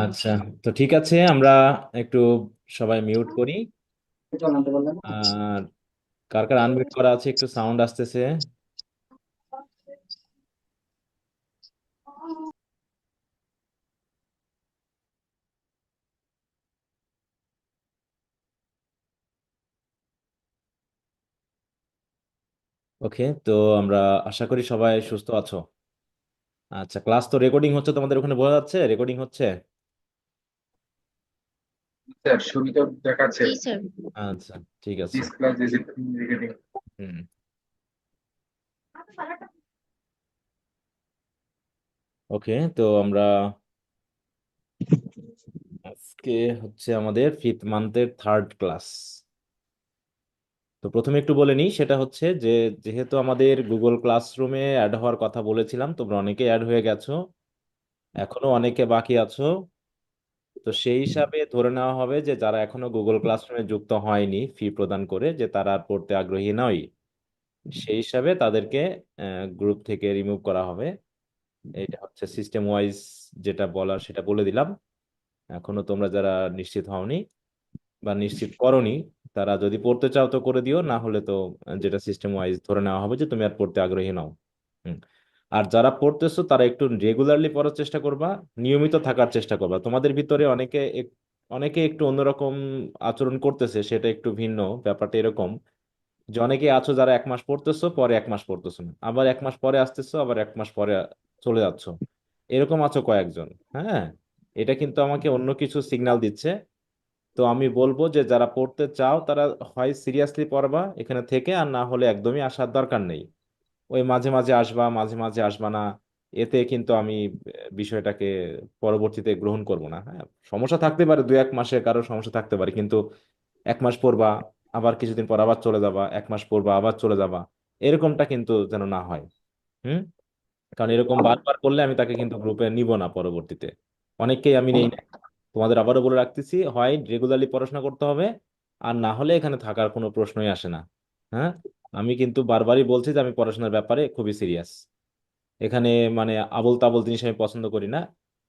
আচ্ছা, তো ঠিক আছে, আমরা একটু সবাই মিউট করি। আর কার কার আনমিউট করা আছে একটু সাউন্ড আসতেছে। ওকে, তো আমরা আশা করি সবাই সুস্থ আছো। আচ্ছা, ক্লাস তো রেকর্ডিং হচ্ছে, তোমাদের ওখানে বোঝা যাচ্ছে রেকর্ডিং হচ্ছে? স্যার শুরুতে দেখাচ্ছে জি স্যার। আচ্ছা, ঠিক আছে। This class is indicating. Hmm. Okay, তো আমরা আজকে হচ্ছে আমাদের 5th মান্থের 3rd ক্লাস। তো প্রথমে একটু বলে নিই, সেটা হচ্ছে যে যেহেতু আমাদের গুগল ক্লাসরুমে অ্যাড হওয়ার কথা বলেছিলাম, তোমরা অনেকে অ্যাড হয়ে গেছো, এখনো অনেকে বাকি আছো। তো সেই হিসাবে ধরে নেওয়া হবে যে যারা এখনো গুগল ক্লাসরুমে যুক্ত হয়নি ফি প্রদান করে, যে তারা আর পড়তে আগ্রহী নয়, সেই হিসাবে তাদেরকে গ্রুপ থেকে রিমুভ করা হবে। এটা হচ্ছে সিস্টেম ওয়াইজ যেটা বলার সেটা বলে দিলাম। এখনো তোমরা যারা নিশ্চিত হওনি বা নিশ্চিত করনি, তারা যদি পড়তে চাও তো করে দিও, না হলে তো যেটা সিস্টেম ওয়াইজ ধরে নেওয়া হবে যে তুমি আর পড়তে আগ্রহী নও। হুম। আর যারা পড়তেছো তারা একটু রেগুলারলি পড়ার চেষ্টা করবা, নিয়মিত থাকার চেষ্টা করবা। তোমাদের ভিতরে অনেকে একটু অন্যরকম আচরণ করতেছে, সেটা একটু ভিন্ন। ব্যাপারটা এরকম যে অনেকে আছো যারা 1 মাস পড়তেছো, পরে 1 মাস পড়তেছো না, আবার 1 মাস পরে আসতেছো, আবার 1 মাস পরে চলে যাচ্ছো, এরকম আছো কয়েকজন। হ্যাঁ, এটা কিন্তু আমাকে অন্য কিছু সিগন্যাল দিচ্ছে। তো আমি বলবো যে যারা পড়তে চাও তারা হয় সিরিয়াসলি পড়বা এখানে থেকে, আর না হলে একদমই আসার দরকার নেই। ওই মাঝে মাঝে আসবা, মাঝে মাঝে আসবা না, এতে কিন্তু আমি বিষয়টাকে পরবর্তীতে গ্রহণ করব না। হ্যাঁ, সমস্যা থাকতে পারে, 2-1 মাসে কারো সমস্যা থাকতে পারে, কিন্তু 1 মাস পড়বা, আবার কিছুদিন পর আবার চলে যাবা, 1 মাস পড়বা আবার চলে যাবা, এরকমটা কিন্তু যেন না হয়। হুম। কারণ এরকম বারবার করলে আমি তাকে কিন্তু গ্রুপে নিব না পরবর্তীতে। অনেককেই আমি নেই না। তোমাদের আবারও বলে রাখতেছি, হয় রেগুলারলি পড়াশোনা করতে হবে, আর না হলে এখানে থাকার কোনো প্রশ্নই আসে না। হ্যাঁ, আমি কিন্তু বারবারই বলছি যে আমি পড়াশোনার ব্যাপারে খুবই সিরিয়াস। এখানে মানে আবোল তাবোল জিনিস আমি পছন্দ করি না।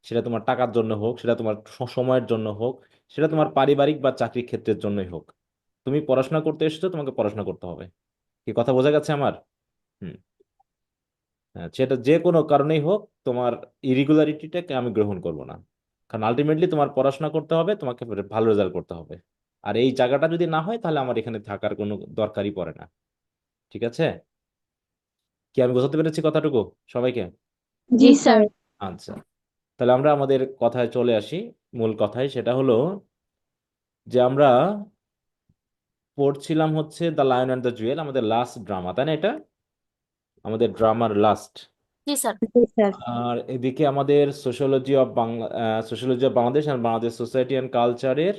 সেটা তোমার টাকার জন্য হোক, সেটা তোমার সময়ের জন্য হোক, সেটা তোমার পারিবারিক বা চাকরির ক্ষেত্রের জন্যই হোক, তুমি পড়াশোনা করতে এসেছো, তোমাকে পড়াশোনা করতে হবে। কি কথা বোঝা গেছে আমার? হুম। হ্যাঁ, সেটা যে কোনো কারণেই হোক, তোমার ইরিগুলারিটিটাকে আমি গ্রহণ করব না। কারণ আলটিমেটলি তোমার পড়াশোনা করতে হবে, তোমাকে ভালো রেজাল্ট করতে হবে। আর এই জায়গাটা যদি না হয়, তাহলে আমার এখানে থাকার কোনো দরকারই পড়ে না। ঠিক আছে? কি আমি বোঝাতে পেরেছি কথাটুকু সবাইকে? জি স্যার। আচ্ছা, তাহলে আমরা আমাদের কথায় চলে আসি। মূল কথায় সেটা হলো যে আমরা পড়ছিলাম হচ্ছে the lion and the Jewel, আমাদের লাস্ট ড্রামা, তাই না? এটা আমাদের ড্রামার লাস্ট। জি স্যার। জি স্যার। আর এদিকে আমাদের সোশ্যোলজি অফ বাংলাদেশ আর বাংলাদেশ সোসাইটি অ্যান্ড কালচারের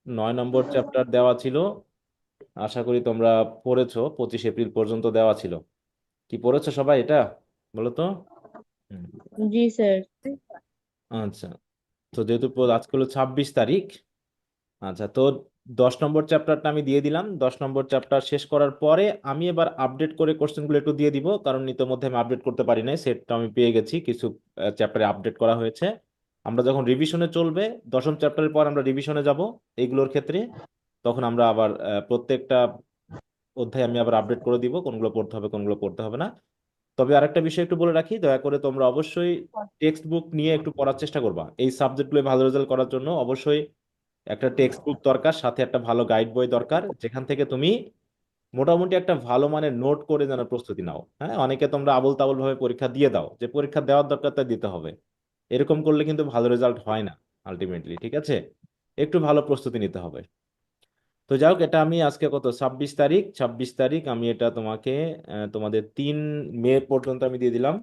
9 নম্বর চ্যাপ্টার দেওয়া ছিল। আশা করি তোমরা পড়েছো, 25 এপ্রিল পর্যন্ত দেওয়া ছিল। কি পড়েছো সবাই এটা? বলো তো। হুম। জি স্যার। আচ্ছা, তো যেহেতু আজকে হলো 26 তারিখ। আচ্ছা, তো 10 নম্বর চ্যাপ্টারটা আমি দিয়ে দিলাম। 10 নম্বর চ্যাপ্টার শেষ করার পরে আমি এবার আপডেট করে কোশ্চেনগুলো একটু দিয়ে দিব, কারণ ইতোমধ্যে আমি আপডেট করতে পারি নাই, সেটটা আমি পেয়ে গেছি, কিছু চ্যাপ্টারে আপডেট করা হয়েছে। আমরা যখন রিভিশনে চলবে, 10ম চ্যাপ্টারের পর আমরা রিভিশনে যাব এইগুলোর ক্ষেত্রে, তখন আমরা আবার প্রত্যেকটা অধ্যায় আমি আবার আপডেট করে দিব কোনগুলো পড়তে হবে কোনগুলো পড়তে হবে না। তবে আরেকটা বিষয় একটু বলে রাখি, দয়া করে তোমরা অবশ্যই টেক্সট বুক নিয়ে একটু পড়ার চেষ্টা করবা। এই সাবজেক্টগুলো ভালো রেজাল্ট করার জন্য অবশ্যই একটা টেক্সট বুক দরকার, সাথে একটা ভালো গাইড বই দরকার, যেখান থেকে তুমি মোটামুটি একটা ভালো মানের নোট করে যেন প্রস্তুতি নাও। হ্যাঁ, অনেকে তোমরা আবোল তাবোল ভাবে পরীক্ষা দিয়ে দাও, যে পরীক্ষা দেওয়ার দরকার তাই দিতে হবে, এরকম করলে কিন্তু ভালো রেজাল্ট হয় না আলটিমেটলি। ঠিক আছে, একটু ভালো প্রস্তুতি নিতে হবে। তো যাই হোক, এটা আমি আজকে কত, 26 তারিখ, 26 তারিখ আমি এটা তোমাকে তোমাদের 3 মে পর্যন্ত আমি দিয়ে দিলাম।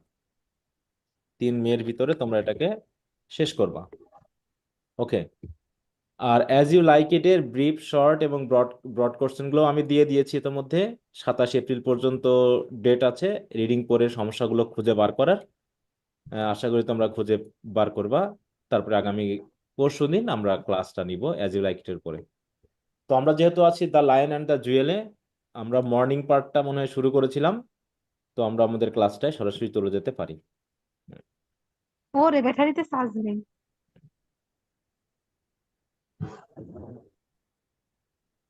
3 মের ভিতরে তোমরা এটাকে শেষ করবা। ওকে। আর অ্যাজ ইউ লাইক ইট এর ব্রিফ, শর্ট এবং ব্রড ব্রড কোশ্চেনগুলো আমি দিয়ে দিয়েছি এর মধ্যে। 27 এপ্রিল পর্যন্ত ডেট আছে রিডিং পড়ে সমস্যাগুলো খুঁজে বার করার। আশা করি তোমরা খুঁজে বার করবা। তারপরে আগামী পরশুদিন আমরা ক্লাসটা নিব অ্যাজ ইউ লাইক ইট এর উপরে। তো আমরা যেহেতু আছি দ্য লায়ন অ্যান্ড দ্য জুয়েলে, আমরা মর্নিং পার্টটা মনে হয় শুরু করেছিলাম, তো আমরা আমাদের ক্লাসটায় সরাসরি চলে যেতে পারি। ওরে ব্যাটারিতে চার্জ নেই।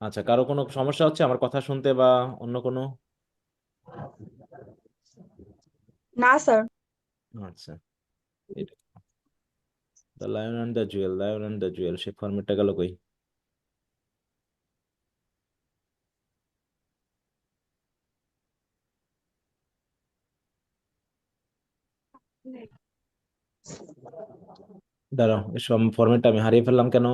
আচ্ছা, কারো কোনো সমস্যা হচ্ছে আমার কথা শুনতে বা অন্য কোনো? না স্যার। আচ্ছা, the lion and the jewel, lion and the jewel, সে ফরম্যাটটা গেল কই? দাঁড়াও, এসব ফরম্যাটটা আমি হারিয়ে ফেললাম কেন?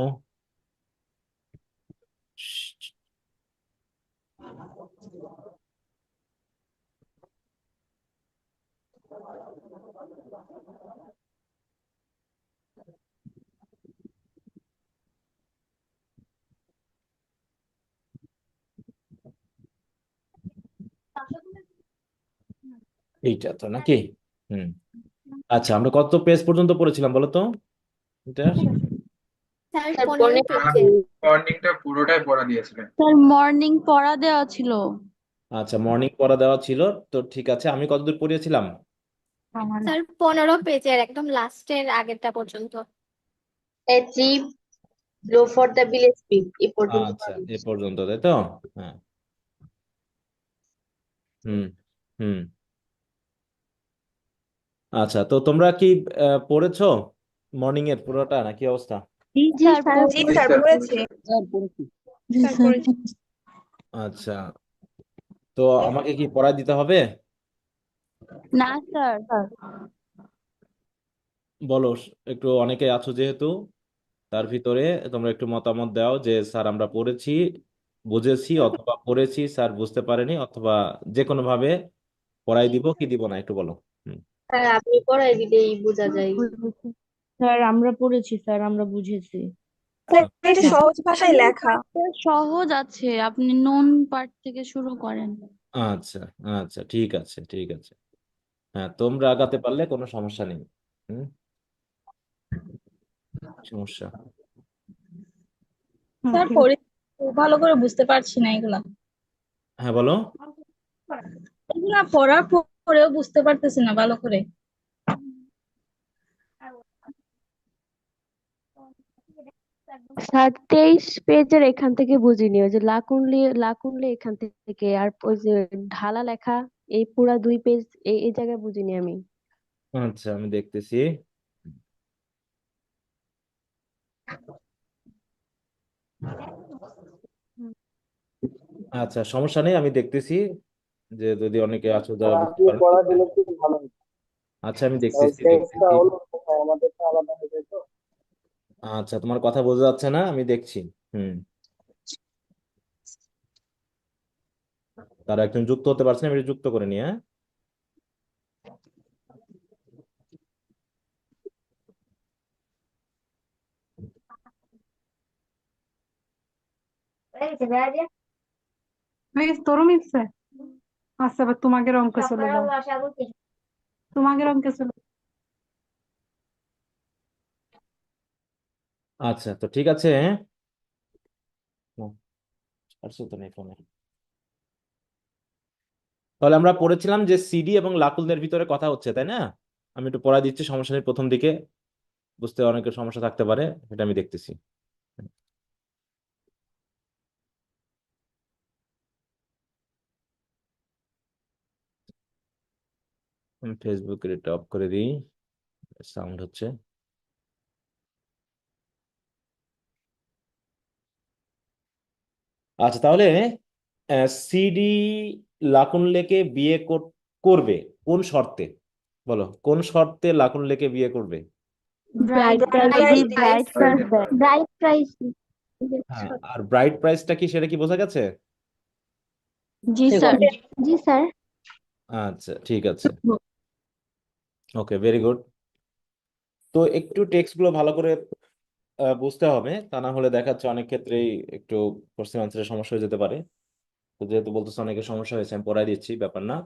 এইটা তো নাকি? হুম। আচ্ছা, আমরা কত পেজ পর্যন্ত পড়েছিলাম বলো তো এটা? স্যার স্যার 15 পেজে। মর্নিংটা পুরোটাই পড়া দিয়েছিলেন। স্যার মর্নিং পড়া দেওয়া ছিল। আচ্ছা, মর্নিং পড়া দেওয়া ছিল। তো ঠিক আছে, আমি কতদূর পড়িয়েছিলাম? আমার স্যার 15 পেজের একদম লাস্টের আগেরটা পর্যন্ত। Achieve low for the village pip a পর্যন্ত আচ্ছা, পাবেন। এ পর্যন্ত তাই তো? হ্যাঁ। হুম হুম। আচ্ছা, তো তোমরা কি পড়েছো মর্নিং এর পুরোটা নাকি অবস্থা? জি জি স্যার স্যার, জি জি স্যার স্যার, পড়েছি। জি স্যার স্যার। পড়েছি। আচ্ছা, তো আমাকে কি পড়ায় দিতে হবে? না স্যার। বলো, একটু অনেকে আছো যেহেতু, তার ভিতরে তোমরা একটু মতামত দাও যে স্যার আমরা পড়েছি, বুঝেছি, অথবা পড়েছি স্যার বুঝতে পারেনি, অথবা যে কোনো ভাবে পড়াই দিব কি দিব না, একটু বলো। হুম। হ্যাঁ, আপনি পড়াই দিলেই বোঝা যায়। স্যার আমরা পড়েছি স্যার, আমরা বুঝেছি। স্যার এটা সহজ ভাষায় লেখা। সহজ আছে, আপনি নন পার্ট থেকে শুরু করেন। আচ্ছা আচ্ছা, ঠিক আছে ঠিক আছে। হ্যাঁ, তোমরা আগাতে পারলে কোনো সমস্যা নেই। হুম। সমস্যা? স্যার পড়ে ভালো করে বুঝতে পারছি না এগুলা। হ্যাঁ বলো। এগুলা পড়ার পরেও বুঝতে পারতেছি না ভালো করে। স্যার 23 পেজের এখান থেকে বুঝিনি, ওই যে লাকুনলি লাকুনলি এখান থেকে, আর ওই যে ঢালা লেখা, এই পুরা 2 পেজ এই এই জায়গায় বুঝিনি আমি। আচ্ছা, আমি দেখতেছি। আচ্ছা, সমস্যা নেই, আমি দেখতেছি যে যদি অনেকে আছো যারা বুঝতে পারো। আচ্ছা, আমি দেখতেছি দেখতেছি। আচ্ছা, তোমার কথা বোঝা যাচ্ছে না, আমি দেখছি। হুম। তারা একজন যুক্ত হতে পারছে না, আমি এটা যুক্ত করে নিয়ে, হ্যাঁ। তোরও মিলছে? আচ্ছা, এবার তোমাকে অঙ্কে চলে যাও। তোমাকে অঙ্কে চলে আচ্ছা, তো ঠিক আছে, হ্যাঁ। হুম, পারছো তো নেই ফোনে। তাহলে আমরা পড়েছিলাম যে সিডি এবং লাকুলদের ভিতরে কথা হচ্ছে, তাই না? আমি একটু পড়া দিচ্ছি, সমস্যা নেই, প্রথম দিকে বুঝতে অনেকের সমস্যা থাকতে পারে, এটা আমি দেখতেছি। আমি ফেসবুকে এটা অফ করে দিই, সাউন্ড হচ্ছে। আচ্ছা, তাহলে সিডি লাকুনলেকে বিয়ে করবে কোন শর্তে? বলো, কোন শর্তে লাকুনলেকে বিয়ে করবে? Bright price. Bright bright bright price. হ্যাঁ, আর ব্রাইট প্রাইসটা কি সেটা কি বোঝা গেছে? জি স্যার। জি স্যার। আচ্ছা, ঠিক আছে, ওকে, ভেরি গুড। তো একটু টেক্সট গুলো ভালো করে বুঝতে হবে, তা না হলে দেখাচ্ছে অনেক ক্ষেত্রেই একটু কোশ্চেন আনসারের সমস্যা হয়ে যেতে পারে। তো যেহেতু বলতেছে অনেকের সমস্যা হয়েছে, আমি পড়াই দিচ্ছি, ব্যাপার না,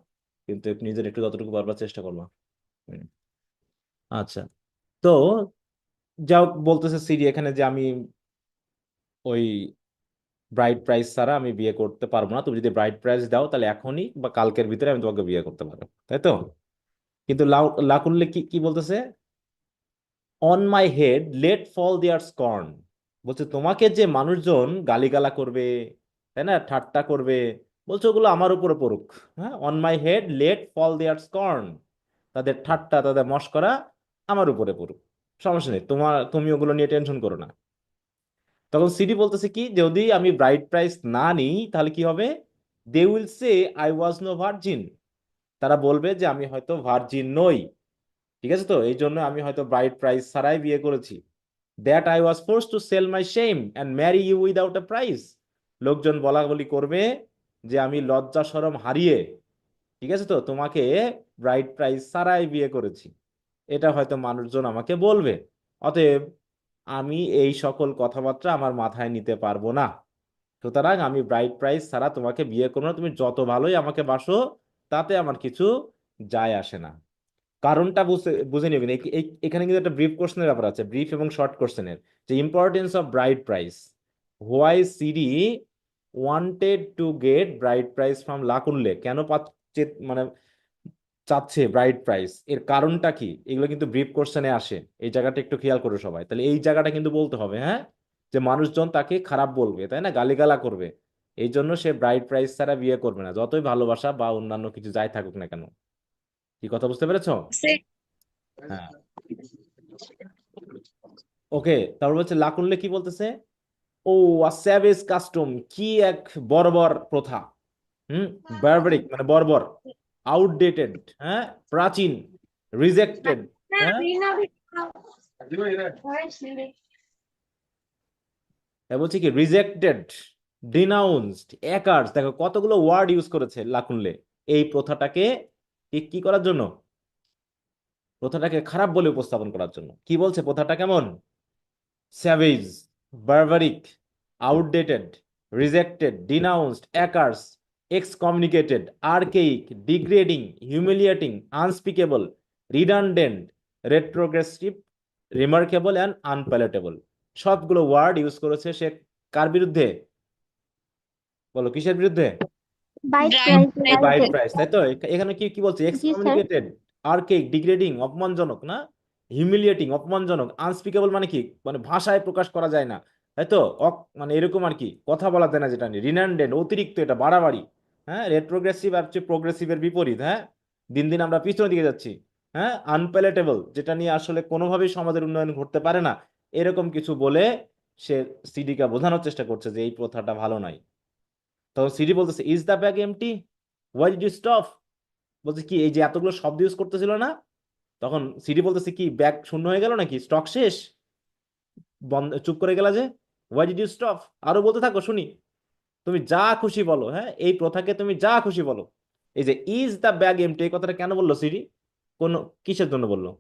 কিন্তু নিজের একটু যতটুকু পারবার চেষ্টা করবো। হুম। আচ্ছা, তো যাও, বলতেছে সিডি এখানে যে আমি ওই ব্রাইড প্রাইস ছাড়া আমি বিয়ে করতে পারবো না, তুমি যদি ব্রাইড প্রাইস দাও তাহলে এখনই বা কালকের ভিতরে আমি তোমাকে বিয়ে করতে পারবো, তাই তো? কিন্তু লাকুল্লে কি কি বলতেছে? On my head let fall their scorn, বলছে তোমাকে যে মানুষজন গালিগালা করবে, তাই না, ঠাট্টা করবে, বলছে ওগুলো আমার উপরে পড়ুক। হ্যাঁ, on my head let fall their scorn, তাদের ঠাট্টা তাদের মশকরা আমার উপরে পড়ুক, সমস্যা নেই, তুমি ওগুলো নিয়ে টেনশন করো না। তখন সিডি বলতেছে কি, যদি আমি ব্রাইড প্রাইস না নিই তাহলে কি হবে? They will say I was no virgin, তারা বলবে যে আমি হয়তো ভার্জিন নই, ঠিক আছে? তো এই জন্য আমি হয়তো ব্রাইড প্রাইস ছাড়াই বিয়ে করেছি। That I was forced to sell my shame and marry you without a price, লোকজন বলা বলি করবে যে আমি লজ্জা শরম হারিয়ে, ঠিক আছে তো, তোমাকে ব্রাইড প্রাইস ছাড়াই বিয়ে করেছি, এটা হয়তো মানুষজন আমাকে বলবে। অতএব আমি এই সকল কথাবার্তা আমার মাথায় নিতে পারবো না, সুতরাং আমি ব্রাইড প্রাইস ছাড়া তোমাকে বিয়ে করবো না, তুমি যত ভালোই আমাকে বাসো তাতে আমার কিছু যায় আসে না। কারণটা বুঝে বুঝে নেবেন, এখানে কিন্তু একটা ব্রিফ কোশ্চেনের ব্যাপার আছে, ব্রিফ এবং শর্ট কোশ্চেনের, যে importance of bride price, why Sidi wanted to get bride price from Lakunle, কেন পাচ্ছে, মানে চাচ্ছে ব্রাইড প্রাইস, এর কারণটা কি, এগুলো কিন্তু ব্রিফ কোশ্চেনে আসে, এই জায়গাটা একটু খেয়াল করো সবাই, তাহলে এই জায়গাটা কিন্তু বলতে হবে, হ্যাঁ, যে মানুষজন তাকে খারাপ বলবে, তাই না, গালিগালা করবে, এই জন্য সে ব্রাইড প্রাইস ছাড়া বিয়ে করবে না, যতই ভালোবাসা বা অন্যান্য কিছু যাই থাকুক না কেন। কি কথা বুঝতে পেরেছো? হ্যাঁ, ওকে। তারপর হচ্ছে লাকুনলে কি বলতেছে, ও স্যাভেজ কাস্টম, কি এক বর্বর প্রথা, বারবারিক মানে বর্বর, আউটডেটেড, হ্যাঁ, প্রাচীন, রিজেক্টেড, হ্যাঁ, বলছি কি রিজেক্টেড, ডিনাউন্সড, একার্স, দেখো কতগুলো ওয়ার্ড ইউজ করেছে লাকুনলে এই প্রথাটাকে কি কি করার জন্য, প্রথাটাকে খারাপ বলে উপস্থাপন করার জন্য। কি বলছে প্রথাটা কেমন? Savage, barbaric, outdated, rejected, denounced, accursed, excommunicated, archaic, degrading, humiliating, unspeakable, redundant, retrogressive, remarkable and unpalatable, সবগুলো ওয়ার্ড ইউজ করেছে সে কার বিরুদ্ধে? বলো কিসের বিরুদ্ধে? ব্রাইড প্রাইস, তাই তো? এখানে কি কি বলছে? জি স্যার। এক্সকমিউনিকেটেড, আর্কেইক, ডিগ্রেডিং অপমানজনক না, হিউমিলিয়েটিং অপমানজনক, আনস্পিকেবল মানে কি, মানে ভাষায় প্রকাশ করা যায় না, তাই তো, মানে এরকম আর কি, কথা বলা যায় না যেটা নিয়ে, রিনান্ডেন্ট অতিরিক্ত, এটা বাড়াবাড়ি, হ্যাঁ, রেট্রোগ্রেসিভ আর হচ্ছে প্রোগ্রেসিভের বিপরীত, হ্যাঁ, দিন দিন আমরা পিছনের দিকে যাচ্ছি, হ্যাঁ, আনপ্যালেটেবল, যেটা নিয়ে আসলে কোনোভাবেই সমাজের উন্নয়ন ঘটতে পারে না, এরকম কিছু বলে সে সিডিকে বোঝানোর চেষ্টা করছে যে এই প্রথাটা ভালো নয়। তখন সিডি বলতেছে, is the bag empty, why did you stop, বলছে কি এই যে এতগুলো শব্দ ইউজ করতেছিল না, তখন সিডি বলতেছে কি ব্যাগ শূন্য হয়ে গেল নাকি, স্টক শেষ, বন্ধ, চুপ করে গেলা যে, হোয়াই ডিড ইউ স্টপ, আরো বলতে থাকো শুনি, তুমি যা খুশি বলো, হ্যাঁ, এই প্রথাকে তুমি যা খুশি বলো। এই যে ইজ দ্য ব্যাগ এমটি, এই কথাটা কেন বললো সিডি, কোন কিসের জন্য বললো?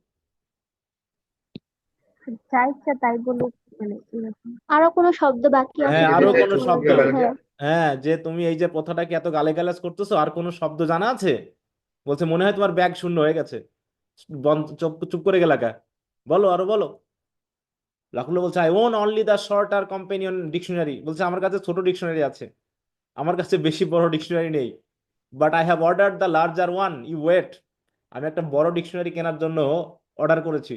যা ইচ্ছা তাই বলুক, মানে এরকম আরো কোনো শব্দ বাকি আছে হ্যাঁ, কি আরো না কোনো একটু শব্দ, বলবেন? হ্যাঁ। হ্যাঁ, যে তুমি এই যে প্রথাটাকে এত গালিগালাজ করতেছো, আর কোনো শব্দ জানা আছে? বলছে মনে হয় তোমার ব্যাগ শূন্য হয়ে গেছে, বন্ধ, চুপ চুপ করে গেলা কা, বলো আরো বলো। লাকুলো বলছে, I own only the shorter companion dictionary, বলছে আমার কাছে ছোট ডিকশনারি আছে, আমার কাছে বেশি বড় ডিকশনারি নেই, but I have order the larger one, you wait, আমি একটা বড় ডিকশনারি কেনার জন্য অর্ডার করেছি,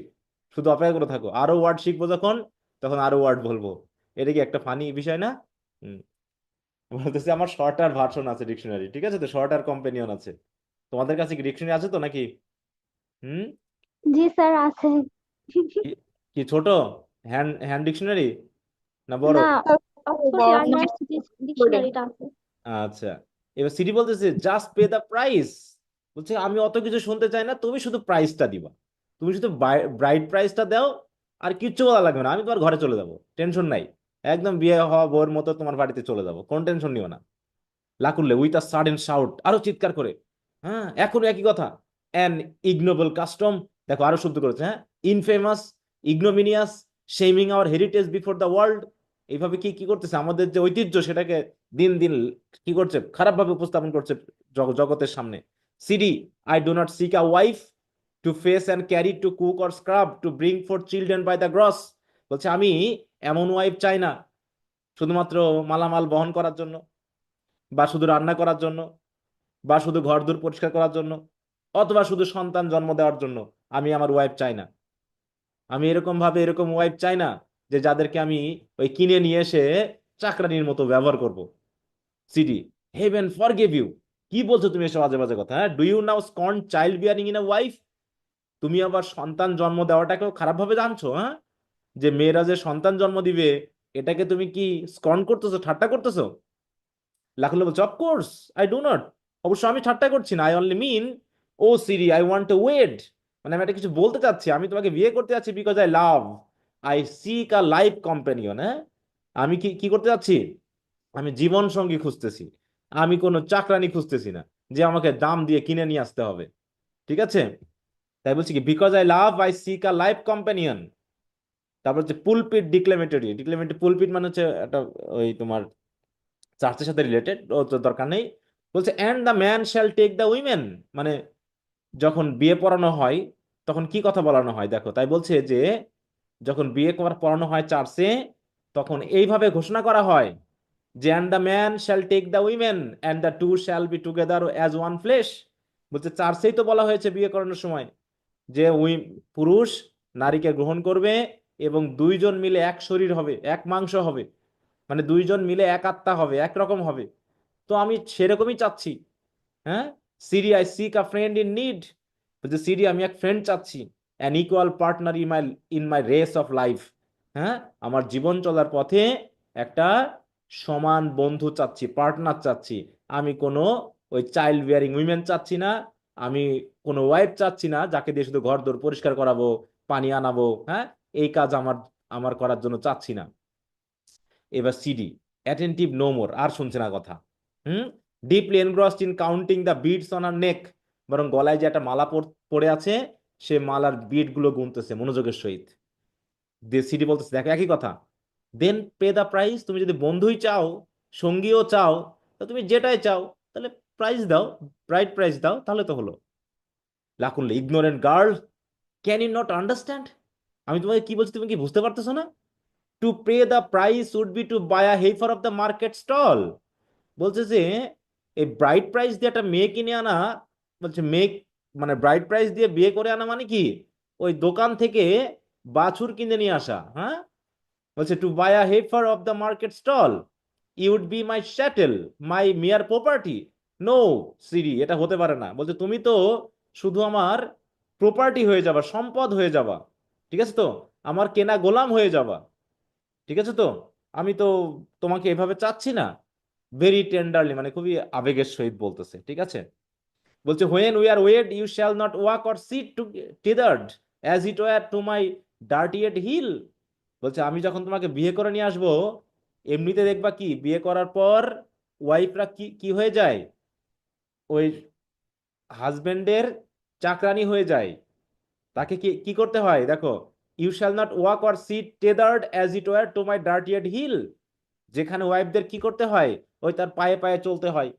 শুধু অপেক্ষা করে থাকো, আরো ওয়ার্ড শিখবো যখন, তখন আরো ওয়ার্ড বলবো। এটা কি একটা ফানি বিষয় না? হুম, বলতেছে আমার শর্ট আর ভার্সন আছে ডিকশনারি, ঠিক আছে তো, শর্ট আর কম্পেনিয়ন আছে, তোমাদের কাছে কি ডিকশনারি আছে তো নাকি? হুম, জি স্যার আছে। কি কি ছোট হ্যান্ড হ্যান্ড ডিকশনারি না বড়? না, অক্সফোর্ড লার্নার্স ডিকশনারিটা আছে। আচ্ছা, এবার সিটি বলতেছে জাস্ট পে দ্য প্রাইস, বলছে আমি অত কিছু শুনতে চাই না, তুমি শুধু প্রাইসটা দিবা, তুমি শুধু ব্রাইড প্রাইসটা দাও, আর কিচ্ছু বলা লাগবে না, আমি তোমার ঘরে চলে যাবো, টেনশন নাই, একদম বিয়ে হওয়া বউয়ের মতো তোমার বাড়িতে চলে যাবো, কোনো টেনশন নিও না। লাকুল্লে উইথ আ সাডেন শাউট, আরো চিৎকার করে, হ্যাঁ, এখনো একই কথা, অ্যান ইগনোবল কাস্টম, দেখো আরো শুদ্ধ করেছে, হ্যাঁ, infamous, ignominious, shaming our heritage before the world, এইভাবে কি কি করতেছে, আমাদের যে ঐতিহ্য সেটাকে দিন দিন কি করছে, খারাপভাবে উপস্থাপন করছে জগতের সামনে। Sidi, I do not seek a wife to fetch and carry, to cook or scrub, to bring forth children by the gross, বলছে আমি এমন ওয়াইফ চাই না শুধুমাত্র মালামাল বহন করার জন্য, বা শুধু রান্না করার জন্য, বা শুধু ঘরদোর পরিষ্কার করার জন্য, অথবা শুধু সন্তান জন্ম দেওয়ার জন্য আমি আমার ওয়াইফ চাই না। আমি এরকম ভাবে এরকম ওয়াইফ চাই না যে যাদেরকে আমি ওই কিনে নিয়ে এসে চাকরানির মতো ব্যবহার করব। Sidi, heaven forgive you. কি বলছো তুমি এসব আজে বাজে কথা? হ্যাঁ, do you now scorn child bearing in a wife? তুমি আবার সন্তান জন্ম দেওয়াটাকেও খারাপ ভাবে জানছো? হ্যাঁ, যে মেয়েরা যে সন্তান জন্ম দিবে এটাকে তুমি কি স্কর্ন করতেছো, ঠাট্টা করতেছো? লাখুল্লাহ বলছে, অফকোর্স আই ডু নট। অবশ্য আমি ঠাট্টা করছি না। I only mean, oh Sidi, I want to wed. মানে আমি একটা কিছু বলতে চাচ্ছি, আমি তোমাকে বিয়ে করতে যাচ্ছি because I love, I seek a life companion. হ্যাঁ, আমি কি কি করতে যাচ্ছি? আমি জীবন সঙ্গী খুঁজতেছি। আমি কোনো চাকরানি খুঁজতেছি না যে আমাকে দাম দিয়ে কিনে নিয়ে আসতে হবে। ঠিক আছে? তাই বলছি কি, because I love I seek a life companion. তারপর হচ্ছে পুলপিট ডিক্লেমেটরি। ডিক্লেমেটরি, পুলপিট মানে হচ্ছে একটা ওই তোমার চার্চের সাথে রিলেটেড, ও তো দরকার নেই। বলছে and the man shall take the women, মানে যখন বিয়ে পড়ানো হয় তখন কি কথা বলানো হয় দেখো। তাই বলছে যে যখন বিয়ে পড়ানো হয় চার্চে, তখন এইভাবে ঘোষণা করা হয় যে and the man shall take the women and the two shall be together as one flesh. বলছে চার্চেই তো বলা হয়েছে বিয়ে করানোর সময় যে পুরুষ নারীকে গ্রহণ করবে এবং দুইজন মিলে এক শরীর হবে, এক মাংস হবে, মানে দুইজন মিলে এক আত্মা হবে, একরকম হবে। তো আমি সেরকমই চাচ্ছি। হ্যাঁ, Sidi, I seek a friend in need. বলছে সিরি, আমি এক ফ্রেন্ড চাচ্ছি, an equal partner in my race of life. হ্যাঁ, আমার জীবন চলার পথে একটা সমান বন্ধু চাচ্ছি, পার্টনার চাচ্ছি। আমি কোনো ওই চাইল্ড বিয়ারিং উইমেন চাচ্ছি না। আমি কোনো ওয়াইফ চাচ্ছি না যাকে দিয়ে শুধু ঘর দোর পরিষ্কার করাবো, পানি আনাবো। হ্যাঁ, এই কাজ আমার আমার করার জন্য চাচ্ছি না। এবার সিডি, অ্যাটেন্টিভ নো মোর, আর শুনছে না কথা। Hmm, deeply engrossed in counting the beads on her neck, বরং গলায় যে একটা মালা পড়ে আছে সে মালার বিট গুলো গুনতেছে মনোযোগের সহিত। সিডি বলতেছে, দেখো একই কথা। দেন পে দ্য প্রাইস, তুমি যদি বন্ধুই চাও, সঙ্গীও চাও, তো তুমি যেটাই চাও তাহলে প্রাইস দাও, ব্রাইট প্রাইস দাও, তাহলে তো হলো। Lakunle, ignorant girl, can you not understand? আমি তোমাকে কি বলছি, তুমি কি বুঝতে পারতেছো না? To pay the price would be to buy a heifer off the market stall. বলছে যে এই ব্রাইট প্রাইস দিয়ে একটা মেয়ে কিনে আনা, বলছে মেয়ে মানে ব্রাইট প্রাইস দিয়ে বিয়ে করে আনা মানে কি, ওই দোকান থেকে বাছুর কিনে নিয়ে আসা। হ্যাঁ, বলছে to buy a heifer off the market stall you'd be my chattel, my mere property. No সিরি, এটা হতে পারে না। বলছে তুমি তো শুধু আমার প্রপার্টি হয়ে যাবা, সম্পদ হয়ে যাবা। ঠিক আছে তো, আমার কেনা গোলাম হয়ে যাবা। ঠিক আছে তো, আমি তো তোমাকে এভাবে চাচ্ছি না। ভেরি টেন্ডারলি, মানে খুবই আবেগের সহিত বলতেছে। ঠিক আছে? বলছে when we are wed you shall not walk or sit tethered as it were to my dirtied heel. বলছে আমি যখন তোমাকে বিয়ে করে নিয়ে আসবো, এমনিতে দেখবা কি বিয়ে করার পর ওয়াইফরা কি কি হয়ে যায়, ওই হাজবেন্ডের চাকরানি হয়ে যায়। তাকে কি কি করতে হয় দেখো, you shall not walk or sit tethered as it were to my dirtied heel. যেখানে ওয়াইফদের কি করতে হয়, ওই তার পায়ে পায়ে চলতে হয়।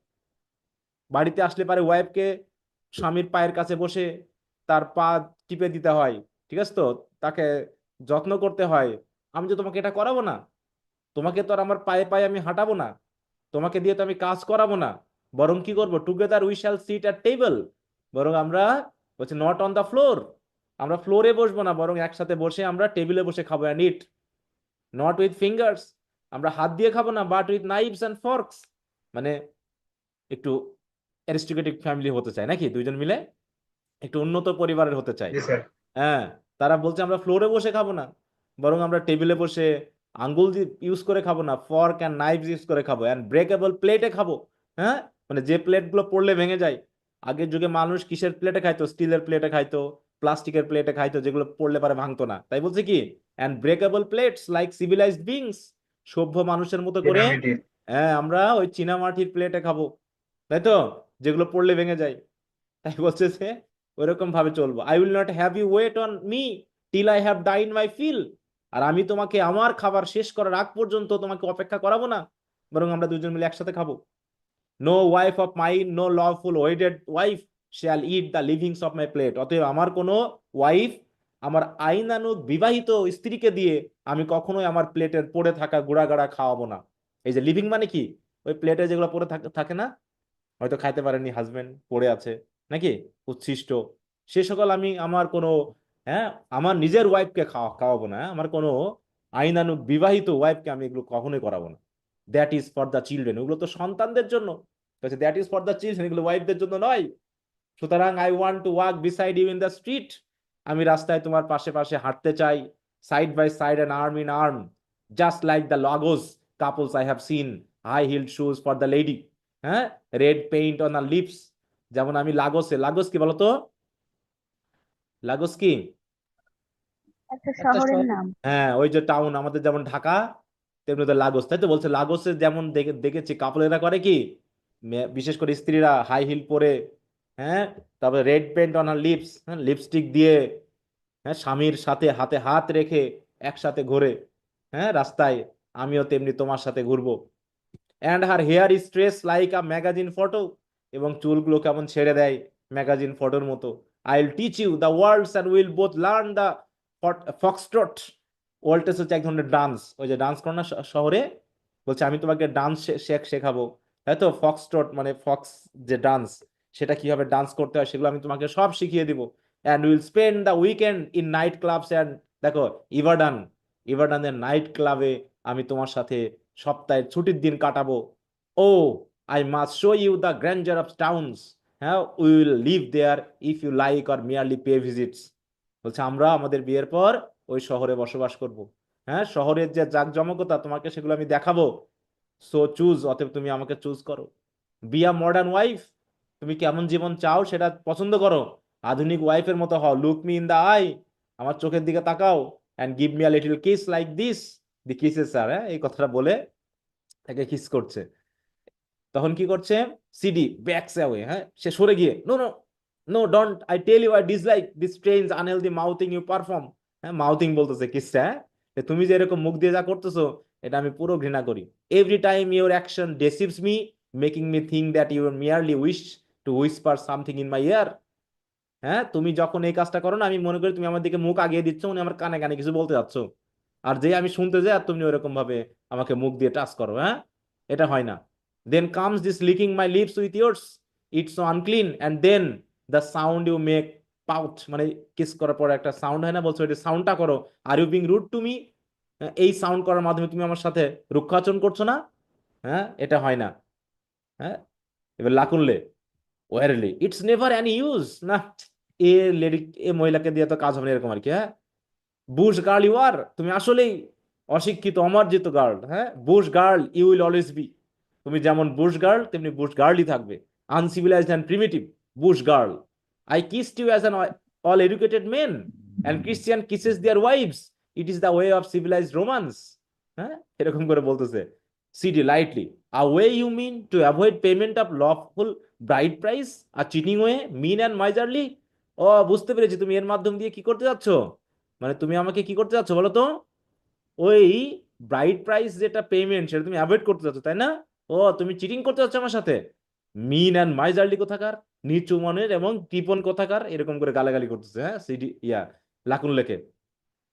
বাড়িতে আসলে পারে ওয়াইফকে স্বামীর পায়ের কাছে বসে তার পা টিপে দিতে হয়। ঠিক আছে তো, তাকে যত্ন করতে হয়। আমি তো তোমাকে এটা করাবো না। তোমাকে তো আর আমার পায়ে পায়ে আমি হাঁটাবো না। তোমাকে দিয়ে তো আমি কাজ করাবো না। বরং কি করবো, together we shall seat at table. বরং আমরা, বলছে নট অন দ্য ফ্লোর, আমরা ফ্লোরে বসবো না, বরং একসাথে বসে আমরা টেবিলে বসে খাবো। And it not with fingers, আমরা হাত দিয়ে খাবো না, but with knives and forks. মানে একটু অ্যারিস্টোক্রেটিক ফ্যামিলি হতে চায় নাকি, দুইজন মিলে একটু উন্নত পরিবারের হতে চায়। জি স্যার। হ্যাঁ, তারা বলছে আমরা ফ্লোরে বসে খাবো না, বরং আমরা টেবিলে বসে আঙ্গুল দিয়ে ইউজ করে খাবো না, ফর্ক অ্যান্ড নাইফ ইউজ করে খাবো, অ্যান্ড ব্রেকেবল প্লেটে খাবো। হ্যাঁ, মানে যে প্লেটগুলো পড়লে ভেঙে যায়। আগের যুগে মানুষ কিসের প্লেটে খাইতো? স্টিলের প্লেটে খাইতো, প্লাস্টিকের প্লেটে খাইতো, যেগুলো পড়লে পারে ভাঙতো না। তাই বলছে কি, and breakable plates like civilised beings, সভ্য মানুষের মতো করে। পিরামিডের। হ্যাঁ, আমরা ওই চীনামাটির প্লেটে খাবো, তাই তো, যেগুলো পড়লে ভেঙে যায়। তাই বলছে যে ওইরকম ভাবে চলবো। I will not have you wait on me till I have dined my fill. আর আমি তোমাকে আমার খাবার শেষ করার আগ পর্যন্ত তোমাকে অপেক্ষা করাবো না, বরং আমরা দুজন মিলে একসাথে খাবো। No wife of mine, no lawful wedded wife shall eat the leavings off my plate. অতএব আমার কোনো ওয়াইফ, আমার আইনানুগ বিবাহিত স্ত্রীকে দিয়ে আমি কখনোই আমার প্লেটের পড়ে থাকা গুড়াগাড়া খাওয়াবো না। এই যে লিভিং মানে কি, ওই প্লেটে যেগুলো পড়ে থাকে থাকে না, হয়তো খাইতে পারেনি, হাজবেন্ড পড়ে আছে নাকি উচ্ছিষ্ট, সে সকল আমি আমার কোনো, হ্যাঁ, আমার নিজের ওয়াইফকে খাওয়াবো না, হ্যাঁ? আমার কোনো আইনানু বিবাহিত ওয়াইফকে আমি এগুলো কখনোই করাবো না। That is for the children, ওগুলো তো সন্তানদের জন্য। That is for the children, এগুলো ওয়াইফদের জন্য নয়। সুতরাং I want to walk beside you in the street, আমি রাস্তায় তোমার পাশে পাশে হাঁটতে চাই, side by side and arm in arm, just like the Lagos couples I have seen, high heeled shoes for the lady, হ্যাঁ, red paint on the lips. যেমন আমি লাগোসে, লাগোস কি বলতো, লাগোস কি, একটা একটা শহরের শহর, নাম। হ্যাঁ, ওই যে টাউন আমাদের যেমন ঢাকা, তেমনি ওদের লাগোস, তাই তো বলছে। লাগোসে যেমন দেখেছি কাপলেরা করে কি, বিশেষ করে স্ত্রীরা হাই হিল পরে, হ্যাঁ, তারপরে red paint on her lips, হ্যাঁ, লিপস্টিক দিয়ে, হ্যাঁ, স্বামীর সাথে হাতে হাত রেখে একসাথে ঘোরে, হ্যাঁ, রাস্তায়। আমিও তেমনি তোমার সাথে ঘুরবো। And her hair is stress like a magazine photo, এবং চুলগুলো কেমন ছেড়ে দেয় ম্যাগাজিন ফটোর মতো। I will teach you the waltz and will both learn the foxtrot. Waltz হচ্ছে এক ধরনের ডান্স, ওই যে ডান্স করো না শহরে, বলছে আমি তোমাকে ডান্স শেখাবো, তাই তো। ফক্সট্রট মানে ফক্স, যে ডান্স, সেটা কিভাবে ডান্স করতে হয় সেগুলো আমি তোমাকে সব শিখিয়ে দিব। And will spend the weekend in night clubs and, দেখো, ইভারডান, ইভারডানের নাইট ক্লাবে আমি তোমার সাথে সপ্তাহের ছুটির দিন কাটাবো। ও, I must show you the grandeur of towns, হ্যাঁ, we will live there if you like or merely pay visits. বলছে আমরা আমাদের বিয়ের পর ওই শহরে বসবাস করব, হ্যাঁ, শহরের যে জাঁকজমকতা তোমাকে সেগুলো আমি দেখাবো। সো চুজ, অতএব তুমি আমাকে চুজ করো। বি আ মডার্ন ওয়াইফ, তুমি কেমন জীবন চাও সেটা পছন্দ করো। আধুনিক ওয়াইফের মতো হও, look me in the eye, আমার চোখের দিকে তাকাও, and give me a little kiss like this. The kisses sir, হ্যাঁ, এই কথাটা বলে তাকে কিস করছে। তখন কি করছে, সিডি ব্যাকস অ্যাওয়ে, হ্যাঁ, সে সরে গিয়ে, no no no don't, I tell you I dislike this strange unhealthy mouthing you perform. হ্যাঁ, মাউথিং বলতেছে কিসটা, হ্যাঁ, যে তুমি যে এরকম মুখ দিয়ে যা করতেছো এটা আমি পুরো ঘৃণা করি। Every time your action deceives me, making me think that you merely wish to whisper something in my ear. হ্যাঁ, তুমি যখন এই কাজটা করো না, আমি মনে করি তুমি আমার দিকে মুখ আগিয়ে দিচ্ছ, মানে আমার কানে কানে কিছু বলতে যাচ্ছ, আর যে আমি শুনতে যাই আর তুমি ওরকম ভাবে আমাকে মুখ দিয়ে টাচ করো, হ্যাঁ, এটা হয় না। Then comes this licking my lips with yours, it's so unclean, and then the sound you make pout, মানে কিস করার পর একটা সাউন্ড হয় না, বলছো এটা সাউন্ডটা করো। Are you being rude to me, এই সাউন্ড করার মাধ্যমে তুমি আমার সাথে রুক্ষাচরণ করছো না, হ্যাঁ, এটা হয় না। হ্যাঁ, এবার লাকুনলে, Worli, it's never Annie use, না, এ লেডি, এ মহিলাকে দিয়ে তো কাজ হবে না, এরকম আর কি। হ্যাঁ, বুশ গার্ল ইউ আর, তুমি আসলেই অশিক্ষিত অমার্জিত গার্ল, হ্যাঁ, bush girl you will always be, তুমি যেমন বুশ গার্ল তেমনি বুশ গার্লই থাকবে। Uncivilised and primitive bush girl. I kissed you as an all educated men, and Christian kisses their wives, it is the way of civilised romance. হ্যাঁ, এরকম করে বলতেছে। Sidi lightly, a way you mean to avoid payment of lawful bride price, আর cheating way, mean and miserly. ও, বুঝতে পেরেছি, তুমি এর মাধ্যম দিয়ে কি করতে যাচ্ছ, মানে তুমি আমাকে কি করতে যাচ্ছ বলো তো, ওই ব্রাইড প্রাইস যেটা পেমেন্ট সেটা তুমি অ্যাভয়েড করতে যাচ্ছ, তাই না? ও, তুমি চিটিং করতে যাচ্ছ আমার সাথে। মিন অ্যান্ড মাইজারলি কোথাকার, নিচু মনের এবং কৃপণ কোথাকার, এরকম করে গালাগালি করতেছে, হ্যাঁ, সিডি ইয়া লাকুন লেখে।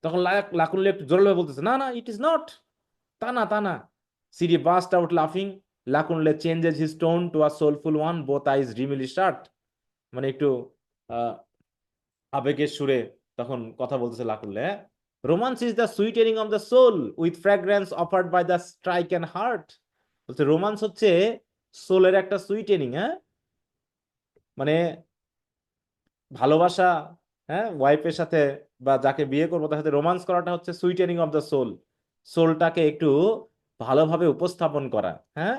তখন লাকুন লেখ জোরালো বলতেছে, না না, ইট ইজ নট, তা না তা না। সিডি বাস্ট আউট লাফিং, Lakunle changes his tone to a soulful one, both eyes dreamily shut, মানে একটু আহ আবেগের সুরে তখন কথা বলতেছে Lakunle. Romance is the sweetening of the soul with fragrance offered by the strike and heart. বলছে রোমান্স হচ্ছে সোলের একটা সুইটেনিং, হ্যাঁ, মানে ভালোবাসা, হ্যাঁ, ওয়াইফের সাথে বা যাকে বিয়ে করবো তার সাথে রোমান্স করাটা হচ্ছে সুইটেনিং অফ দ্য সোল, সোলটাকে একটু ভালোভাবে উপস্থাপন করা, হ্যাঁ,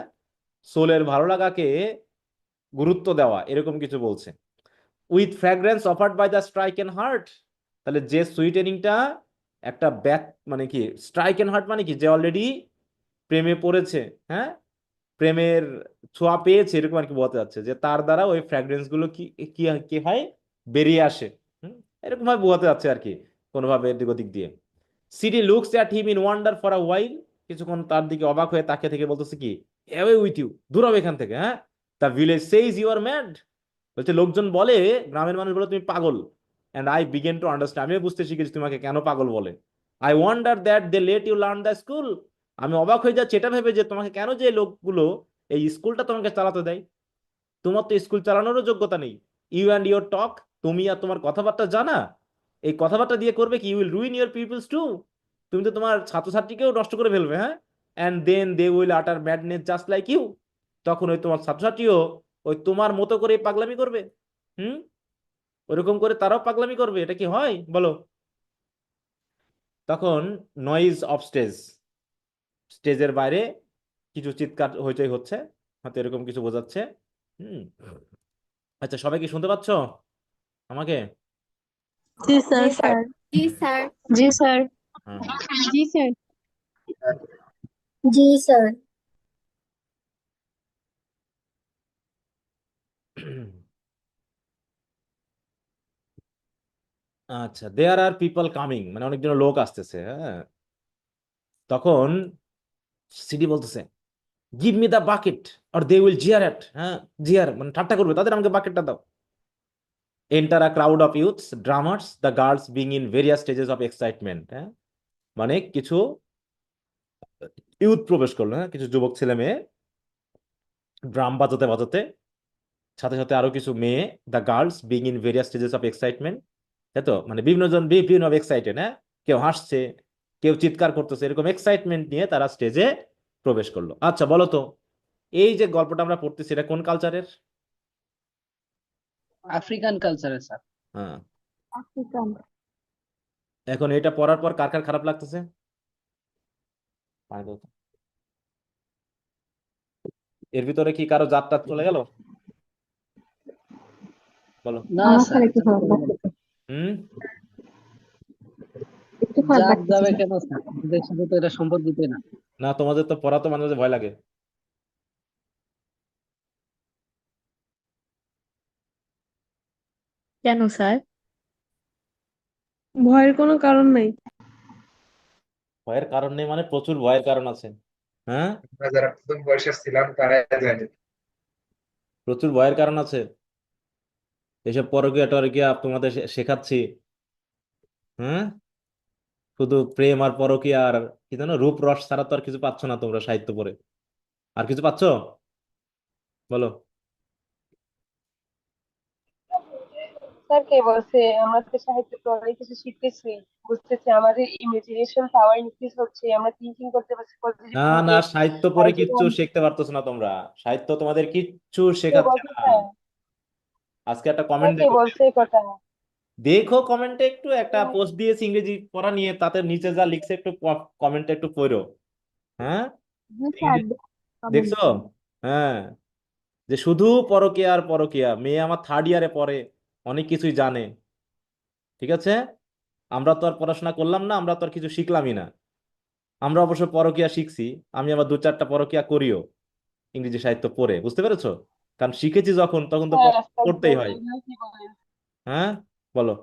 সোলের ভালো লাগাকে গুরুত্ব দেওয়া, এরকম কিছু বলছে। With fragrance offered by the strike and heart, তাহলে যে সুইটেনিংটা একটা ব্যাক, মানে কি স্ট্রাইক এন্ড হার্ট মানে কি, যে অলরেডি প্রেমে পড়েছে, হ্যাঁ, প্রেমের ছোঁয়া পেয়েছে, এরকম আর কি বলতে যাচ্ছে, যে তার দ্বারা ওই ফ্র্যাগ্রেন্স গুলো কি কি কি হয়, বেরিয়ে আসে। এরকম ভাবে বোঝাতে যাচ্ছে আর কি, কোনোভাবে এদিক ওদিক দিয়ে। Sidi looks at him in wonder for a while, কিছুক্ষণ তার দিকে অবাক হয়ে তাকিয়ে থেকে বলতেছে কি, অ্যাওয়ে উইথ ইউ, দূর হবে এখান থেকে, হ্যাঁ। The village says you are mad, বলছে লোকজন বলে, গ্রামের মানুষ বলে তুমি পাগল। And I begin to understand, আমিও বুঝতে শিখেছি তোমাকে কেন পাগল বলে। I wonder that they let you learn the school, আমি অবাক হয়ে যাচ্ছি এটা ভেবে যে তোমাকে কেন যে লোকগুলো এই স্কুলটা তোমাকে চালাতে দেয়। তোমার তো স্কুল চালানোরও যোগ্যতা নেই। ইউ অ্যান্ড ইউর টক, তুমি আর তোমার কথাবার্তা জানা, এই কথাবার্তা দিয়ে করবে কি, you will ruin your pupils too. তুমি তো তোমার ছাত্রছাত্রীকেও নষ্ট করে ফেলবে, হ্যাঁ। And then they will utter madness just like you. তখন ওই তোমার ছাত্রছাত্রীও ওই তোমার মতো করে পাগলামি করবে। হুম। ওরকম করে তারাও পাগলামি করবে, এটা কি হয় বলো? তখন নয়েজ অফ স্টেজ, স্টেজের বাইরে কিছু চিৎকার হইচই হচ্ছে, হয়তো এরকম কিছু বোঝাচ্ছে। হুম। আচ্ছা, সবাই কি শুনতে পাচ্ছ আমাকে? জি স্যার। জি স্যার। জি স্যার। জি স্যার। হ্যাঁ। জি স্যার। জি স্যার। আচ্ছা, দেয়ার আর পিপল কামিং, মানে অনেকজন লোক আসতেছে, হ্যাঁ। তখন সিডি বলতেছে, give me the bucket or they will jeer at, হ্যাঁ। জিয়ার মানে ঠাট্টা করবে, তাদের আমাকে বাকেটটা দাও। Enter a crowd of youths drummers the girls being in various stages of excitement, হ্যাঁ। মানে কিছু ইউথ প্রবেশ করলো, হ্যাঁ, কিছু যুবক ছেলে মেয়ে ড্রাম বাজাতে বাজাতে, সাথে সাথে আরো কিছু মেয়ে, the girls being in various stages of excitement, তাই তো, মানে বিভিন্ন জন বিভিন্ন এক্সাইটেড, হ্যাঁ। কেউ হাসছে, কেউ চিৎকার করতেছে, এরকম এক্সাইটমেন্ট নিয়ে তারা স্টেজে প্রবেশ করলো। আচ্ছা বলো তো, এই যে গল্পটা আমরা পড়তেছি এটা কোন কালচারের? আফ্রিকান কালচারে স্যার। হ্যাঁ। আফ্রিকান। এখন এটা পড়ার পর কার কার খারাপ লাগতেছে? পানি দাও তো। এর ভিতরে কি কারো জাত টাত চলে গেল? বলো। না আমার স্যার, স্যার একটু খারাপ লাগছে, হুম। একটু খারাপ জাত লাগতেছে যাবে স্যার। কেন স্যার? এদের সাথে তো এটা সম্পর্কিতই না। না, তোমাদের তো পড়া তো মাঝে মাঝে ভয় লাগে। কেন স্যার? ভয়ের কোনো কারণ নাই। ভয়ের কারণ নেই মানে প্রচুর ভয়ের কারণ আছে, হ্যাঁ। আমরা যারা প্রথম বর্ষে ছিলাম তারাই জানে। প্রচুর ভয়ের কারণ আছে। এসব পরকীয়া টরকীয়া তোমাদের শেখাচ্ছি, হ্যাঁ। শুধু প্রেম আর পরকীয়া আর কি জানো রূপ রস ছাড়া তো আর কিছু পাচ্ছ না তোমরা সাহিত্য পড়ে। আর কিছু পাচ্ছ বলো? স্যার কে বলছে আমরা তো সাহিত্য অনেক কিছু শিখতেছি, বুঝতেছি, আমাদের ইমাজিনেশন পাওয়ার ইনক্রিজ হচ্ছে, আমরা থিঙ্কিং করতে পারছি পজিটিভ না না, ভাবে। সাহিত্য আর পড়ে যেটা কিচ্ছু শিখতে পারতেছো না তোমরা। সাহিত্য তোমাদের কিচ্ছু কে শেখাচ্ছে বলছে না। স্যার? আজকে একটা স্যার কমেন্ট কে দেখো, বলছে এই কথা? দেখো কমেন্টে একটু, একটা পোস্ট দিয়েছি ইংরেজি পড়া নিয়ে, তাতে নিচে যা লিখছে একটু কমেন্টে একটু পড়ো, হ্যাঁ। জি স্যার, ইংরেজি কমেন্ট। দেখছো? হ্যাঁ। যে শুধু পরকীয়া আর পরকীয়া, মেয়ে আমার থার্ড ইয়ারে পড়ে, অনেক কিছুই জানে, ঠিক আছে। আমরা তো আর পড়াশোনা করলাম না, আমরা তো আর কিছু শিখলামই না। আমরা অবশ্য পরকীয়া শিখছি, আমি আবার দু চারটা পরকীয়া করিও ইংরেজি সাহিত্য পড়ে, বুঝতে পেরেছো? কারণ শিখেছি যখন, তখন তো স্যার আজকাল পড়তেই হয়, এগুলো কি বলেন? হ্যাঁ। বলো।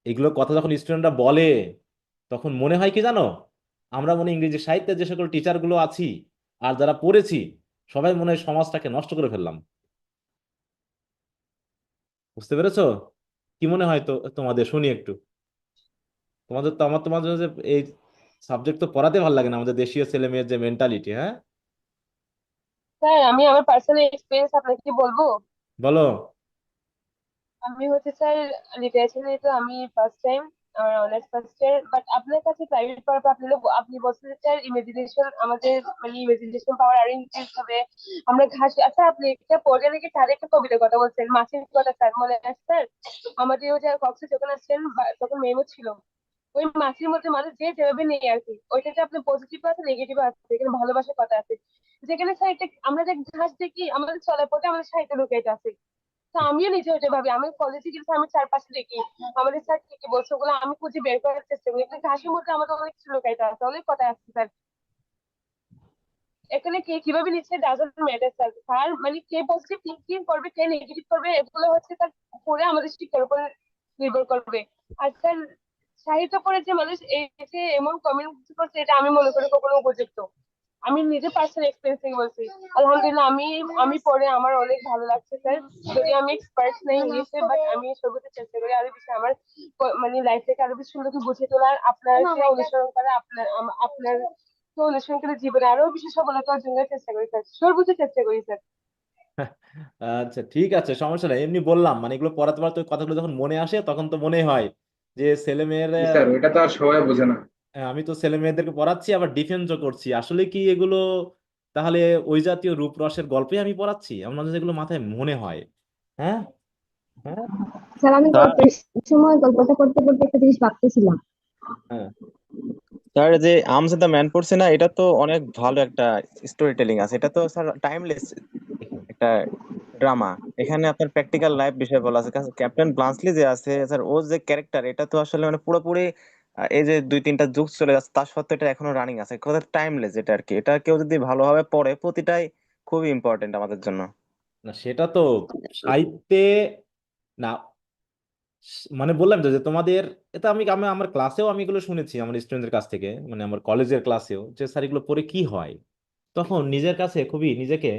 এগুলো কথা যখন স্টুডেন্টরা বলে তখন মনে হয় কি জানো, আমরা মনে হয় ইংরেজি সাহিত্যের যে সকল টিচার গুলো আছি আর যারা পড়েছি, সবাই মনে হয় সমাজটাকে নষ্ট করে ফেললাম। বুঝতে পেরেছো? কি মনে হয় তো তোমাদের, শুনি একটু। তোমাদের তো, আমার তোমাদের যে এই সাবজেক্ট তো পড়াতে ভালো লাগে না, আমাদের দেশীয় ছেলে মেয়ের যে মেন্টালিটি, হ্যাঁ। স্যার আমি আমার পার্সোনাল এক্সপিরিয়েন্স আপনাকে কি বলবো? বলো। আমি হচ্ছে স্যার লিটারেচারে তো আমি ফার্স্ট টাইম আমার অনার্স ফার্স্ট ইয়ার, বাট আপনার কাছে প্রাইভেট পড়ার পর আপনি বলছেন যে স্যার ইমাজিনেশন আমাদের মানে ইমাজিনেশন পাওয়ার আরো ইনক্রিজ হবে। আমরা ঘাস, আচ্ছা আপনি একটা পড়ে নাকি তার একটা কবিতার কথা বলছেন, মাছের কথা স্যার মনে আছে স্যার? আমাদের ওই যে কক্সে যখন আসছেন তখন মেমো ছিল, ওই মাছের মধ্যে মানুষ যে যেভাবে নেই আর কি, ওইটাতে আপনার পজিটিভ আছে নেগেটিভ আছে, এখানে ভালোবাসার কথা আছে। যেখানে স্যার এটা আমরা যে ঘাস দেখি আমাদের চলার পথে আমাদের সাহিত্য লুকাইতে আছে। তো আমিও নিজে ওইটা ভাবি, আমি কলেজে গেছি আমি চারপাশে দেখি আমাদের স্যার কি কি বলছে ওগুলো আমি খুঁজে বের করার চেষ্টা করি, কিন্তু ঘাসের মধ্যে আমাদের অনেক কিছু লুকাইতে আছে, অনেক কথা আছে স্যার। এখানে কে কিভাবে নিচ্ছে ডাজন্ট ম্যাটার স্যার, স্যার মানে কে পজিটিভ থিঙ্কিং করবে কে নেগেটিভ করবে এগুলো হচ্ছে তার পরে আমাদের শিক্ষার উপর নির্ভর করবে। আর স্যার সাহিত্য পড়ে যে মানুষ এই যে এমন কমেন্ট করছে এটা আমি মনে করি কখনো উপযুক্ত। আমি নিজে পার্সোনাল এক্সপিরিয়েন্স থেকে বলছি। আলহামদুলিল্লাহ, আমি পড়ে আমার অনেক ভালো লাগছে স্যার। যদি আমি এক্সপার্ট নেই ইংলিশে, বাট আমি সর্বোচ্চ চেষ্টা করি আরো বেশি আমার মানে লাইফটাকে আরো বেশি সুন্দর করে বুঝিয়ে তোলার, আপনাকে অনুসরণ করা, আপনাকে অনুসরণ করে জীবনে আরো বেশি সফলতা অর্জন করার চেষ্টা করি স্যার, সর্বোচ্চ চেষ্টা করি স্যার। আচ্ছা ঠিক আছে, সমস্যা নাই, এমনি বললাম মানে এগুলো পড়াতে পড়াতে ওই কথাগুলো যখন মনে আসে তখন তো মনে হয় যে ছেলে মেয়েরা, জি স্যার, ওইটা তো আর সবাই বোঝে না। আমি তো ছেলে মেয়েদেরকে পড়াচ্ছি আবার ডিফেন্সও করছি, আসলে কি এগুলো তাহলে ওই জাতীয় রূপরসের গল্পে আমি পড়াচ্ছি? আমার মাঝে যেগুলো মাথায় মনে হয়। হ্যাঁ, হ্যাঁ, স্যার আমি তা গল্পের সময় গল্পটা করতে করতে একটা জিনিস ভাবতেছিলাম। হ্যাঁ, স্যার যে আর্মস দ্য ম্যান পড়ছে না, এটা তো অনেক ভালো একটা স্টোরি টেলিং আছে। এটা তো স্যার টাইমলেস একটা ড্রামা। এখানে আপনার প্র্যাকটিক্যাল লাইফ বিষয় বলা আছে। ক্যাপ্টেন ব্লান্সলি যে আছে স্যার, ও যে ক্যারেক্টার, এটা তো আসলে মানে পুরোপুরি এই যে 2-3টা যুগ চলে যাচ্ছে, তার সত্ত্বেও এটা এখনো রানিং আছে। কথা টাইমলেস এটা আর কি। এটা কেউ যদি ভালোভাবে পড়ে, প্রতিটাই খুবই ইম্পর্টেন্ট আমাদের জন্য। না সেটা তো সাহিত্যে, না মানে বললাম তো যে তোমাদের, এটা আমি আমি আমার ক্লাসেও আমি এগুলো শুনেছি আমার স্টুডেন্টদের কাছ থেকে, মানে আমার কলেজের ক্লাসেও, যে স্যার এগুলো পড়ে কি হয়, তখন নিজের কাছে খুবই নিজেকে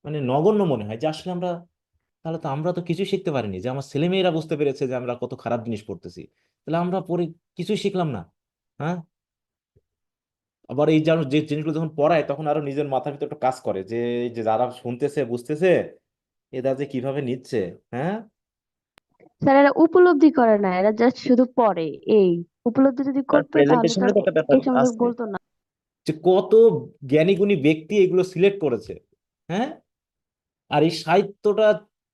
মানে নগণ্য মনে হয় যে আসলে আমরা, তাহলে তো আমরা তো কিছুই শিখতে পারিনি, যে আমার ছেলেমেয়েরা বুঝতে পেরেছে যে আমরা কত খারাপ জিনিস পড়তেছি, তাহলে আমরা পড়ে কিছুই শিখলাম না। হ্যাঁ, আবার এই যে জিনিসগুলো যখন পড়ায় তখন আরো নিজের মাথার ভিতরে একটা কাজ করে যে এই যে যারা শুনতেছে বুঝতেছে এরা যে কিভাবে নিচ্ছে। হ্যাঁ, স্যার এরা উপলব্ধি করে না, এরা জাস্ট শুধু পড়ে। এই উপলব্ধি যদি তার করতো তাহলে তো প্রেজেন্টেশনের আর তো একটা ব্যাপার এই সমস্ত আছে। বলতো না। যে কত জ্ঞানী গুণী ব্যক্তি এগুলো সিলেক্ট করেছে। হ্যাঁ, আর এই সাহিত্যটা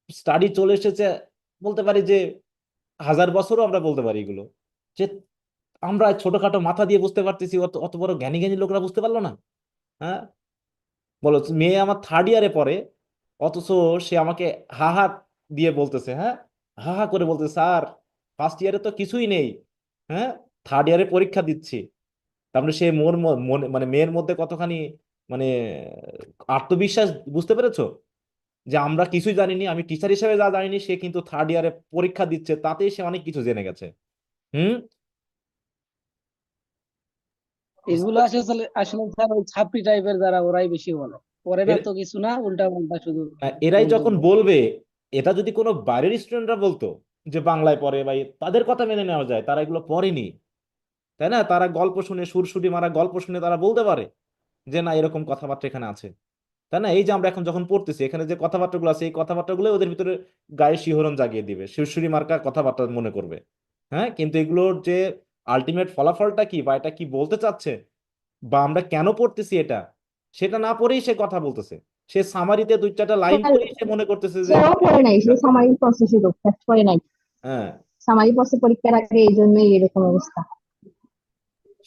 স্টাডি চলে এসেছে বলতে পারি যে 1000 বছরও আমরা বলতে পারি এগুলো, যে আমরা ছোটখাটো মাথা দিয়ে বুঝতে পারতেছি, অত অত বড় জ্ঞানী জ্ঞানী লোকরা বুঝতে পারলো না। হ্যাঁ, বলো, মেয়ে আমার থার্ড ইয়ারে পড়ে, অথচ সে আমাকে হা হা দিয়ে বলতেছে, হ্যাঁ, হা হা করে বলতেছে স্যার ফার্স্ট ইয়ারে তো কিছুই নেই, হ্যাঁ, থার্ড ইয়ারে পরীক্ষা দিচ্ছি। তারপরে সে মনে মানে মেয়ের মধ্যে কতখানি মানে আত্মবিশ্বাস, বুঝতে পেরেছো? যে আমরা কিছুই জানিনি, আমি টিচার হিসেবে যা জানিনি, সে কিন্তু থার্ড ইয়ারে পরীক্ষা দিচ্ছে, তাতেই সে অনেক কিছু জেনে গেছে। হুম, বুঝতে এগুলো পেরেছো? আসলে আসলে স্যার ওই ছাত্রী টাইপের যারা, ওরাই বেশি বলে। পড়ে না তো কিছু না, উল্টা পাল্টা শুধু এরাই যখন মন্তব্য। বলবে, এটা যদি কোনো বাইরের স্টুডেন্টরা বলতো যে বাংলায় পড়ে বা তাদের কথা মেনে নেওয়া যায়, তারা এগুলো পড়েনি, তাই না? তারা গল্প শুনে, সুরসুরি মারা গল্প শুনে তারা বলতে পারে যে না এরকম কথাবার্তা এখানে আছে, তাই না? এই যে আমরা এখন যখন পড়তেছি এখানে যে কথাবার্তাগুলো আছে, এই কথাবার্তাগুলো ওদের ভিতরে গায়ে শিহরণ জাগিয়ে দিবে, সুরসুরি মার্কা কথাবার্তা মনে করবে। হ্যাঁ, কিন্তু এগুলোর যে আলটিমেট ফলাফলটা কি বা এটা কি বলতে চাচ্ছে বা আমরা কেন পড়তেছি এটা, সেটা না পড়েই সে কথা বলতেছে। সে সামারিতে 2-4টা লাইন স্যার পড়েই সে মনে করতেছে যে সেও পড়ে নাই, সে এটা। সামারি প্রসেসে টেস্ট করে নাই। হ্যাঁ, সামারি প্রসেস পরীক্ষার আগে এই জন্যই এরকম অবস্থা।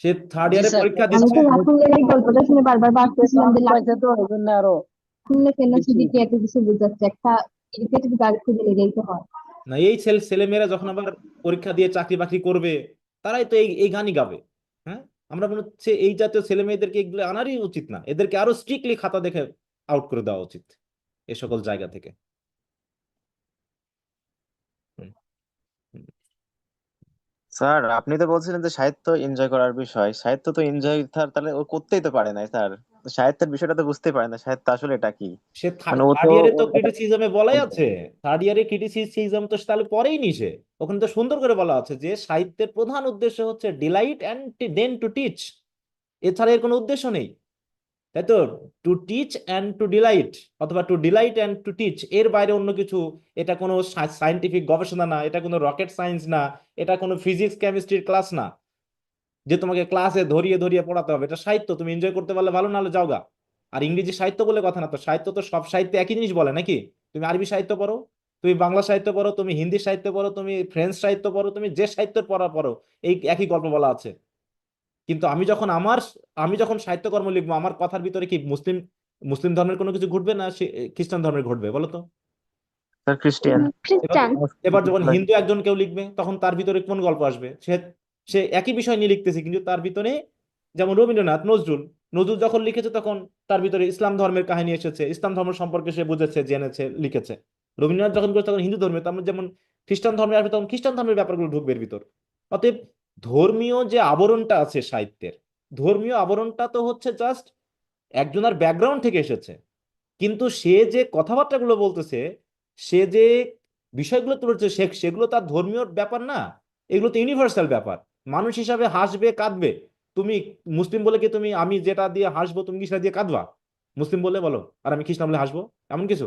সে থার্ড জি ইয়ারে স্যার, পরীক্ষা আমি দিচ্ছে। তো লাকুনের এই গল্পটা শুনে বারবার ভাবতেছিলাম যে পাইছে তো এই জন্য আরো লাকুনলে কেন বেশি। সিডিকে এত কিছু বোঝাচ্ছে, একটা এডুকেটেড গার্ড খুঁজে নিলেই তো হয়। না এই ছেলেমেয়েরা যখন আবার পরীক্ষা দিয়ে চাকরি বাকরি করবে, তারাই তো এই এই গানই গাবে। হ্যাঁ, আমরা মনে হচ্ছে এই জাতীয় ছেলে মেয়েদেরকে এগুলো আনারই উচিত না, এদেরকে আরো স্ট্রিক্টলি খাতা দেখে আউট করে দেওয়া উচিত এ সকল জায়গা থেকে। হুম, হুম। স্যার আপনি তো বলছিলেন যে সাহিত্য এনজয় করার বিষয়। সাহিত্য তো এনজয় তাহলে ও করতেই তো পারে না স্যার। সাহিত্যের বিষয়টা তো বুঝতেই পারে না, সাহিত্য আসলে এটা কি। সে মানে ও থার্ড তো ইয়ারে তো ওর কথা ক্রিটিসিজমে বলাই বলতে আছে, থার্ড ইয়ারে ক্রিটিসিজম তো তাহলে পরেই নি সে, ওখানে তো সুন্দর করে বলা আছে যে সাহিত্যের প্রধান উদ্দেশ্য হচ্ছে delight and then to teach, এছাড়া এর কোনো উদ্দেশ্য নেই, তাই তো? To teach and to delight, অথবা to delight and to teach, এর বাইরে অন্য কিছু, এটা কোনো সায়েন্টিফিক গবেষণা না, এটা কোনো রকেট সায়েন্স না, এটা কোনো ফিজিক্স কেমিস্ট্রির ক্লাস না যে তোমাকে ক্লাসে ধরিয়ে ধরিয়ে পড়াতে হবে। এটা সাহিত্য, তুমি এনজয় করতে পারলে ভালো, নাহলে যাও গা। আর ইংরেজি সাহিত্য বলে কথা না তো, সাহিত্য তো সব সাহিত্যে একই জিনিস বলে নাকি? তুমি আরবি সাহিত্য পড়ো, তুমি বাংলা সাহিত্য পড়ো, তুমি হিন্দি সাহিত্য পড়ো, তুমি ফ্রেঞ্চ সাহিত্য পড়ো, তুমি যে সাহিত্যের পড়া পড়ো, এই একই গল্প বলা আছে। কিন্তু আমি যখন সাহিত্যকর্ম লিখবো, আমার কথার ভিতরে কি মুসলিম মুসলিম ধর্মের কোনো কিছু ঘটবে না খ্রিস্টান ধর্মের ঘটবে, বলো তো? Sir Christian. এবার খ্রিস্টান। এবার যখন হিন্দু একজন কেউ লিখবে, তখন তার ভিতরে কোন গল্প আসবে? সে সে একই বিষয় নিয়ে লিখতেছে, কিন্তু তার ভিতরে, যেমন রবীন্দ্রনাথ, নজরুল নজরুল যখন লিখেছে তখন তার ভিতরে ইসলাম ধর্মের কাহিনী এসেছে, ইসলাম ধর্ম সম্পর্কে সে বুঝেছে, জেনেছে, লিখেছে। রবীন্দ্রনাথ যখন করেছে তখন হিন্দু ধর্মে, তার যেমন খ্রিস্টান ধর্মে আসবে তখন খ্রিস্টান ধর্মের ব্যাপারগুলো ঢুকবে এর ভিতর। অতএব ধর্মীয় যে আবরণটা আছে সাহিত্যের, ধর্মীয় আবরণটা তো হচ্ছে জাস্ট একজনের ব্যাকগ্রাউন্ড থেকে এসেছে, কিন্তু সে যে কথাবার্তাগুলো বলতেছে, সে যে বিষয়গুলো তুলেছে, সেগুলো তার ধর্মীয় ব্যাপার না, এগুলো তো ইউনিভার্সাল ব্যাপার। মানুষ হিসাবে হাসবে কাঁদবে। তুমি মুসলিম বলে কি তুমি আমি যেটা দিয়ে হাসবো তুমি কি সেটা দিয়ে কাঁদবা? মুসলিম বলে বলো, আর আমি খ্রিস্টান বলে হাসবো, এমন কিছু?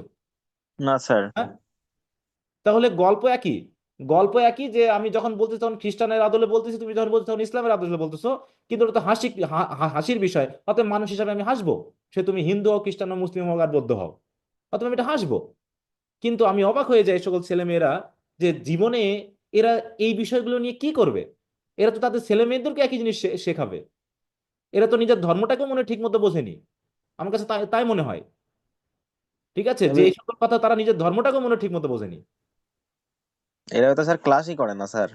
না স্যার। হ্যাঁ, তাহলে গল্প একই। গল্প একই, যে আমি যখন বলতেছি তখন খ্রিস্টানের আদলে বলতেছি, তুমি যখন বলছো তখন ইসলামের আদলে বলতেছো, কিন্তু ওটা তো হাসির বিষয়, অতএব মানুষ হিসাবে আমি হাসবো। সে তুমি হিন্দু হও, খ্রিস্টান হও, মুসলিম হোক আর বৌদ্ধ হও, অতএব আমি এটা হাসবো। কিন্তু আমি অবাক হয়ে যাই এই সকল ছেলেমেয়েরা, যে জীবনে এরা এই বিষয়গুলো নিয়ে কি করবে। এরা তো তাদের ছেলে মেয়েদেরকে একই জিনিস শেখাবে। এরা তো নিজের ধর্মটাকেও মনে ঠিক মতো বোঝেনি। আমার কাছে তাই তাই মনে হয়। ঠিক আছে, যে আমি এই সকল কথা তারা নিজের ধর্মটাকেও মনে ঠিক মতো বোঝেনি। এরা তো স্যার ক্লাসই করে না স্যার।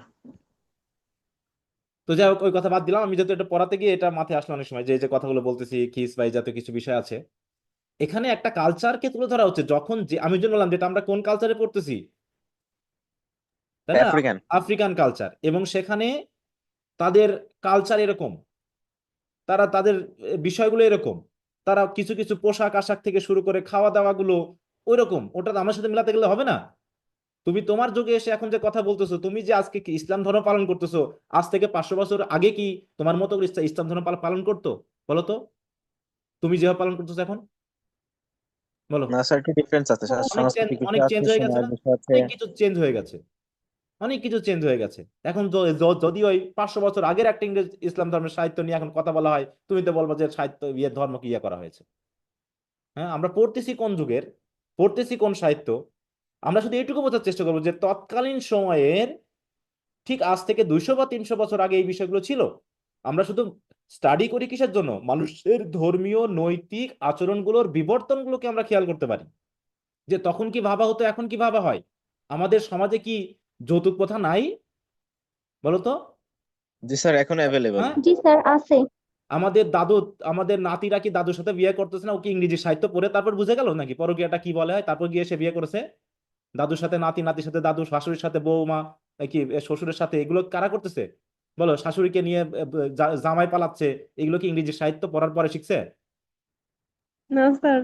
তো যাই হোক, ওই কথা বাদ দিলাম। আমি যেহেতু এটা পড়াতে গিয়ে এটা মাথায় আসলো অনেক সময়, যে এই যে কথাগুলো বলতেছি, খিস বা এই জাতীয় কিছু বিষয় আছে, এখানে একটা কালচারকে তুলে ধরা হচ্ছে। যখন যে আমি জন্য বললাম যেটা আমরা কোন কালচারে পড়তেছি, তাই না? আফ্রিকান। আফ্রিকান কালচার, এবং সেখানে তাদের কালচার এরকম, তারা তাদের বিষয়গুলো এরকম, তারা কিছু কিছু পোশাক আশাক থেকে শুরু করে খাওয়া দাওয়া গুলো ওইরকম। ওটা তো আমার সাথে মিলাতে গেলে হবে না। তুমি তোমার যুগে এসে এখন যে কথা বলতেছো, তুমি যে আজকে কি ইসলাম ধর্ম পালন করতেছো, আজ থেকে 500 বছর আগে কি তোমার মতো করে ইসলাম ধর্ম পালন করতো? বলো তো, তুমি যেভাবে পালন করতেছো এখন, বলো। না স্যার, একটু ডিফারেন্স আছে স্যার, সাংস্কৃতিক বিষয় অনেক আছে, চেঞ্জ হয়ে গেছে সময়ের না? বিষয় আছে। অনেক কিছু চেঞ্জ হয়ে গেছে, অনেক কিছু চেঞ্জ হয়ে গেছে। এখন যদি ওই 500 বছর আগের একটা ইংরেজ ইসলাম ধর্মের সাহিত্য নিয়ে এখন কথা বলা হয়, তুমি তো বলবো যে সাহিত্য ধর্মকে ইয়ে করা হয়েছে। হ্যাঁ, আমরা পড়তেছি কোন যুগের, পড়তেছি কোন সাহিত্য। আমরা শুধু এটুকু বোঝার চেষ্টা করবো যে তৎকালীন সময়ের ঠিক আজ থেকে 200 বা 300 বছর আগে এই বিষয়গুলো ছিল। আমরা শুধু স্টাডি করি কিসের জন্য? মানুষের ধর্মীয় নৈতিক আচরণগুলোর বিবর্তনগুলোকে আমরা খেয়াল করতে পারি, যে তখন কি ভাবা হতো, এখন কি ভাবা হয়। আমাদের সমাজে কি যৌতুক প্রথা নাই? বলতো। জি স্যার, এখন অ্যাভেলেবল। হ্যাঁ, জি স্যার আছে। আমাদের দাদু, আমাদের নাতিরা কি দাদুর সাথে বিয়ে করতেছে না? ও কি ইংরেজি সাহিত্য পড়ে তারপর বুঝে গেল নাকি পরকীয়াটা কি বলে হয়, তারপর গিয়ে সে বিয়ে করেছে? দাদুর সাথে নাতি, নাতির সাথে দাদু, শাশুড়ির সাথে বৌমা, কি শ্বশুরের সাথে, এগুলো কারা করতেছে? বলো, শাশুড়িকে নিয়ে জামাই পালাচ্ছে, এগুলো কি ইংরেজি সাহিত্য পড়ার পরে শিখছে? না স্যার।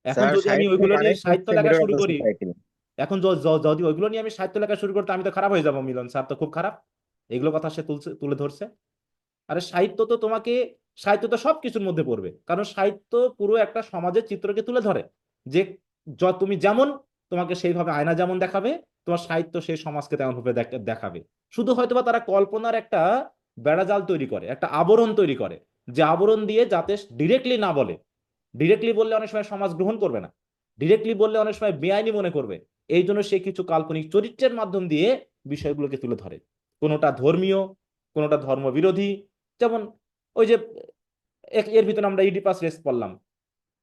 এখন স্যার যদি আমি সাহিত্য ওইগুলো নিয়ে মানেই সাহিত্য হচ্ছে লেখা মিরর অফ শুরু দ্য করি, সোসাইটি। এখন যদি ওইগুলো নিয়ে আমি সাহিত্য লেখা শুরু করতে, আমি তো খারাপ হয়ে যাবো। মিলন স্যার তো খুব খারাপ, এগুলো কথা সে তুলে ধরছে। আরে সাহিত্য তো তোমাকে, সাহিত্য তো সবকিছুর মধ্যে পড়বে, কারণ সাহিত্য পুরো একটা সমাজের চিত্রকে তুলে ধরে। যে তুমি যেমন, তোমাকে সেইভাবে আয়না যেমন দেখাবে, তোমার সাহিত্য সেই সমাজকে তেমন ভাবে দেখাবে। শুধু হয়তোবা তারা কল্পনার একটা বেড়াজাল তৈরি করে, একটা আবরণ তৈরি করে, যে আবরণ দিয়ে যাতে ডিরেক্টলি না বলে। ডিরেক্টলি বললে অনেক সময় সমাজ গ্রহণ করবে না, ডিরেক্টলি বললে অনেক সময় বেআইনি মনে করবে। এই জন্য সে কিছু কাল্পনিক চরিত্রের মাধ্যম দিয়ে বিষয়গুলোকে তুলে ধরে। কোনোটা ধর্মীয়, কোনোটা ধর্মবিরোধী। যেমন ওই যে এর ভিতরে আমরা ইডিপাস রেস পড়লাম।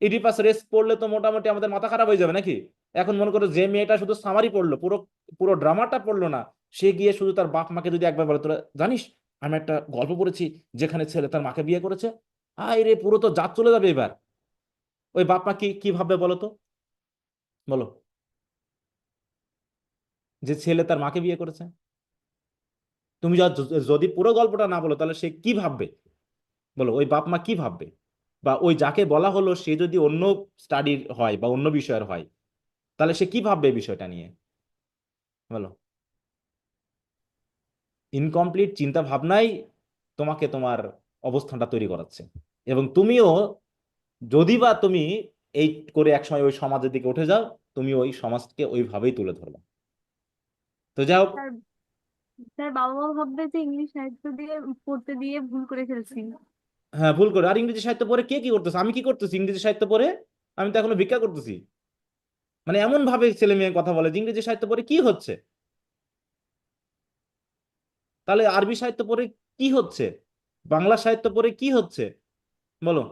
ইডিপাস রেস পড়লে তো মোটামুটি আমাদের মাথা খারাপ হয়ে যাবে নাকি? এখন মনে করো যে মেয়েটা শুধু সামারি পড়লো, পুরো পুরো ড্রামাটা পড়লো না, সে গিয়ে শুধু তার বাপ মাকে যদি একবার বলে, তোরা জানিস আমি একটা গল্প পড়েছি যেখানে ছেলে তার মাকে বিয়ে করেছে, আয় রে, পুরো তো জাত চলে যাবে এবার। ওই বাপ মা কি কি ভাববে বলো তো, বলো, যে ছেলে তার মাকে বিয়ে করেছে? তুমি যদি পুরো গল্পটা না বলো, তাহলে সে কি ভাববে? বলো, ওই বাপ মা কি ভাববে? বা ওই যাকে বলা হলো সে যদি অন্য স্টাডির হয় বা অন্য বিষয়ের হয়, তাহলে সে কি ভাববে এই বিষয়টা নিয়ে? বলো। ইনকমপ্লিট চিন্তা ভাবনাই তোমাকে তোমার অবস্থানটা তৈরি করাচ্ছে। এবং তুমিও, যদি বা তুমি এই করে একসময় ওই সমাজের দিকে উঠে যাও, তুমি ওই সমাজকে ওইভাবেই তুলে ধরবে। তো যাই হোক। স্যার, স্যার বাবা মা ভাববে যে ইংলিশ সাহিত্য দিয়ে পড়তে দিয়ে ভুল করে ফেলছি। হ্যাঁ, ভুল করে। আর ইংরেজি সাহিত্য পড়ে কে কি করতেছে? আমি কি করতেছি ইংরেজি সাহিত্য পড়ে? আমি তো এখনো ভিক্ষা করতেছি। মানে এমন ভাবে ছেলে মেয়ে কথা বলে যে ইংরেজি সাহিত্য পড়ে কি হচ্ছে? তাহলে আরবি সাহিত্য পড়ে কি হচ্ছে? বাংলা সাহিত্য পড়ে কি হচ্ছে? বলো।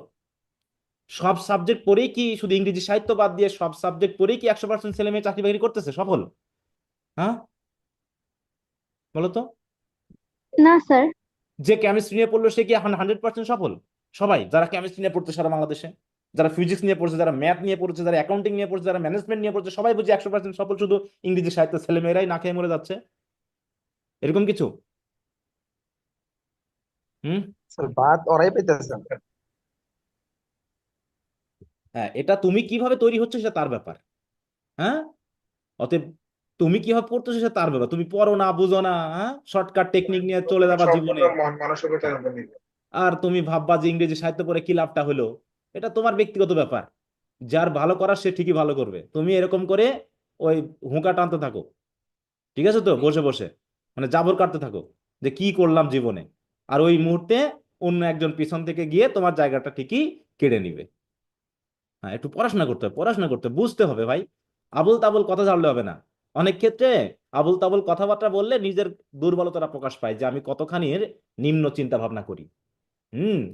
সব সাবজেক্ট পড়েই কি, শুধু ইংরেজি সাহিত্য বাদ দিয়ে সব সাবজেক্ট পড়েই কি 100% ছেলে মেয়ে চাকরি বাকরি করতেছে সফল? হ্যাঁ, বলো তো। না স্যার। যে কেমিস্ট্রি নিয়ে পড়লো সে কি এখন 100% সফল? সবাই যারা কেমিস্ট্রি নিয়ে পড়তে সারা বাংলাদেশে, যারা ফিজিক্স নিয়ে পড়ছে, যারা ম্যাথ নিয়ে পড়ছে, যারা অ্যাকাউন্টিং নিয়ে পড়ছে, যারা ম্যানেজমেন্ট নিয়ে পড়ছে, সবাই বুঝি 100% সফল? শুধু ইংরেজি সাহিত্য ছেলেমেয়েরাই না খেয়ে মরে যাচ্ছে, এরকম কিছু? হুম। স্যার ভাত ওরাই পেতেছেন। হ্যাঁ, এটা তুমি কিভাবে তৈরি হচ্ছে সেটা তার ব্যাপার। হ্যাঁ, অতএব তুমি কিভাবে পড়তেছো সেটা তার ব্যাপার। তুমি পড়ো না, বুঝো না, হ্যাঁ, শর্টকাট টেকনিক নিয়ে চলে যাবা জীবনে। সম্পূর্ণ মন মানসিকতার উপর নির্ভর। আর তুমি ভাববা যে ইংরেজি সাহিত্য পড়ে কি লাভটা হলো, এটা তোমার ব্যক্তিগত ব্যাপার। যার ভালো করার সে ঠিকই ভালো করবে, তুমি এরকম করে ওই হুঁকা টানতে থাকো, ঠিক আছে তো, বসে বসে মানে জাবর কাটতে থাকো যে কি করলাম জীবনে, আর ওই মুহূর্তে অন্য একজন পিছন থেকে গিয়ে তোমার জায়গাটা ঠিকই কেড়ে নিবে। হ্যাঁ, একটু পড়াশোনা করতে হবে, পড়াশোনা করতে হবে, বুঝতে হবে ভাই। আবল তাবল কথা জানলে হবে না। অনেক ক্ষেত্রে আবল তাবল কথাবার্তা বললে নিজের দুর্বলতাটা প্রকাশ পায়, যে আমি কতখানি নিম্ন চিন্তা ভাবনা করি।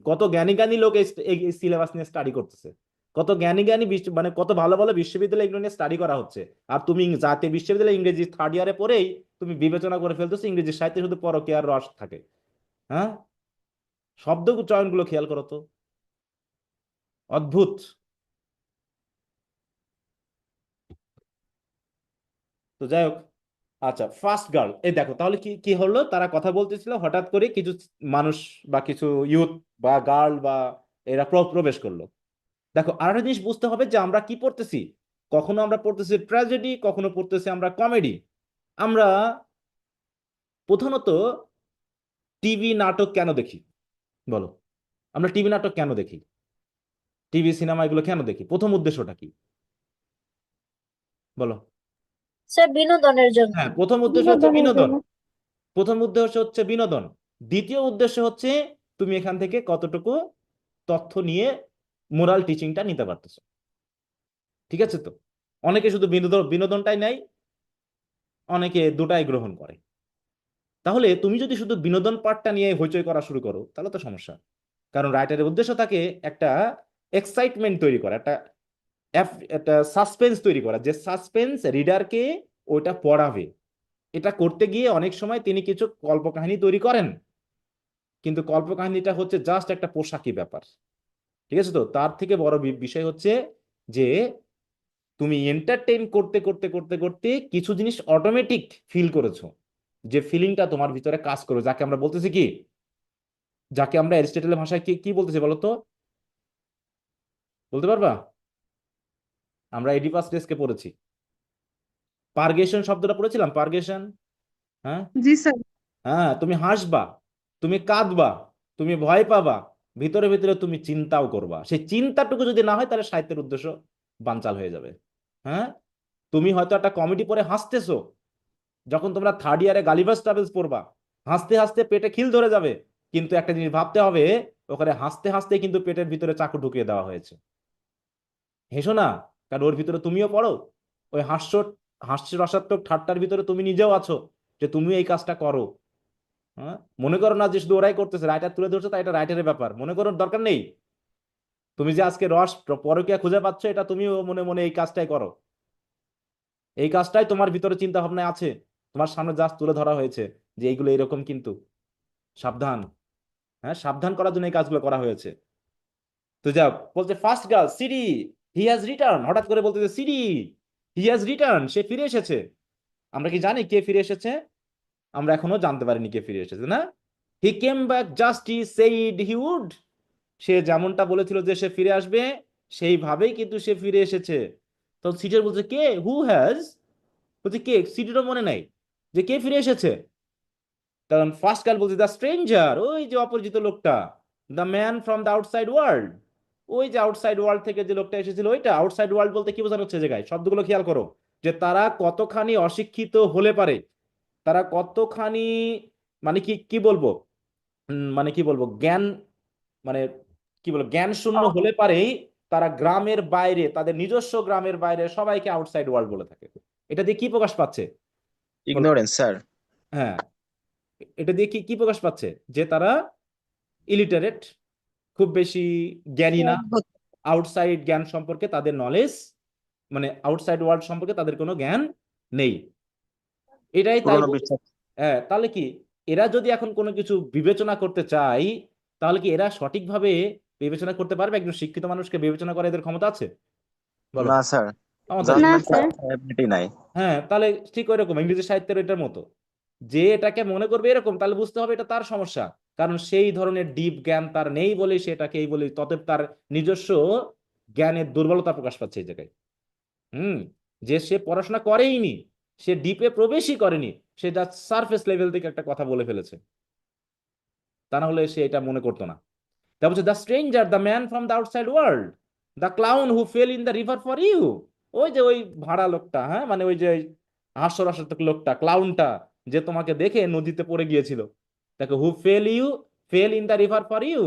কত জ্ঞানী জ্ঞানী লোক এই সিলেবাস নিয়ে স্টাডি করতেছে, কত জ্ঞানী জ্ঞানী মানে কত ভালো ভালো বিশ্ববিদ্যালয়ে এগুলো নিয়ে স্টাডি করা হচ্ছে। আর তুমি জাতীয় বিশ্ববিদ্যালয়ে ইংরেজি থার্ড ইয়ারে পড়েই তুমি বিবেচনা করে ফেলতেছো ইংরেজি সাহিত্যে শুধু পরকীয়ার রস থাকে। হ্যাঁ, শব্দ চয়নগুলো খেয়াল করো তো, অদ্ভুত। তো যাই হোক, আচ্ছা, ফার্স্ট গার্ল, এই দেখো তাহলে কি কি হলো, তারা কথা বলতেছিল, হঠাৎ করে কিছু মানুষ বা কিছু ইউথ বা গার্ল বা এরা প্রবেশ করলো। দেখো, আরেকটা জিনিস বুঝতে হবে যে আমরা কি পড়তেছি। কখনো আমরা পড়তেছি ট্র্যাজেডি, কখনো পড়তেছি আমরা কমেডি। আমরা প্রধানত টিভি নাটক কেন দেখি বলো? আমরা টিভি নাটক কেন দেখি, টিভি সিনেমা এগুলো কেন দেখি? প্রথম উদ্দেশ্যটা কি বলো? স্যার বিনোদনের জন্য। হ্যাঁ, প্রথম উদ্দেশ্য হচ্ছে বিনোদনের বিনোদন। জন্য। প্রথম উদ্দেশ্য হচ্ছে বিনোদন। দ্বিতীয় উদ্দেশ্য হচ্ছে তুমি এখান থেকে কতটুকু তথ্য নিয়ে মোরাল টিচিংটা নিতে পারতেছো। ঠিক আছে তো, অনেকে শুধু বিনোদনটাই নেয়, অনেকে দুটাই গ্রহণ করে। তাহলে তুমি যদি শুধু বিনোদন পার্টটা নিয়ে হইচই করা শুরু করো তাহলে তো সমস্যা। কারণ রাইটারের উদ্দেশ্য থাকে একটা এক্সাইটমেন্ট তৈরি করা, একটা সাসপেন্স তৈরি করা, যে সাসপেন্স রিডারকে ওইটা পড়াবে। এটা করতে গিয়ে অনেক সময় তিনি কিছু কল্পকাহিনী তৈরি করেন, কিন্তু কল্পকাহিনীটা হচ্ছে জাস্ট একটা পোশাকি ব্যাপার। ঠিক আছে তো, তার থেকে বড় বিষয় হচ্ছে যে তুমি এন্টারটেইন করতে করতে করতে করতে কিছু জিনিস অটোমেটিক ফিল করেছো, যে ফিলিংটা তোমার ভিতরে কাজ করবে, যাকে আমরা বলতেছি কি, যাকে আমরা অ্যারিস্টটলের ভাষায় কি কি বলতেছি বলো তো, বলতে পারবা? আমরা এডিপাস ডেস্কে পড়েছি, পারগেশন শব্দটা পড়েছিলাম, পারগেশন। হ্যাঁ, জি স্যার। হ্যাঁ, তুমি হাসবা, তুমি কাঁদবা, তুমি ভয় পাবা, ভিতরে ভিতরে তুমি চিন্তাও করবা। সেই চিন্তাটুকু যদি না হয় তাহলে সাহিত্যের উদ্দেশ্য বানচাল হয়ে যাবে। হ্যাঁ, তুমি হয়তো একটা কমেডি পড়ে হাসতেছো, যখন তোমরা থার্ড ইয়ারে গালিভার্স ট্রাভেলস পড়বা, হাসতে হাসতে পেটে খিল ধরে যাবে, কিন্তু একটা জিনিস ভাবতে হবে, ওখানে হাসতে হাসতে কিন্তু পেটের ভিতরে চাকু ঢুকিয়ে দেওয়া হয়েছে। হেসো না, কারণ ওর ভিতরে তুমিও পড়ো, ওই হাস্যরসাত্মক ঠাট্টার ভিতরে তুমি নিজেও আছো, যে তুমি এই কাজটা করো। হ্যাঁ, মনে করো না যে শুধু ওরাই করতেছে, রাইটার তুলে ধরছে তাই এটা রাইটারের ব্যাপার মনে করো, দরকার নেই। তুমি যে আজকে পরকীয়া খুঁজে পাচ্ছ, এটা তুমিও মনে মনে এই কাজটাই করো, এই কাজটাই তোমার ভিতরে চিন্তা ভাবনায় আছে, তোমার সামনে জাস্ট তুলে ধরা হয়েছে যে এইগুলো এরকম, কিন্তু সাবধান। হ্যাঁ, সাবধান করার জন্য এই কাজগুলো করা হয়েছে। তো যাও, বলছে first girl CD he has return, হঠাৎ করে বলতেছে সিডি হি হ্যাজ রিটার্ন, সে ফিরে এসেছে। আমরা কি জানি কে ফিরে এসেছে? আমরা এখনো জানতে পারিনি কে ফিরে এসেছে, না? He came back just he said he would, সে যেমনটা বলেছিল যে সে ফিরে আসবে, সেইভাবেই কিন্তু সে ফিরে এসেছে। তো সিটার বলছে কে, হু হ্যাজ, বলছে কে, সিটিরও মনে নাই যে কে ফিরে এসেছে। কারণ ফার্স্ট গার্ল বলছে দ্য স্ট্রেঞ্জার, ওই যে অপরিচিত লোকটা, the man from the outside world, ওই যে আউটসাইড ওয়ার্ল্ড থেকে যে লোকটা এসেছিল ওইটা। আউটসাইড ওয়ার্ল্ড বলতে কি বোঝানো হচ্ছে জায়গায়, শব্দগুলো খেয়াল করো, যে তারা কতখানি অশিক্ষিত হলে পারে, তারা কতখানি, মানে কি কি বলবো, মানে কি বলবো, জ্ঞান, মানে কি বলবো, জ্ঞান শূন্য হলে পারেই তারা গ্রামের বাইরে, তাদের নিজস্ব গ্রামের বাইরে সবাইকে আউটসাইড ওয়ার্ল্ড বলে থাকে। এটা দিয়ে কি প্রকাশ পাচ্ছে বলো? Ignorance sir. হ্যাঁ, এটা দিয়ে কি কি প্রকাশ পাচ্ছে, যে তারা ইলিটারেট, খুব বেশি জ্ঞানী না, আউটসাইড জ্ঞান সম্পর্কে তাদের নলেজ, মানে আউটসাইড ওয়ার্ল্ড সম্পর্কে তাদের কোনো জ্ঞান নেই। এটাই তাই পুরনো বিশ্বাস। হ্যাঁ, তাহলে কি এরা যদি এখন কোনো কিছু বিবেচনা করতে চায়, তাহলে কি এরা সঠিকভাবে বিবেচনা করতে পারবে? একজন শিক্ষিত মানুষকে বিবেচনা করার এদের ক্ষমতা আছে বলো? না স্যার, আমাদের না জাজমেন্ট স্যার। ক্যাপাবিলিটি নাই। হ্যাঁ, তাহলে ঠিক ওই রকম ইংরেজি সাহিত্যের এটার মতো, যে এটাকে মনে করবে এরকম, তাহলে বুঝতে হবে এটা তার সমস্যা। কারণ সেই ধরনের ডিপ জ্ঞান তার নেই বলে সেটাকে এই বলে, ততএব তার নিজস্ব জ্ঞানের দুর্বলতা প্রকাশ পাচ্ছে এই জায়গায়। যে সে পড়াশোনা করেইনি, সে ডিপে প্রবেশই করেনি, সে জাস্ট সারফেস লেভেল থেকে একটা কথা বলে ফেলেছে, তা না হলে সে এটা মনে করতো না। তা বলছে the stranger, the man from the outside world, the clown who fell in the river for you. ওই যে ওই ভাড়া লোকটা, হ্যাঁ, মানে ওই যে হাস্যরসাত্মক লোকটা, ক্লাউনটা, যে তোমাকে দেখে নদীতে পড়ে গিয়েছিল, তাকে who fell in the river for you,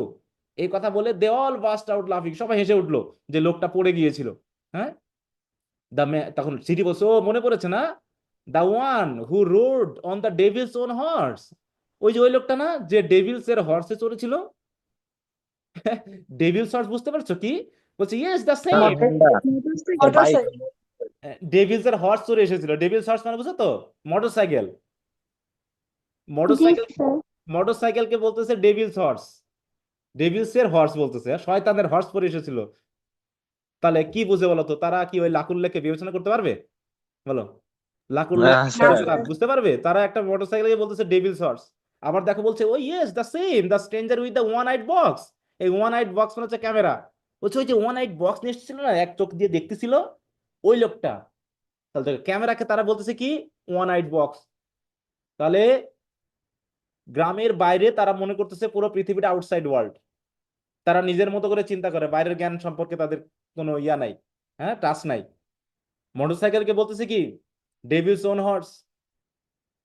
এই কথা বলে দে অল বাস্ট আউট লাফিং, সবাই হেসে উঠলো যে লোকটা পড়ে গিয়েছিল। হ্যাঁ, তখন সিটি বলছে, ও মনে পড়েছে না, the one who rode on the devil's own horse, ওই যে ওই লোকটা না যে ডেভিলস এর হর্সে চড়েছিল। ডেভিলস হর্স বুঝতে পারছো কি? বলছে yes the same, bike. Devil's এর হর্স চড়ে এসেছিল। ডেভিলস হর্স মানে বুঝছো তো, মোটরসাইকেল। জি মোটরসাইকেল স্যার। মোটরসাইকেলকে বলতেছে ডেভিলস হর্স, ডেভিলস এর হর্স বলতেছে, শয়তানের হর্স পরে এসেছিল। তাহলে কি বুঝে বলো তো, তারা কি ওই লাকুল্লাহকে বিবেচনা করতে পারবে? বলো, লাকুল্লাহ না স্যার, বুঝতে পারবে? তারা একটা মোটরসাইকেলকে বলতেছে ডেভিলস হর্স। আবার দেখো বলছে oh yes the same, the stranger with the one eyed box. এই ওয়ান আইড বক্স মানে হচ্ছে ক্যামেরা। বলছে ওই যে ওয়ান আইড বক্স নিয়ে এসেছিল না, এক চোখ দিয়ে দেখতেছিল, ওই লোকটা। তাহলে ক্যামেরাকে তারা বলতেছে কি ওয়ান আইড বক্স। তাহলে গ্রামের বাইরে তারা মনে করতেছে পুরো পৃথিবীটা আউটসাইড ওয়ার্ল্ড। তারা নিজের মতো করে চিন্তা করে, বাইরের জ্ঞান সম্পর্কে তাদের কোনো ইয়া নাই, হ্যাঁ, টাচ নাই। মোটরসাইকেলকে বলতেছে কি ডেভিলস ওন হর্স,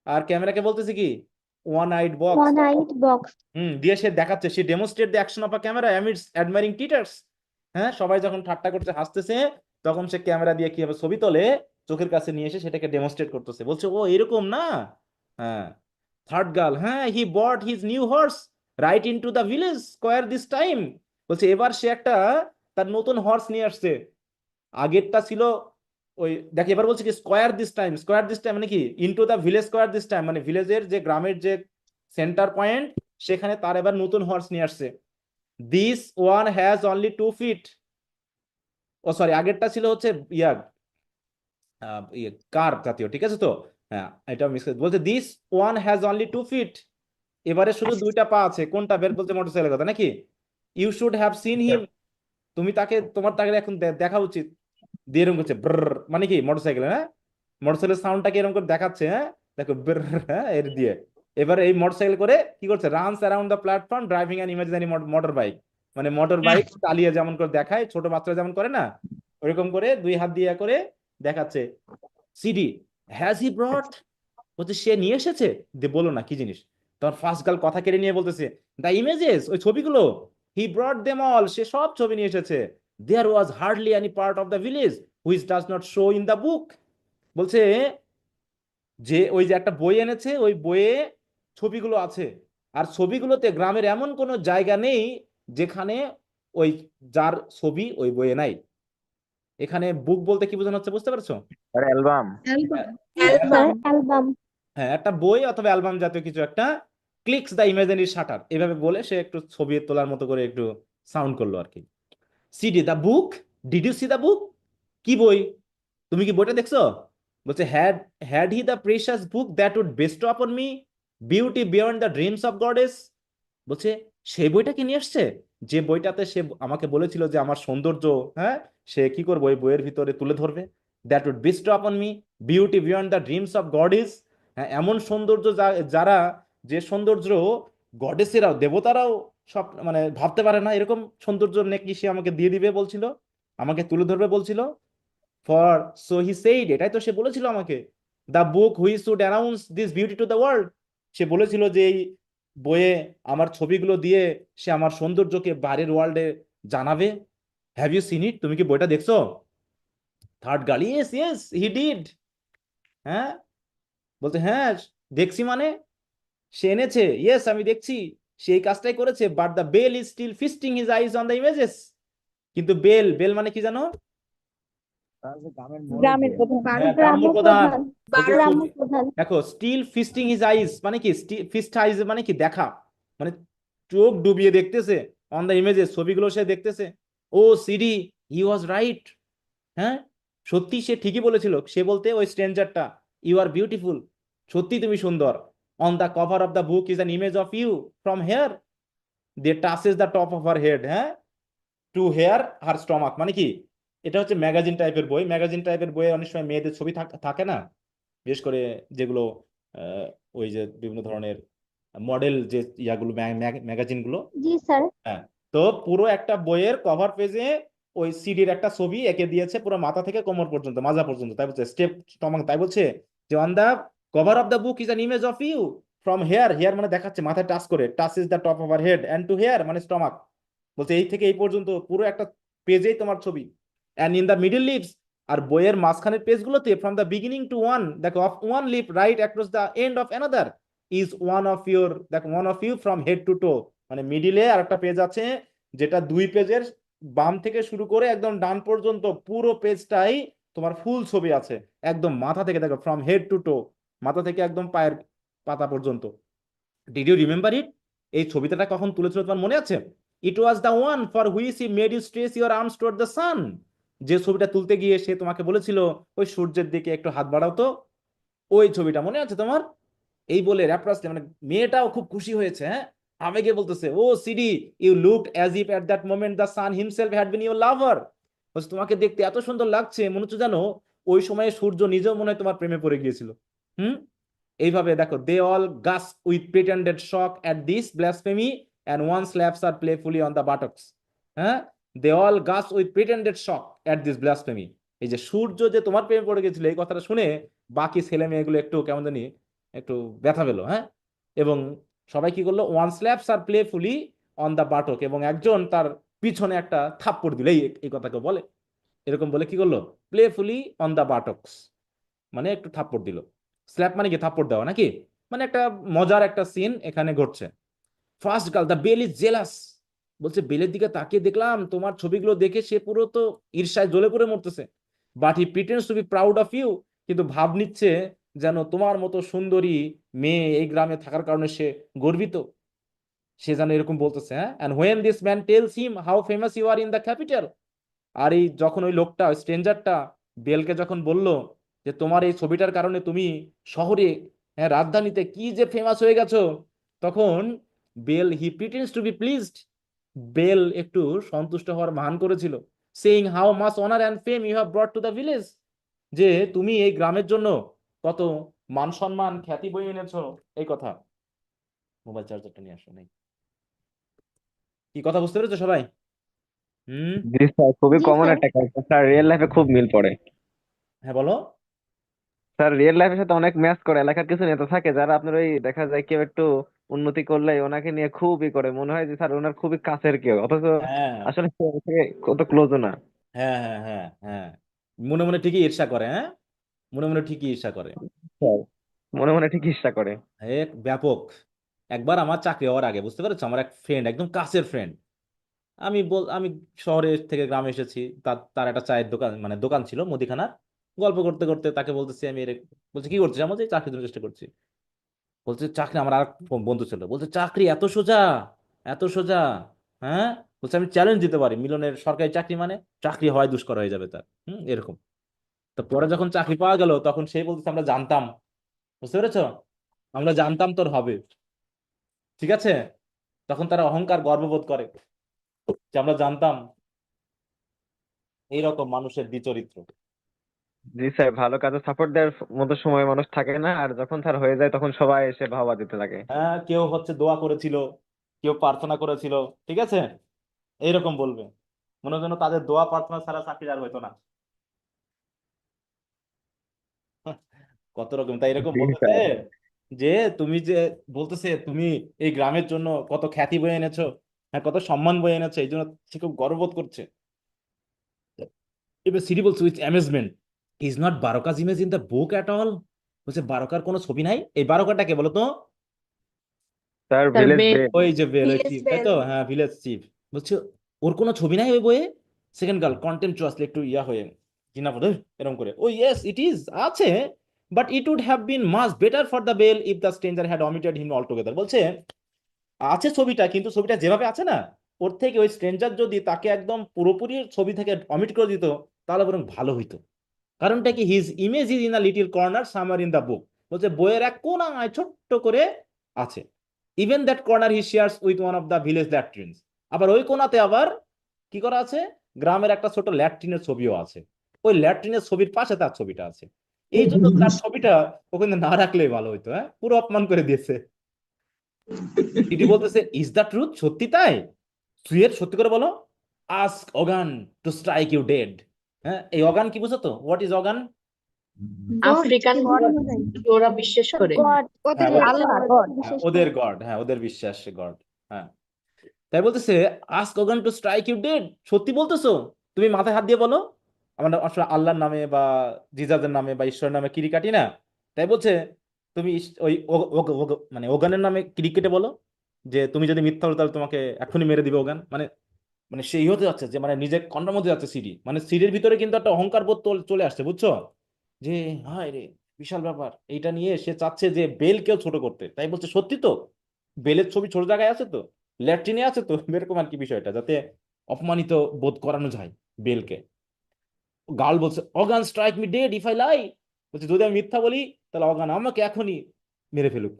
আর ক্যামেরাকে বলতেছে কি one eyed box. One eyed box. দিয়ে সে দেখাচ্ছে, সে demonstrate the action of a camera amidst admiring titters. হ্যাঁ, সবাই যখন ঠাট্টা করছে, হাসতেছে, তখন সে ক্যামেরা দিয়ে কিভাবে ছবি তোলে চোখের কাছে নিয়ে এসে সেটাকে ডেমনস্ট্রেট করতেছে। বলছে ও এরকম না। হ্যাঁ, থার্ড গার্ল, হ্যাঁ, he bought his new horse right into the village square this time. বলছে এবার সে একটা তার নতুন হর্স নিয়ে আসছে। আগেরটা ছিল ওই দেখ, এবার বলছে কি square this time. Square this time মানে কি into the village square this time, মানে ভিলেজের যে গ্রামের যে সেন্টার পয়েন্ট, সেখানে তার এবার নতুন হর্স নিয়ে আসছে। This one has only 2 feet. Oh sorry, আগেরটা ছিল হচ্ছে ইয়া কার জাতীয়, ঠিক আছে তো? হ্যাঁ, এটা মিস বলছে this one has only 2 feet. এবারে শুধু 2টা পা আছে। কোনটা? বের বলছে মোটরসাইকেলের কথা নাকি? You should have seen him, তুমি তাকে এখন দেখা উচিত। দিয়ে এরকম করছে ব্র, মানে কি মোটরসাইকেল, হ্যাঁ, মোটরসাইকেলের সাউন্ডটাকে এরকম করে দেখাচ্ছে, হ্যাঁ, দেখো ব্র, হ্যাঁ, এর দিয়ে। এবার এই মোটরসাইকেল করে কি করছে, runs around the platform driving an imaginary motor bike, মানে মোটর বাইক চালিয়ে যেমন করে দেখায় ছোট বাচ্চারা যেমন করে না, ওইরকম করে 2 হাত দিয়ে করে দেখাচ্ছে। সিডি, হ্যাজ হি ব্রট, বলছে সে নিয়ে এসেছে। দিয়ে বলো না কি জিনিস। তখন ফার্স্ট গার্ল কথা কেড়ে নিয়ে বলতেছে দ্য ইমেজেস, ওই ছবিগুলো, হি ব্রট দেম অল, সে সব ছবি নিয়ে এসেছে। There was hardly any part of the village which does not show in the book. বলছে যে ওই যে একটা বই এনেছে, ওই বইয়ে ছবিগুলো আছে, আর ছবিগুলোতে গ্রামের এমন কোনো জায়গা নেই যেখানে ওই যার ছবি ওই বইয়ে নাই। এখানে বুক বলতে কি বোঝানো হচ্ছে বুঝতে পারছো? অ্যালবাম। Sir album. হ্যাঁ, একটা বই অথবা অ্যালবাম জাতীয় কিছু একটা। ক্লিকস দ্য ইমাজিনারি শাটার, এভাবে বলে সে একটু ছবি তোলার মতো করে একটু সাউন্ড করলো আর কি। Sidi, the book, did you see the book? কি বই? তুমি কি বইটা দেখছো? বলছে had had he the precious book that would bestow upon me beauty beyond the dreams of goddess. বলছে সেই বইটা কি নিয়ে আসছে, যে বইটাতে সে আমাকে বলেছিল যে আমার সৌন্দর্য, হ্যাঁ, সে কি করবো ওই বইয়ের ভিতরে তুলে ধরবে। That would bestow upon me beauty beyond the dreams of goddess. হ্যাঁ, এমন সৌন্দর্য যারা, যে সৌন্দর্য গডেসেরাও, দেবতারাও সব মানে ভাবতে পারে না, এরকম সৌন্দর্য নাকি সে আমাকে দিয়ে দিবে বলছিল, আমাকে তুলে ধরবে বলছিল। ফর সো হি সেইড, এটাই তো সে বলেছিল আমাকে, the book which should announce this beauty to the world. সে বলেছিল যে এই বইয়ে আমার ছবিগুলো দিয়ে সে আমার সৌন্দর্যকে বাইরের ওয়ার্ল্ডে জানাবে। হ্যাভ ইউ সিন ইট, তুমি কি বইটা দেখছো? Third girl, yes yes he did. হ্যাঁ, বলতে হ্যাঁ দেখছি, মানে সে এনেছে, ইয়েস আমি দেখছি, সেই কাজটাই করেছে। But the bell is still feasting his eyes on the images. কিন্তু বেল, বেল মানে কি জানো? গ্রামের প্রধান। হ্যাঁ, গ্রাম্য প্রধান। গ্রাম্য প্রধান। দেখো স্টিল ফিস্টিং হিজ আইজ মানে কি, ফিস্ট আইজ মানে কি দেখা, মানে চোখ ডুবিয়ে দেখতেছে অন দ্য ইমেজেস, ছবিগুলো সে দেখতেছে। ও সিডি, হি ওয়াজ রাইট। হ্যাঁ, সত্যি সে ঠিকই বলেছিল। সে বলতে ওই স্ট্রেঞ্জারটা, ইউ আর বিউটিফুল, সত্যি তুমি সুন্দর। On the cover of the book is an image of you from here, দিয়ে touches the top of her head. হ্যাঁ, টু হেয়ার হার স্টমাক, মানে কি এটা হচ্ছে ম্যাগাজিন টাইপের বই। ম্যাগাজিন টাইপের বইয়ে অনেক সময় মেয়েদের ছবি থাকে না, বিশেষ করে যেগুলো ওই যে বিভিন্ন ধরনের মডেল যে ইয়াগুলো ম্যাগাজিনগুলো। জি স্যার। হ্যাঁ, তো পুরো একটা বইয়ের কভার পেজে ওই সিডির একটা ছবি এঁকে দিয়েছে পুরো মাথা থেকে কোমর পর্যন্ত, মাজা পর্যন্ত। তাই বলছে স্টেপ স্টমাক, তাই বলছে যে on the cover of the book is an image of you from here, here মানে দেখাচ্ছে মাথায় টাচ করে, touch is the top of our head and to here মানে স্টমাক, বলছে এই থেকে এই পর্যন্ত পুরো একটা পেজেই তোমার ছবি। And in the middle leaps, আর বইয়ের মাঝখানের পেজগুলোতে from the beginning to one, দেখো of one leap right across the end of another is one of your, দেখো one of you from head to toe, মানে মিডিলে আর একটা পেজ আছে যেটা দুই পেজের বাম থেকে শুরু করে একদম ডান পর্যন্ত পুরো পেজটাই তোমার ফুল ছবি আছে, একদম মাথা থেকে, দেখো ফ্রম হেড টু টো, মাথা থেকে একদম পায়ের পাতা পর্যন্ত। Did you remember it? এই ছবিটা কখন তুলেছিল তোমার মনে আছে? It was the one for which he made you stretch your arms toward the sun, যে ছবিটা তুলতে গিয়ে সে তোমাকে বলেছিল ওই সূর্যের দিকে একটু হাত বাড়াও তো, ওই ছবিটা মনে আছে তোমার? এই বলে র্যাপরাসলি মানে মেয়েটাও খুব খুশি হয়েছে, হ্যাঁ, আবেগে বলতেছে ও Sidi you looked as if at that moment the sun himself had been your lover, বলছে তোমাকে দেখতে এত সুন্দর লাগছে, মনে হচ্ছে জানো ওই সময়ে সূর্য নিজেও মনে হয় তোমার প্রেমে পড়ে গিয়েছিল। হুম, এইভাবে দেখো they all gasp with pretended shock at this blasphemy and one slaps her playfully on the buttocks. হ্যাঁ, they all gasp with pretended shock at this blasphemy, এই যে সূর্য যে তোমার প্রেমে পড়ে গেছিল এই কথাটা শুনে বাকি ছেলে মেয়েগুলো একটু কেমন জানি একটু ব্যথা পেলো। হ্যাঁ, এবং সবাই কি করলো, one slaps her playfully on the বাটক, এবং একজন তার পিছনে একটা থাপ্পড় দিল, এই কথাকে বলে, এরকম বলে কি করলো, প্লেফুলি অন দ্য বাটক্স, মানে একটু থাপ্পড় দিল। স্ল্যাপ মানে কি থাপ্পড় দেওয়া নাকি, মানে একটা মজার একটা সিন এখানে ঘটছে। First girl the bell is jealous, বলছে বেলের দিকে তাকিয়ে দেখলাম তোমার ছবিগুলো দেখে সে পুরো তো ঈর্ষায় জ্বলে পড়ে মরতেছে। But he pretends to be proud of you, কিন্তু ভাব নিচ্ছে যেন তোমার মতো সুন্দরী মেয়ে এই গ্রামে থাকার কারণে সে গর্বিত, সে যেন এরকম বলতেছে। হ্যাঁ, and when this man tells him how famous you are in the capital, আর এই যখন ওই লোকটা স্ট্রেঞ্জারটা বেলকে যখন বলল যে তোমার এই ছবিটার কারণে তুমি শহরে, হ্যাঁ রাজধানীতে কি যে ফেমাস হয়ে গেছো, তখন Bale he pretends to be pleased, Bale একটু সন্তুষ্ট হওয়ার ভান করেছিল, saying how much honour and fame you have brought to the village, যে তুমি এই গ্রামের জন্য কত মান সম্মান খ্যাতি বয়ে এনেছো, এই কথা। মোবাইল চার্জারটা নিয়ে আসো, নেই কি কথা বুঝতে পেরেছো সবাই? হুম, জি স্যার, খুবই জি কমন স্যার। একটা ক্যারেক্টার স্যার, রিয়েল লাইফে খুব মিল পড়ে। হ্যাঁ বলো। স্যার রিয়েল লাইফের সাথে অনেক ম্যাচ করে, এলাকার কিছু নেতা থাকে যারা আপনার ওই দেখা যায় কেউ একটু উন্নতি করলে ওনাকে নিয়ে খুবই করে, মনে হয় যে স্যার ওনার খুবই কাছের কেউ, অথচ হ্যাঁ আসলে সে ওর থেকে কত ক্লোজও না। হ্যাঁ হ্যাঁ হ্যাঁ হ্যাঁ, মনে মনে ঠিকই ঈর্ষা করে, হ্যাঁ মনে মনে ঠিকই ঈর্ষা করে। স্যার মনে মনে ঠিক ইচ্ছা করে। এক ব্যাপক। একবার আমার চাকরি হওয়ার আগে বুঝতে পেরেছো, আমার এক ফ্রেন্ড, একদম কাছের ফ্রেন্ড, আমি শহরে থেকে গ্রামে এসেছি, তার তার একটা চায়ের দোকান, মানে দোকান ছিল মুদিখানার। গল্প করতে করতে তাকে বলতেছি আমি বলছে কি করছিস, আমি বলছি চাকরির জন্য চেষ্টা করছি। বলছে চাকরি, আমার আর এক বন্ধু ছিল, বলছে চাকরি এত সোজা, এত সোজা। হ্যাঁ, বলছে আমি চ্যালেঞ্জ দিতে পারি, মিলনের সরকারি চাকরি মানে চাকরি হয় দুষ্কর হয়ে যাবে তার, এরকম। তো পরে যখন চাকরি পাওয়া গেল তখন সে বলতেছে আমরা জানতাম, বুঝতে পেরেছো, আমরা জানতাম তোর হবে, ঠিক আছে। তখন তারা অহংকার গর্ববোধ করে যে আমরা জানতাম, এইরকম মানুষের বিচরিত্র। জি স্যার, ভালো কাজে সাপোর্ট দেওয়ার মতো সময় মানুষ থাকে না, আর যখন স্যার হয়ে যায় তখন সবাই এসে ভাবা দিতে লাগে। হ্যাঁ, কেউ হচ্ছে দোয়া করেছিল, কেউ প্রার্থনা করেছিল, ঠিক আছে, এইরকম বলবে, মনে হয় যেন তাদের দোয়া প্রার্থনা ছাড়া চাকরি আর হইতো না। কত রকম, তাই এরকম জি বলতেছে স্যার। যে তুমি যে, বলতেছে তুমি এই গ্রামের জন্য কত খ্যাতি বয়ে এনেছো, হ্যাঁ কত সম্মান বয়ে এনেছো, এই জন্য সে খুব গর্ববোধ করছে। এবার সিডি বলছে with amazement, is not Baroka's image in the book at all, বলছে বারোকার কোনো ছবি নাই, এই বারোকাটাকে বলো তো? Sir sir village Bale. বে। ওই যে ওই ভিলেজ চিফ, তাই বেল। তো, হ্যাঁ ভিলেজ চিফ। বলছে ওর কোনো ছবি নাই ওই বইয়ে। সেকেন্ড গার্ল কন্টেম্পচুয়াসলি একটু ইয়া হয়ে, ঘৃণা করে এরকম করে, ও ইয়েস ইট ইজ আছে, but it would have been much better for the belle if the stranger had omitted him altogether, বলছে আছে ছবিটা, কিন্তু ছবিটা যেভাবে আছে না, ওর থেকে ওই স্ট্রেঞ্জার যদি তাকে একদম পুরোপুরি ছবি থেকে অমিট করে দিত তাহলে বরং ভালো হইতো। কারণটা কি, his image is in a little corner somewhere in the book, বলছে বইয়ের এক কোনায় ছোট্ট করে আছে। Even that corner he shares with one of the village latrines, আবার ওই কোনাতে আবার কি করা আছে? গ্রামের একটা ছোট ল্যাট্রিনের ছবিও আছে, ওই ল্যাট্রিনের ছবির পাশে তার ছবিটা আছে। এই জন্য তার ছবিটা ওখানে না রাখলেই ভালো হইতো। হ্যাঁ, পুরো অপমান করে দিয়েছে। সিডি বলতেছে, ইজ দ্য ট্রুথ, সত্যি তাই? সুয়ের, সত্যি করে বলো। Ask Ogun to strike you dead. হ্যাঁ, এই অগান কি বুঝো তো? What is অগান? আফ্রিকান ওরা বিশ্বাস করে। গড, হ্যাঁ, আল্লাহ, গড বিশ্বাস করে। ওদের গড, হ্যাঁ ওদের বিশ্বাস গড। হ্যাঁ, তাই বলতেছে ask Ogun to strike you dead, সত্যি বলতেছো? তুমি মাথায় হাত দিয়ে বলো। আমরা আসলে আল্লাহর নামে বা জিজাদের নামে বা ঈশ্বরের নামে কিরি কাটি না। তাই বলছে তুমি ওই মানে ওগানের নামে ক্রিকেটে বলো যে তুমি যদি মিথ্যা বলো তাহলে তোমাকে এখনই মেরে দিবে ওগান। মানে মানে সেই হতে যাচ্ছে যে মানে নিজের কন্ডার মধ্যে যাচ্ছে সিডি, মানে সিডির ভিতরে কিন্তু একটা অহংকার বোধ চলে আসছে, বুঝছো? যে হায় রে, বিশাল ব্যাপার, এইটা নিয়ে সে চাচ্ছে যে বেলকেও ছোট করতে। তাই বলছে সত্যি তো, বেলের ছবি ছোট জায়গায় আছে তো, ল্যাট্রিনে আছে তো, এরকম আর কি বিষয়টা, যাতে অপমানিত বোধ করানো যায় বেলকে। গার্ল বলছে Ogun strike me dead if I lie, বলছে যদি আমি মিথ্যা বলি তাহলে অগান আমাকে এখনই মেরে ফেলুক।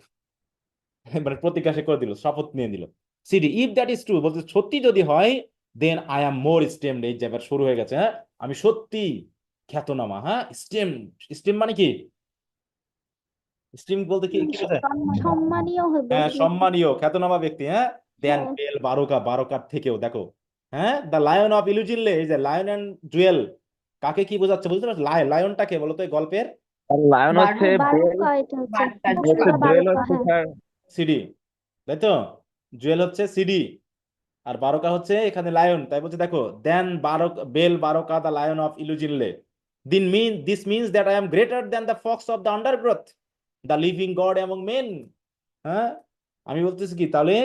মানে প্রতিজ্ঞা সে করে দিল, শপথ নিয়ে নিল। CD if that is true, বলছে সত্যি যদি হয়, দেন আই এম মোর স্টেমড। এই যে এবার শুরু হয়ে গেছে। হ্যাঁ, আমি সত্যি খ্যাতনামা। হ্যাঁ, স্টেম, স্টেম মানে কি? স্টেম বলতে কি কি বোঝায়? সম্মানীয় হ্যাঁ, ব্যক্তি। সম্মানীয় খ্যাতনামা ব্যক্তি। হ্যাঁ, দেন হ্যাঁ, বেল, বারোকা, বারোকার থেকেও দেখো। হ্যাঁ, দ্য লায়ন অফ ইলুজিনলে, এই যে লায়ন এন্ড জুয়েল, কাকে কি বোঝাচ্ছে বুঝতে পারছো? লায়নটাকে বলো তো এই গল্পের। আর লায়ন হচ্ছে বেল, বারুকা, এটা হচ্ছে হচ্ছে বাচ্চাটা বেল বারুকা। হচ্ছে হ্যাঁ, স্যার। সিডি, তাই তো? জুয়েল হচ্ছে সিডি, আর বারোকা হচ্ছে এখানে লায়ন। তাই বলছে দেখো, then Baroka, Bale Baroka the lion of Ilujinle, this means that I am greater than the fox of the undergrowth, the living god among men. হ্যাঁ, আমি বলতেছি কি তাহলে,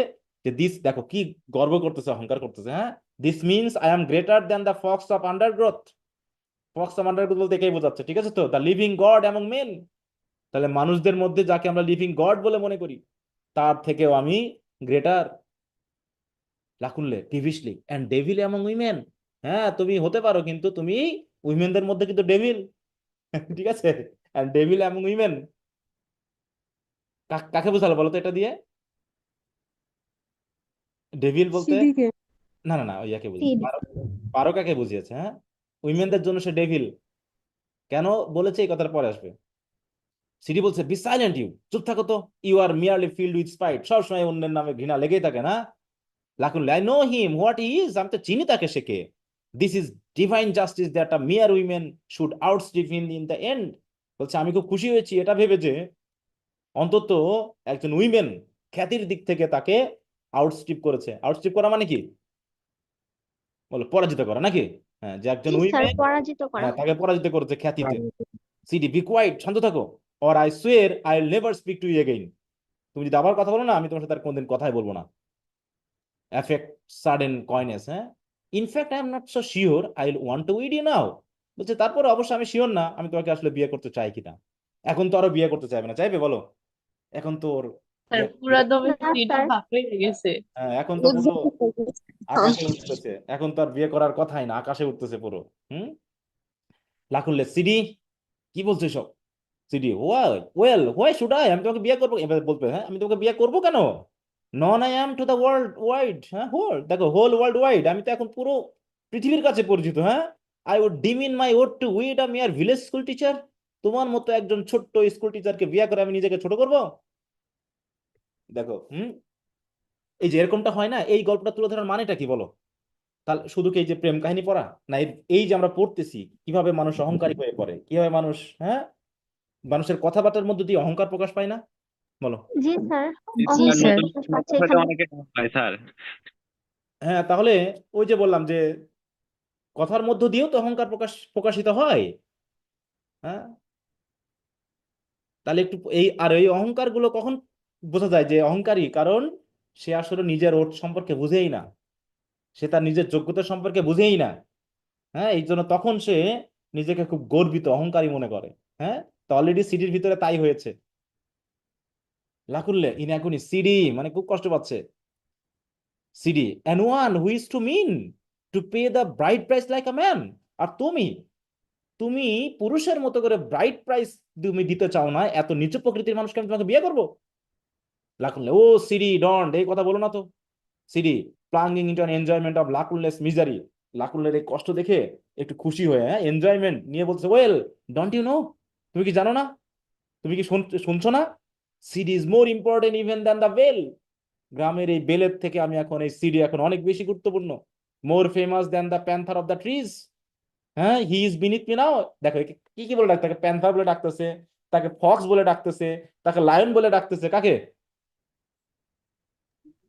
যে দিস, দেখো কি গর্ব করতেছে, অহংকার করতেছে। হ্যাঁ, this means I am greater than the fox of undergrowth. Fox of undergrowth বলতে একেই বোঝাচ্ছে, ঠিক আছে তো? The living god among men, তাহলে মানুষদের মধ্যে যাকে আমরা লিভিং গড বলে মনে করি তার থেকেও আমি গ্রেটার। লাকুনলে টিভিসলি অ্যান্ড ডেভিল অ্যামং উইমেন। হ্যাঁ, তুমি হতে পারো কিন্তু তুমি উইমেনদের মধ্যে কিন্তু ডেভিল। ঠিক আছে, অ্যান্ড ডেভিল অ্যামং উইমেন, কাকে বোঝালো বলো তো এটা দিয়ে? ডেভিল বলতে সিডিকে। না না না, ওই ইয়াকে বুঝিয়েছে, বারোকাকে বুঝিয়েছে। হ্যাঁ, উইমেনদের জন্য সে ডেভিল। কেন বলেছে এই কথার পরে আসবে। সিডি বলছে বি সাইলেন্ট ইউ, চুপ থাকো তো, you are merely filled with spite, সবসময় অন্যের নামে ঘৃণা লেগেই থাকে না। Lakunle I know him what he is, আমি তো চিনি তাকে, সে কে। This is divine justice that a mere women should outstrip him in the end. বলছে আমি খুব খুশি হয়েছি এটা ভেবে যে অন্তত একজন উইমেন খ্যাতির দিক থেকে তাকে আউটস্টিপ করেছে। আউটস্টিপ করা মানে কি বলো? পরাজিত করা নাকি? হ্যাঁ, যে একজন জি স্যার, উইমেন, পরাজিত করা। হ্যাঁ তাকে পরাজিত করেছে খ্যাতিতে। সিডি বি কোয়াইট, শান্ত থাকো, or I swear I will never speak to you again. তুমি যদি আবার কথা বলো না, আমি তোমার সাথে আর কোনদিন কথাই বলবো না। Affect sudden coyness. হ্যাঁ, in fact I am not so sure I will want to wed you now. বলছে তারপরে অবশ্য আমি শিওর না আমি তোমাকে আসলে বিয়ে করতে চাই কিনা। এখন তো আরো বিয়ে করতে চাইবে না, চাইবে বলো? এখন তো ওর স্যার পুরা দমে না সিডি স্যার, ভাপে গেছে। হ্যাঁ, এখন তো পুরো আকাশে উঠতেছে, এখন তো আর বিয়ে করার কথাই না, আকাশে উঠতেছে পুরো। হুম, লাকুল্লে সিডি কি বলছো সব? সিডি ওয়াই শুড আই, আমি তোমাকে বিয়ে করবো এবার বলবে। হ্যাঁ, আমি তোমাকে বিয়ে করবো কেন? Known I am to the world wide. হ্যাঁ, হোল, দেখো হোল ওয়ার্ল্ড ওয়াইড, আমি তো এখন পুরো পৃথিবীর কাছে পরিচিত। হ্যাঁ, I would deem in my odd to wed a mere village school teacher. তোমার মতো একজন ছোট্ট স্কুল টিচারকে বিয়ে করে আমি নিজেকে ছোট করব? দেখো, এই যে এরকমটা হয় না, এই গল্পটা তুলে ধরার মানেটা কি বলো? তাহলে শুধু কি এই যে প্রেম কাহিনী পড়া না, এই যে আমরা পড়তেছি কিভাবে মানুষ অহংকারী হয়ে পড়ে, কিভাবে মানুষ, হ্যাঁ, মানুষের কথাবার্তার মধ্যে দিয়ে অহংকার প্রকাশ পায় না, বলো? জি স্যার, জি স্যার। অহংকার প্রকাশ পাচ্ছে এখানে। অনেকে হয় স্যার। হ্যাঁ, তাহলে ওই যে বললাম যে কথার মধ্য দিয়েও তো অহংকার প্রকাশিত হয়। হ্যাঁ, তাহলে একটু এই, আর এই অহংকার গুলো কখন বোঝা যায় যে অহংকারী? কারণ সে আসলে নিজের ওট সম্পর্কে বুঝেই না, সে তার নিজের যোগ্যতা সম্পর্কে বুঝেই না। হ্যাঁ, এই জন্য তখন সে নিজেকে খুব গর্বিত, অহংকারী মনে করে। হ্যাঁ, তো অলরেডি সিডির ভিতরে তাই হয়েছে। লাকুল্লে ইনাকুনি, সিডি মানে খুব কষ্ট পাচ্ছে। CD and one who is to mean to pay the bride price like a man। আর তুমি তুমি পুরুষের মতো করে ব্রাইট প্রাইস তুমি দিতে চাও না, এত নিচু প্রকৃতির মানুষকে আমি তোমাকে বিয়ে করবো? লাকুল্লে সিডি ডন্ট এই কথা বলো না তো। Sidi plunging into an enjoyment of Lakunle's misery, লাকুলের এই কষ্ট দেখে একটু খুশি হয়ে, হ্যাঁ, এনজয়মেন্ট নিয়ে বলছে, ওয়েল, ডোন্ট ইউ নো, তুমি কি জানো না, তুমি কি শুনছো না, Sidi is more important even than the belle, গ্রামের এই বেলের থেকে আমি এখন এই সিডি এখন অনেক বেশি গুরুত্বপূর্ণ, more famous than the panther of the trees. হ্যাঁ, he is beneath me now. দেখো একে কি কি বলে ডাকতে, তাকে প্যান্থার বলে ডাকতেছে, তাকে ফক্স বলে ডাকতেছে, তাকে লায়ন বলে ডাকতেছে, কাকে?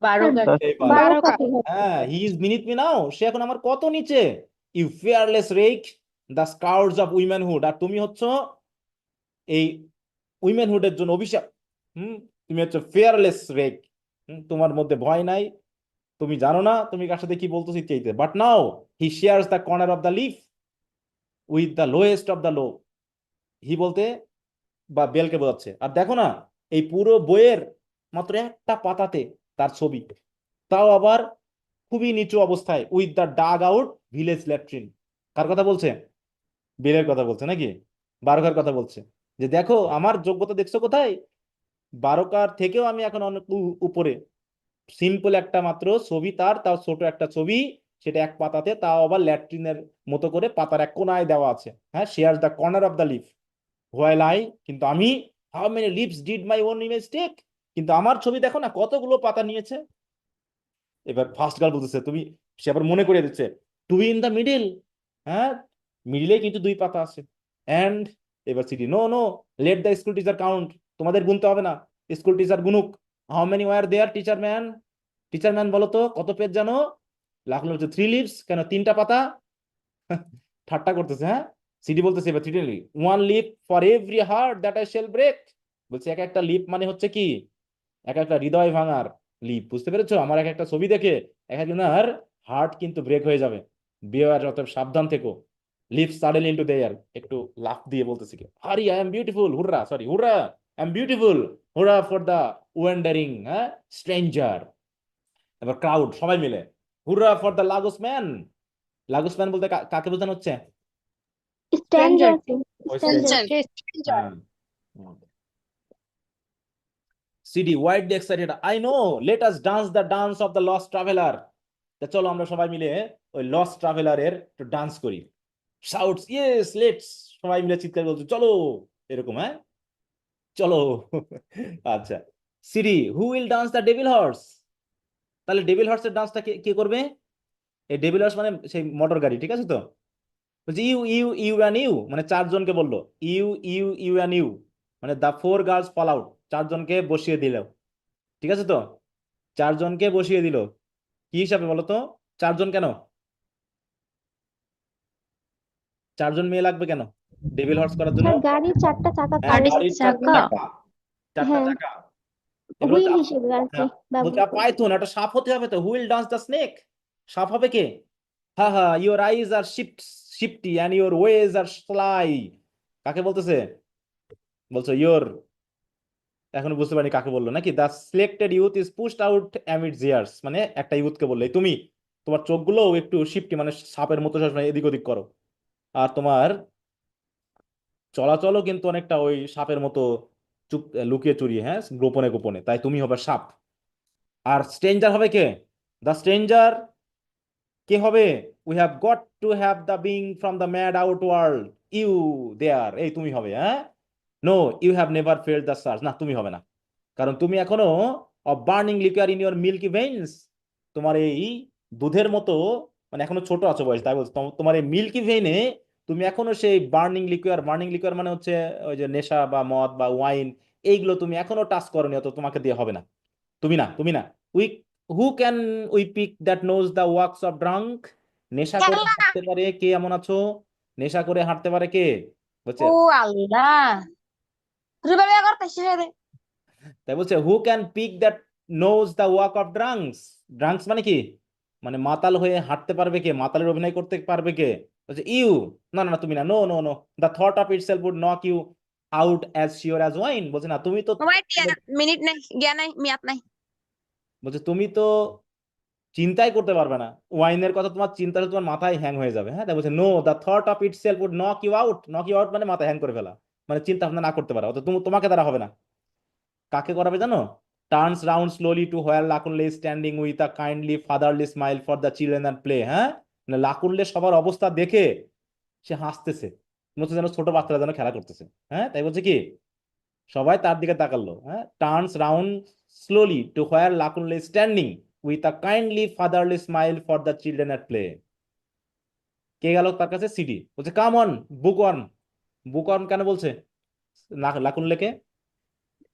বারো স্যার কাঠি। এই বারো। বারো বারো কাঠি কাঠি। হ্যাঁ, he is beneath me now, সে এখন আমার কত নিচে। You fearless wreck, the scouts of womanhood, আর তুমি হচ্ছ এই উইমেনহুডের জন্য অভিশাপ। তুমি হচ্ছে ফিয়ারলেস রেক, তোমার মধ্যে ভয় নাই, তুমি জানো না তুমি কার সাথে কি বলতেছি চাইতে। But now he shares the corner of the leaf with the lowest of the low. He বলতে বা বেলকে বোঝাচ্ছে। আর দেখো না, এই পুরো বইয়ের মাত্র একটা পাতাতে তার ছবি, তাও আবার খুবই নিচু অবস্থায়, with the dug out village latrine. কার কথা বলছে? বেলের কথা বলছে নাকি? বারোকার কথা বলছে, যে দেখো আমার যোগ্যতা দেখছো কোথায়, বারোকার থেকেও আমি এখন অনেক উপরে। সিম্পল একটা মাত্র ছবি তার, তাও ছোট একটা ছবি, সেটা এক পাতাতে, তাও আবার ল্যাট্রিনের মতো করে পাতার এক কোনায় দেওয়া আছে। হ্যাঁ, share the corner of the leaf while I, কিন্তু আমি, how many leaves did my own image take, কিন্তু আমার ছবি দেখো না কতগুলো পাতা নিয়েছে। এবার ফার্স্ট গার্ল বলতেছে, তুমি, সে আবার মনে করিয়ে দিচ্ছে, to be in the middle, হ্যাঁ, মিডিলে কিন্তু দুই পাতা আছে। এন্ড এবার Sidi, no no, let the school teacher count, তোমাদের গুনতে হবে না, স্কুল টিচার গুনুক। How many were there teacher man, teacher man বলো তো কত পেজ জানো? লাখলো হচ্ছে 3 লিভস, কেন 3টা পাতা? ঠাট্টা করতেছে। হ্যাঁ, সিডি বলতেছে এবার three leaf, 1 leaf for every heart that I shall break, বলছে এক একটা লিপ মানে হচ্ছে কি, এক একটা হৃদয় ভাঙার লিপ, বুঝতে পেরেছো? আমার এক একটা ছবি দেখে এক একজনের হার্ট কিন্তু ব্রেক হয়ে যাবে, বিয়ার, অতএব সাবধান থেকো। Leap suddenly into the air, একটু লাফ দিয়ে বলতেছি কি, hurry I am beautiful, hurrah, sorry hurrah, I am beautiful, hurrah for the wandering, হ্যাঁ, স্ট্রেঞ্জার। এবার ক্রাউড সবাই মিলে, hurrah for the Lagos man. Lagos man বলতে কাকে বোঝানো হচ্ছে? স্ট্রেঞ্জার ওই স্ট্রেঞ্জার হ্যাঁ। Sidi wildly excited, I know, let us dance the dance of the lost traveller. চলো আমরা সবাই মিলে ওই লস্ট ট্রাভেলারের একটু ডান্স করি। শাউটস, ইয়েস লেটস, সবাই মিলে চিৎকার বলছে, চলো, এরকম, হ্যাঁ, চলো। আচ্ছা, CD, who will dance the devil horse, তাহলে ডেভিল হর্সের ডান্সটা কে কে করবে? এই ডেভিল হর্স মানে সেই মোটর গাড়ি, ঠিক আছে তো? বলছে you you you and you, মানে চারজনকে বললো, you you you and you, মানে দ্য 4 গার্লস ফল আউট, চারজনকে বসিয়ে দিল, ঠিক আছে তো? চারজনকে বসিয়ে দিল কি হিসাবে বলো তো? চারজন কেন? চারজন মেয়ে লাগবে কেন ডেভিল হর্স করার জন্য? স্যার গাড়ির চারটা চাকা হ্যাঁ, কারেন্ট গাড়ির চারটা চাকা, চারটা হ্যাঁ চাকা। এবার হুইল হচ্ছে হিসেবে আর কি হ্যাঁ, বলছে ব্যবহার করবে পাইথন, একটা সাপ হতে হবে তো, হুইল ডান্স দ্য স্নেক, সাপ হবে কে? হ্যাঁ হ্যাঁ, your eyes are shifty and your ways are sly, কাকে বলতেছে? বলছো ইউর, এখন বুঝতে পারিনি কাকে বললো নাকি। The selected youth is pushed out amid jeers, মানে একটা ইউথকে বললে, তুমি তোমার চোখগুলো একটু শিফটি, মানে সাপের মতো সবসময় এদিক ওদিক করো, আর তোমার চলাচলও কিন্তু অনেকটা ওই সাপের মতো, চুপ, লুকিয়ে চুরিয়ে, হ্যাঁ, গোপনে গোপনে, তাই তুমি হবে সাপ। আর স্ট্রেঞ্জার হবে কে? দ্য স্ট্রেঞ্জার কে হবে? We have got to have the being from the mad out world, you there, এই তুমি হবে। হ্যাঁ, no, you have never felled the search, না তুমি হবে না, কারণ তুমি এখনো of burning liquor in your milky veins, তোমার এই দুধের মতো, মানে এখনো ছোট আছো বয়স, তাই বলছো, তোমার এই মিল্কি ভেইনে তুমি এখনো সেই বার্নিং লিকুয়ার, বার্নিং লিকুয়ার মানে হচ্ছে ওই যে নেশা বা মদ বা ওয়াইন, এইগুলো তুমি এখনো টাচ করনি, অত তোমাকে দিয়ে হবে না, তুমি না, তুমি না। We, who can we pick that knows the works of drunk, নেশা করে হাঁটতে পারে কে? এমন আছো, নেশা করে হাঁটতে পারে কে? বলছে, ও আল্লাহ রুবাই করতেছে রে তাই বলছে who can pick that knows the walk of drunks, drunks মানে কি, মানে মাতাল হয়ে হাঁটতে পারবে কে, মাতালের অভিনয় করতে পারবে কে? বলছে ইউ, না না না, তুমি না, no no no, the thought of itself would knock you out as sure as wine, বলছে না, তুমি তো, মোবাইল মিনিট নাই জ্ঞান নাই মিয়াত নাই বলছে তুমি তো চিন্তাই করতে পারবে না, ওয়াইনের কথা তোমার চিন্তা হলে তোমার মাথায় হ্যাং হয়ে যাবে। হ্যাঁ, তাই বলছে no, the thought of itself would knock you out, knock you out মানে মাথায় হ্যাং করে ফেলা, মানে চিন্তা ভাবনা না করতে পারা, অত তোমাকে দ্বারা হবে না। কাকে করাবে জানো? Turns round slowly to where Lakunle standing with a kindly fatherly smile for the children and play. হ্যাঁ, মানে লাকুনলে সবার অবস্থা দেখে সে হাসতেছে, মনে হচ্ছে যেন ছোট বাচ্চারা যেন খেলা করতেছে। হ্যাঁ, তাই বলছে কি সবাই তার দিকে তাকালো। হ্যাঁ, turns round slowly to where Lakunle standing with a kindly fatherly smile for the children at play. কে গেল তার কাছে? সিডি বলছে কাম অন বুকওয়ার্ম। বুকওয়ার্ম কেন বলছে লাকুনলেকে?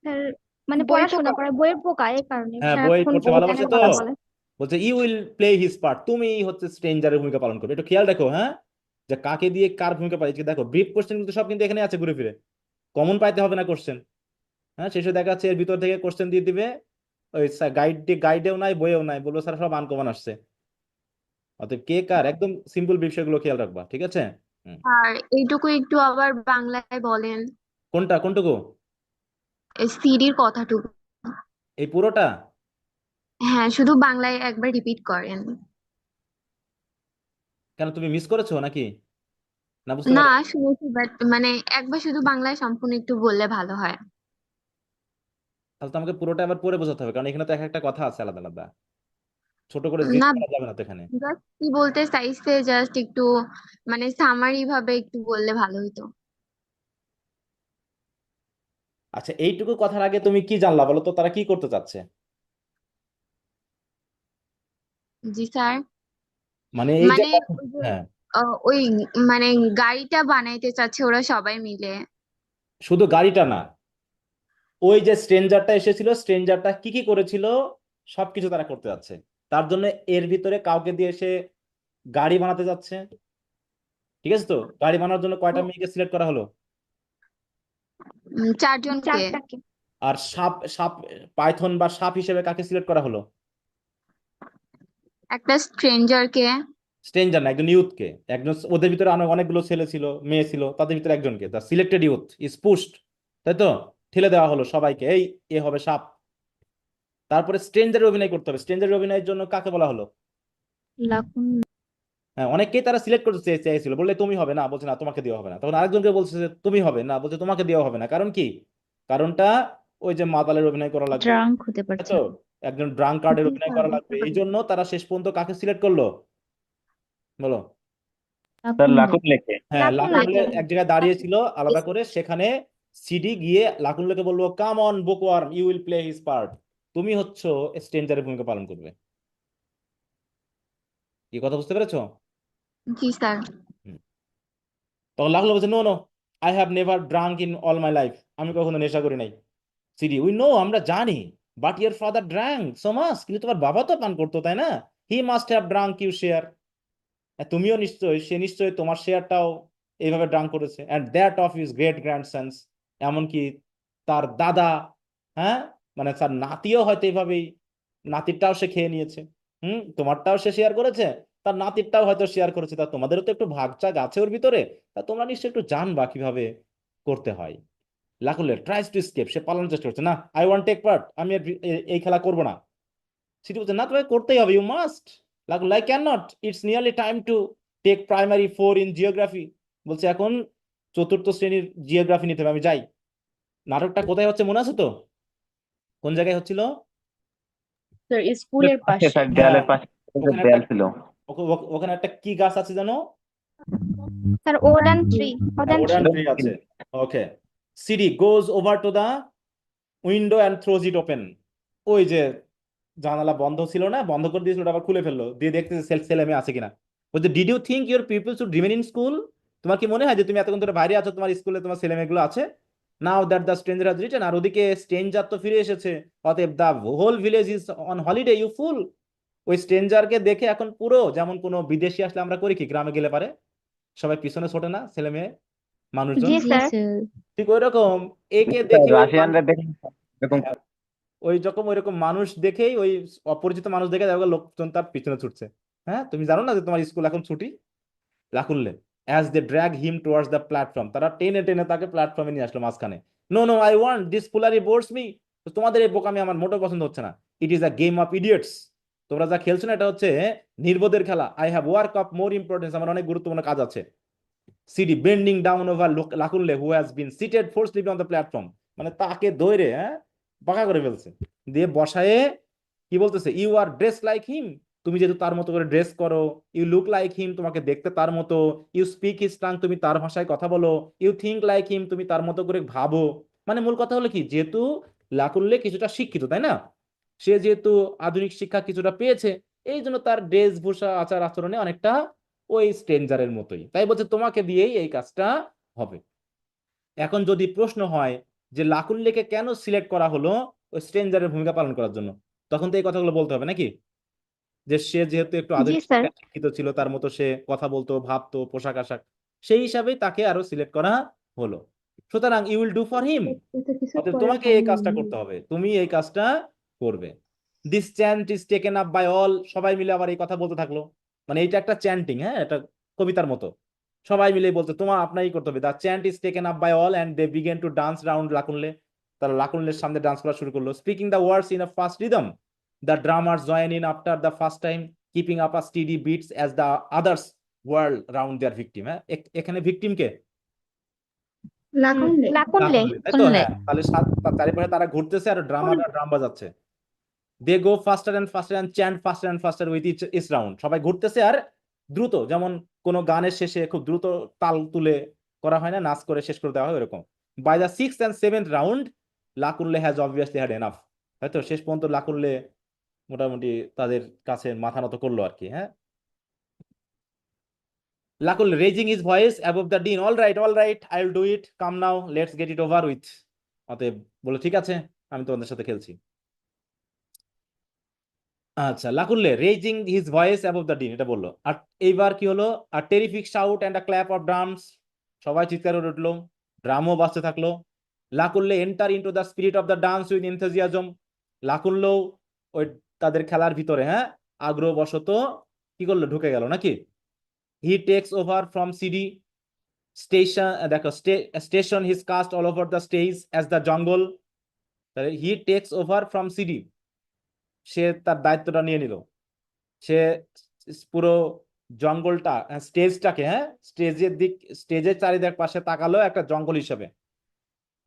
স্যার মানে বই পড়াশোনা পোকা। করে বইয়ের পোকা এই কারণে হ্যাঁ, বই সারাক্ষণ পড়তে ও ভালোবাসে জ্ঞানের তো, কথা বলে। বলছে you will play his part, তুমি হচ্ছে স্ট্রেঞ্জারের ভূমিকা পালন করবে। একটু খেয়াল রাখো, হ্যাঁ, যে কাকে দিয়ে কার ভূমিকা পালন। দেখো ব্রিফ কোশ্চেন কিন্তু সব কিন্তু এখানে আছে ঘুরে ফিরে, কমন পাইতে হবে না কোশ্চেন। হ্যাঁ, শেষে দেখা যাচ্ছে এর ভিতর থেকে কোশ্চেন দিয়ে দিবে, ওই গাইডেও নাই বইয়েও নাই, বলবো স্যার সব আনকমন আসছে। অতএব কে কার একদম সিম্পল বিষয়গুলো খেয়াল রাখবা, ঠিক আছে? হুম। আর এইটুকু একটু আবার বাংলায় বলেন, কোনটুকু? এই সিডির কথাটুকু। এই পুরোটা? হ্যাঁ, শুধু বাংলায় একবার রিপিট করেন। কেন তুমি মিস করেছো নাকি, না বুঝতে না, পারো? শুনেছি বাট মানে একবার শুধু বাংলায় সম্পূর্ণ একটু বললে ভালো হয়। তাহলে তো আমাকে পুরোটা আবার পড়ে বোঝাতে হবে, কারণ এখানে তো এক একটা কথা আছে আলাদা আলাদা, ছোট করে জিজ্ঞেস না, করা যাবে না তো এখানে। জাস্ট কি বলতে চাইছে জাস্ট একটু মানে সামারি ভাবে একটু বললে ভালো হতো। আচ্ছা, এইটুকু কথার আগে তুমি কি জানলা বলো তো, তারা কি করতে চাচ্ছে? জি স্যার। মানে এই যে মানে ওই যে হ্যাঁ, ওই মানে গাড়িটা বানাইতে চাচ্ছে ওরা সবাই মিলে। শুধু গাড়িটা না, ওই যে স্ট্রেঞ্জারটা এসেছিল, স্ট্রেঞ্জারটা কি কি করেছিল সবকিছু তারা করতে যাচ্ছে। তার জন্য এর ভিতরে কাউকে দিয়ে সে গাড়ি বানাতে যাচ্ছে। ঠিক আছে, তো গাড়ি বানানোর জন্য কয়টা মেয়েকে সিলেক্ট করা হলো? 4 জনকে। 4টাকে। আর সাপ সাপ পাইথন বা সাপ হিসেবে কাকে সিলেক্ট করা হলো? একটা স্ট্রেঞ্জারকে। স্ট্রেঞ্জার না, একজন ইউথকে। একজন, ওদের ভিতরে অনেকগুলো ছেলে ছিল মেয়ে ছিল, তাদের ভিতরে একজনকে, the selected youth is pushed, তাই তো, ঠেলে দেওয়া হলো সবাইকে, এই এ হবে সাপ। তারপরে স্ট্রেঞ্জারের অভিনয় করতে হবে। স্ট্রেঞ্জারের অভিনয়ের জন্য কাকে বলা হলো? লাকুন। হ্যাঁ, অনেককেই তারা সিলেক্ট করতে চেয়েছিল, বললে তুমি হবে না, বলছে না তোমাকে দেওয়া হবে না। তখন আরেকজনকে বলছে যে তুমি হবে না, বলছে তোমাকে দেওয়া হবে না। কারণ কি? কারণটা ওই যে মাতালের অভিনয় করা লাগবে, ড্রাঙ্ক হতে তাই পারছে। তো, একজন ড্রাঙ্ক কার্ডের জি অভিনয় স্যার করা বুঝতে লাগবে। এই পারছি। জন্য তারা শেষ পর্যন্ত কাকে সিলেক্ট করলো বলো? স্যার লাকুন লাকুন লেখে। হ্যাঁ, লাকুন লাকুনলে লেখে। এক জায়গায় দাঁড়িয়েছিল আলাদা করে, সেখানে সিডি গিয়ে লাকুনলেকে বলবো come on bookworm, you will play his part, তুমি হচ্ছে স্ট্রেঞ্জারের ভূমিকা পালন করবে। এই কথা বুঝতে পেরেছো? জি স্যার। হুম। তখন লাকুনলে বলছে no no, I have never drunk in all my life, আমি কখনো নেশা করি নাই। সিডি উই নো, আমরা জানি, but your father drunk so much, কিন্তু তোমার বাবা তো পান করতো তাই না, he must have drunk you share, তুমিও নিশ্চয়ই, সে নিশ্চয়ই তোমার শেয়ারটাও এইভাবে ড্রাঙ্ক করেছে, and that of his great grandsons, এমনকি তার দাদা, হ্যাঁ, মানে তার নাতিও হয়তো এইভাবেই, নাতিরটাও সে খেয়ে নিয়েছে। তোমারটাও সে শেয়ার করেছে, তার নাতিরটাও হয়তো শেয়ার করেছে, তা তোমাদেরও তো একটু ভাগ চাগ আছে ওর ভিতরে, তা তোমরা নিশ্চয়ই একটু জানবা কিভাবে করতে হয়। লাকুলে ট্রাইস টু স্কেপ, সে পালানোর চেষ্টা করছে, না আই ওয়ান্ট টেক পার্ট, আমি এই খেলা করবো না। সিটি বলছে না, তোমাকে করতেই হবে, you must. Lakunle I can not, it's nearly time to take primary 4 in geography, বলছে এখন চতুর্থ শ্রেণীর জিওগ্রাফি নিতে হবে, আমি যাই। নাটকটা কোথায় হচ্ছে মনে আছে তো? কোন জায়গায় হচ্ছিল? স্যার স্কুলের পাশে পাশে। স্যার, হ্যাঁ, দেয়ালের পাশে ওখানে দেয়াল একটা ছিল। ওখানে একটা কি গাছ আছে জানো? Sir Odan tree. Odan tree. Odan tree আছে। Okay, Sidi goes over to the window and throws it open. ওই যে জানালা বন্ধ ছিল না, বন্ধ করে দিয়েছিল, ওটা আবার খুলে ফেললো, দিয়ে দেখতেছে ছেলে মেয়ে আছে কিনা। বলছে did you think your people should remain in school, তোমার কি মনে হয় যে তুমি এতক্ষণ ধরে বাইরে আছো, তোমার স্কুলে তোমার ছেলে মেয়েগুলো আছে? Now that the stranger has written, আর ওদিকে স্ট্রেঞ্জার তো ফিরে এসেছে, অতএব the whole village is on holiday, you fool. ওই স্ট্রেঞ্জারকে দেখে এখন পুরো যেমন কোনো বিদেশি আসলে আমরা করি কি, গ্রামে গেলে পারে সবাই পিছনে ছোটে না, ছেলে মেয়ে মানুষজন, জি জি স্যার। স্যার। ঠিক ওই রকম একে দেখে ওই রাশিয়ানরা দেখে এরকম। হ্যাঁ, ওই রকম মানুষ দেখেই, ওই অপরিচিত মানুষ দেখে দেখো লোকজন তার পিছনে ছুটছে। হ্যাঁ, তুমি জানো না যে তোমার স্কুল এখন ছুটি? Lakunle as they drag him towards the platform, তারা টেনে টেনে তাকে প্ল্যাটফর্মে নিয়ে আসলো মাঝখানে। No no, I want this foolery bores me, তোমাদের এই বোকামি আমার মোটেও পছন্দ হচ্ছে না। It is a game of idiots, তোমরা যা খেলছো না এটা হচ্ছে নির্বোধের খেলা। I have work of more importance, আমার অনেক গুরুত্বপূর্ণ কাজ আছে। Sidi bending down over Lakunle who has been seated ফোর্সলিভলি on the platform, মানে তাকে ধরে, হ্যাঁ, বাঁকা করে ফেলছে, দিয়ে বসায়ে কি বলতেছে, you are dress like him, তুমি যেহেতু তার মতো করে ড্রেস করো, ইউ লুক লাইক হিম, তোমাকে দেখতে তার মতো, ইউ স্পিক হিজ টাং, তুমি তার ভাষায় কথা বলো, ইউ থিঙ্ক লাইক হিম, তুমি তার মতো করে ভাবো। মানে মূল কথা হলো কি, যেহেতু লাকুল্লে কিছুটা শিক্ষিত, তাই না, সে যেহেতু আধুনিক শিক্ষা কিছুটা পেয়েছে, এই জন্য তার ড্রেসভূষা আচার আচরণে অনেকটা ওই স্ট্রেঞ্জারের মতোই, তাই বলছে তোমাকে দিয়েই এই কাজটা হবে। এখন যদি প্রশ্ন হয় যে লাকুল্লেকে কেন সিলেক্ট করা হলো ওই স্ট্রেঞ্জারের ভূমিকা পালন করার জন্য, তখন তো এই কথাগুলো বলতে হবে নাকি, যে সে যেহেতু একটু জি আধুনিক স্যার। শিক্ষায় শিক্ষিত ছিল, তার মতো সে কথা বলতো, ভাবতো, পোশাক আশাক, সেই হিসাবেই তাকে আরো সিলেক্ট করা হলো। সুতরাং you will do for him, একটু তো কিছু অতএব করা তোমাকে এই কাজটা হয়নি। করতে হবে, তুমি এই কাজটা করবে। This chant is taken up by all, সবাই মিলে আবার এই কথা বলতে থাকলো, মানে এইটা একটা চ্যান্টিং, হ্যাঁ, এটা কবিতার মতো, সবাই মিলে বলতে তোমার আপনারই করতে হবে। The chant is taken up by all and they begin to dance round Lakunle, তারা লাকুনলের সামনে ডান্স করা শুরু করলো। Speaking the words in a fast rhythm, the drummers join in after the first time, keeping up a steady beats as the others world round their victim. হ্যাঁ, এখানে victim কে? লাকুনলে। লাকুনলে, তাই তো? হ্যাঁ, তাহলে চারিপাশে তারা ঘুরতেছে আর ড্রামাররা ড্রাম বাজাচ্ছে। They go faster and faster and chant faster and faster with each round, সবাই ঘুরতেছে আর দ্রুত, যেমন কোনো গানের শেষে খুব দ্রুত তাল তুলে করা হয় না, নাচ করে শেষ করে দেওয়া হয় এরকম। By the 6th and 7th round Lakunle has obviously had enough, তাই তো? শেষ পর্যন্ত লাকুনলে মোটামুটি তাদের কাছে মাথা নত করলো আর কি। হ্যাঁ, Lakunle raising his voice above the din, all right I will do it, come now let's get it over with. অতএব বলো ঠিক আছে, আমি তোমাদের সাথে খেলছি। আচ্ছা, Lakunle raising his voice above the din, এটা বললো। আর এইবার কি হলো? আর terrific shout and a clap of drums, সবাই চিৎকার করে উঠলো, ড্রামও বাজতে থাকলো। Lakunle enter into the spirit of the dance with enthusiasm, লাকুল্লেও ওই তাদের খেলার ভিতরে, হ্যাঁ, আগ্রহবশত কি করলো? ঢুকে গেল নাকি? He takes over from Sidi station, দেখো station his cast all over the stage as the jungle, তাহলে he takes over from Sidi, সে তার দায়িত্বটা নিয়ে নিল, সে পুরো জঙ্গলটা, স্টেজটাকে, হ্যাঁ, স্টেজের চারিদিক পাশে তাকালো একটা জঙ্গল হিসেবে।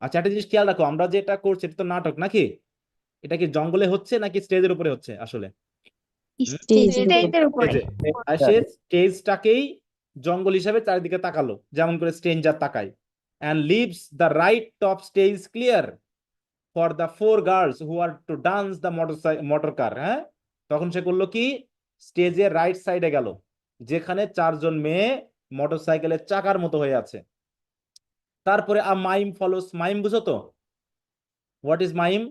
আচ্ছা, একটা জিনিস খেয়াল রাখো, আমরা যেটা করছি এটা তো নাটক নাকি, এটা কি জঙ্গলে হচ্ছে নাকি স্টেজের উপরে হচ্ছে আসলে? স্টেজের উপরে। স্টেজে। আর সে স্টেজটাকেই জঙ্গল হিসাবে চারিদিকে তাকালো, যেমন করে স্ট্রেঞ্জার তাকায়। And leaves the right top stage clear for the 4 girls who are to dance the motor car. হ্যাঁ, তখন সে করলো কি? স্টেজের রাইট সাইডে গেল, যেখানে 4জন মেয়ে মোটরসাইকেলের চাকার মতো হয়ে আছে। তারপরে আ মাইম ফলোস, মাইম বুঝো তো? What is mime?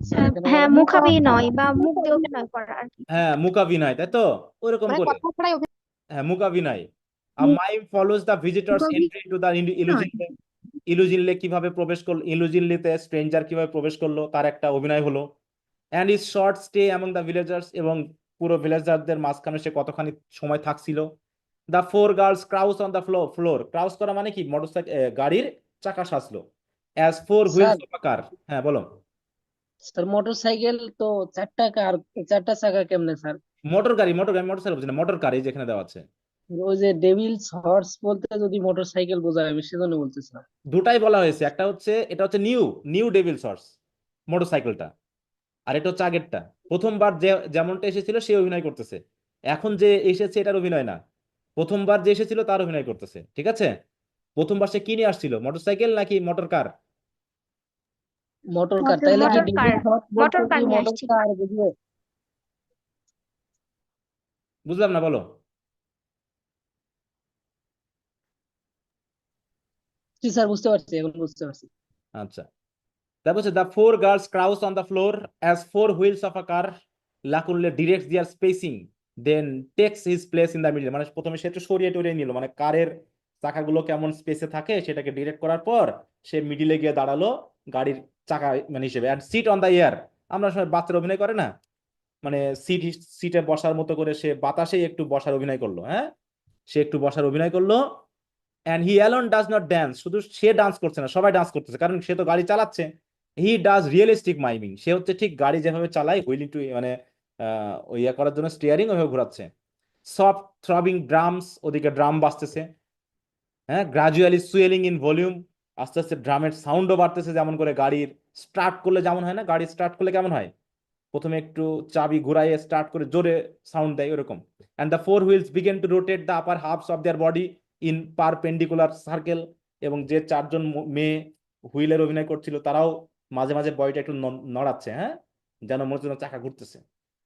স্যার এখানে হ্যাঁ, বলেন। মুখাভিনয় বা মুখ দিয়ে অভিনয় করা আর কি। হ্যাঁ, মূকাভিনয়, তাই তো? ওইরকম করে, হ্যাঁ, মূকাভিনয়। A mime follows the visitor's entry to the Ilujinle, ইলুজিন লে কিভাবে প্রবেশ করলো, ইলুজিন লেতে স্ট্রেঞ্জার কিভাবে প্রবেশ করলো তার একটা অভিনয় হলো। And is short stay among the villagers, এবং পুরো ভিলেজারদের মাঝখানে সে কতখানি সময় থাকছিল। The 4 girls crouch on the floor, crouch করা মানে কি? মোটরসাইকেল, গাড়ির চাকা সাজলো। As 4 sir wheels of a car, হ্যাঁ বলো। স্যার মোটরসাইকেল তো চারটা কার, চারটা চাকা কেমনে স্যার? মোটর গাড়ি, মোটরসাইকেল বলছি না, মোটর কার, এই যেখানে দেওয়া আছে। ওই যে ডেভিলস হর্স বলতে যদি মোটরসাইকেল বোঝায়, আমি সেজন্য বলতেছিলাম। দুটাই বলা হয়েছে, একটা হচ্ছে, এটা হচ্ছে নিউ ডেভিলস হর্স মোটরসাইকেলটা, আর এটা হচ্ছে আগেরটা। প্রথমবার যে যেমনটা এসেছিল সে অভিনয় করতেছে, এখন যে এসেছে এটার অভিনয় না, প্রথমবার যে এসেছিল তার অভিনয় করতেছে, ঠিক আছে? প্রথমবার সে কি নিয়ে আসছিল, মোটরসাইকেল নাকি মোটর কার? মোটর কার, তাইলে কি মোটর কার, ডেভিলস হর্স বলতে মোটর কার কি নিয়ে মোটর আসছি। কার বুঝবে? বুঝলাম না, বলো। জি স্যার, বুঝতে পারছি, এখন বুঝতে পারছি। আচ্ছা, তারপর হচ্ছে the 4 girls crouch on the floor as 4 wheels of a car, Lakunle directs their spacing then takes his place in the middle, মানে প্রথমে সে একটু সরিয়ে টরিয়ে নিল, মানে কারের চাকাগুলো কেমন স্পেসে থাকে সেটাকে ডিরেক্ট করার পর সে মিডিলে গিয়ে দাঁড়ালো গাড়ির চাকা মানে হিসেবে। And sit on the air, আমরা সময় বাচ্চারা অভিনয় করে না, মানে সিটে বসার মতো করে সে বাতাসেই একটু বসার অভিনয় করলো। হ্যাঁ, সে একটু বসার অভিনয় করলো। And he alone does not dance, শুধু সে ডান্স করছে না, সবাই ডান্স করতেছে, কারণ সে তো গাড়ি চালাচ্ছে। হি ডাজ রিয়েলিস্টিক মাইমিং, সে হচ্ছে ঠিক গাড়ি যেভাবে চালায় হুইলিং টু, মানে ওই ইয়ে করার জন্য স্টিয়ারিং ওইভাবে ঘোরাচ্ছে। সফট থ্রবিং ড্রামস, ওদিকে ড্রাম বাজতেছে। হ্যাঁ, গ্রাজুয়ালি সুয়েলিং ইন ভলিউম, আস্তে আস্তে ড্রামের সাউন্ডও বাড়তেছে, যেমন করে গাড়ির স্টার্ট করলে যেমন হয় না, গাড়ি স্টার্ট করলে কেমন হয়, প্রথমে একটু চাবি ঘুরাইয়ে স্টার্ট করে জোরে সাউন্ড দেয় ওরকম। And the four wheels begin to rotate the upper halves of their body in perpendicular circle. এবং যে চারজন মেয়ে হুইলের অভিনয় করছিল তারাও মাঝে মাঝে বডিটা একটু নড়াচ্ছে, হ্যাঁ, যেন মনে হচ্ছে যেন চাকা ঘুরতেছে।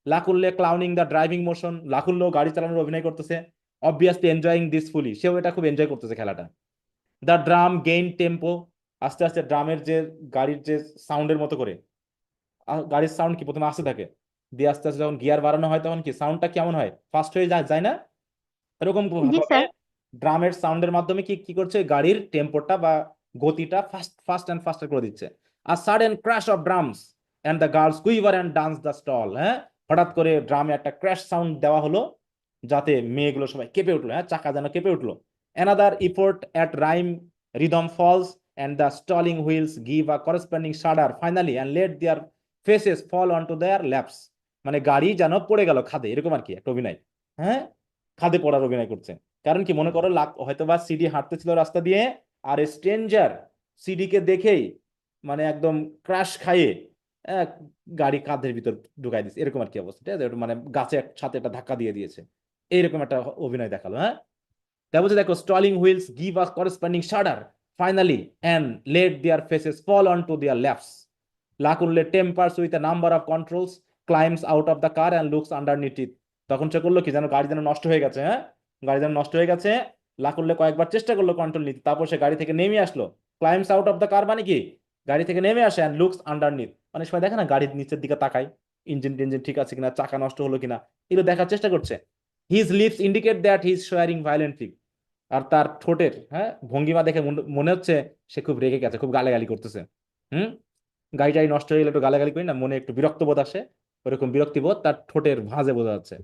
লাকুল্লে ক্লাউনিং দ্য ড্রাইভিং মোশন, লাকুল্লেও গাড়ি চালানোর অভিনয় করতেছে, অবভিয়াসলি এনজয়িং দিস ফুলি, সেও এটা খুব এনজয় করতেছে খেলাটা। দ্য ড্রাম গেইন টেম্পো, আস্তে আস্তে ড্রামের যে গাড়ির যে সাউন্ডের মতো করে, গাড়ির সাউন্ড কি প্রথমে আসতে থাকে, দিয়ে আস্তে আস্তে যখন গিয়ার বাড়ানো হয় তখন কি সাউন্ডটা কেমন হয়, ফাস্ট হয়ে যায়, যায় না? এরকম জি ভাবে স্যার। ড্রামের সাউন্ডের মাধ্যমে কি কি করছে, গাড়ির টেম্পোটা বা গতিটা ফাস্ট ফাস্ট অ্যান্ড ফাস্টার করে দিচ্ছে। আর sudden crash of drums and the girls quiver and dance the stall, হ্যাঁ, হঠাৎ করে ড্রামে একটা ক্র্যাশ সাউন্ড দেওয়া হলো যাতে মেয়েগুলো সবাই কেঁপে উঠলো, হ্যাঁ, চাকা যেন কেঁপে উঠলো। Another effort at rhyme rhythm falls and the stalling wheels give a corresponding shudder finally and let their faces fall on to their laps. মানে গাড়ি যেন পড়ে গেল খাদে, এরকম আর কি একটা অভিনয়, হ্যাঁ, খাদে পড়ার অভিনয় করছে। কারণ কি মনে করো হয়তো বা সিডি হাঁটতেছিল রাস্তা দিয়ে, আর স্ট্রেঞ্জার সিডি কে দেখেই মানে একদম ক্রাশ খাইয়ে আহ, গাড়ি কাঁধের ভিতর ঢুকাই দিচ্ছে, এরকম আর কি অবস্থা, ঠিক আছে? মানে গাছের সাথে একটা ধাক্কা দিয়ে দিয়েছে, এইরকম একটা অভিনয় দেখালো, হ্যাঁ। তারপর হচ্ছে দেখো stalling wheels give a corresponding shudder finally and let their faces fall on to their laps. Lakunle tampers with a number of controls climbs out of the car and looks underneath it. তখন সে করলো কি, যেন গাড়ি যেন নষ্ট হয়ে গেছে, হ্যাঁ, গাড়ি যেন নষ্ট হয়ে গেছে। লাকুল্লে কয়েকবার চেষ্টা করলো কন্ট্রোল নিতে, তারপর সে গাড়ি থেকে নেমে আসলো। ক্লাইম্স আউট অফ দ্য কার মানে কি, গাড়ি থেকে নেমে আসে, অ্যান্ড লুকস আন্ডারনিথ অনেক সময় দেখে না গাড়ির নিচের দিকে তাকায়, ইঞ্জিন টিঞ্জিন ঠিক আছে কিনা, চাকা নষ্ট হলো কিনা, এগুলো দেখার চেষ্টা করছে। His lips indicate that he is swearing violently. আর তার ঠোঁটের, হ্যাঁ, ভঙ্গিমা দেখে মনে হচ্ছে সে খুব রেগে গেছে, খুব গালাগালি করতেছে। হুম, গাড়িটাই নষ্ট হয়ে গেলে একটু গালাগালি করি না, মনে একটু বিরক্ত বোধ আসে, ওরকম বিরক্তি বোধ তার ঠোঁটের ভাঁজে বোঝা যাচ্ছে।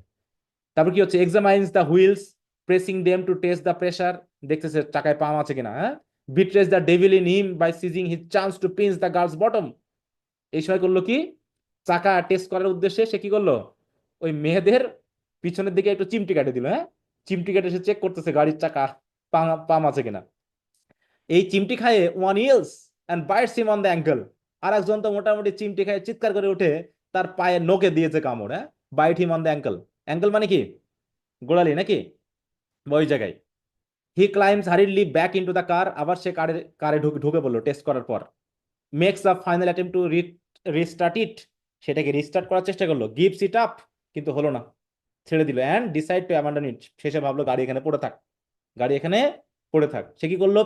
তারপর কি হচ্ছে, examines the wheels pressing them to test the pressure, দেখতেছে চাকায় পাম আছে কিনা, হ্যাঁ। Betrays the devil in him by seizing his chance to pinch the girl's bottom. এই সময় করলো কি, চাকা টেস্ট করার উদ্দেশ্যে সে কি করলো, ওই মেয়েদের পিছনের দিকে একটু চিমটি কাটে দিল, হ্যাঁ, চিমটি কেটে সে চেক করতেছে গাড়ির চাকা পাম আছে কিনা। এই চিমটি খায় one yells and bites him on the ankle, আর একজন তো মোটামুটি চিমটি খায় চিৎকার করে উঠে তার পায়ে নোকে দিয়েছে কামড়, হ্যাঁ, bite him on the ankle. Ankle মানে কি, গোড়ালি নাকি, ওই জায়গায়। He climbs hurriedly back into the car, আবার সে কারে কারে ঢুকে পড়লো টেস্ট করার পর। Makes a final attempt to restart it, সেটাকে রিস্টার্ট করার চেষ্টা করলো, গিভস ইট আপ, কিন্তু হলো না, ছেড়ে দিল। অ্যান্ড ডিসাইড টু অ্যাবান্ডন ইট, শেষে ভাবলো গাড়ি এখানে পড়ে থাক, গাড়ি এখানে পড়ে থাক। সে কি করলো,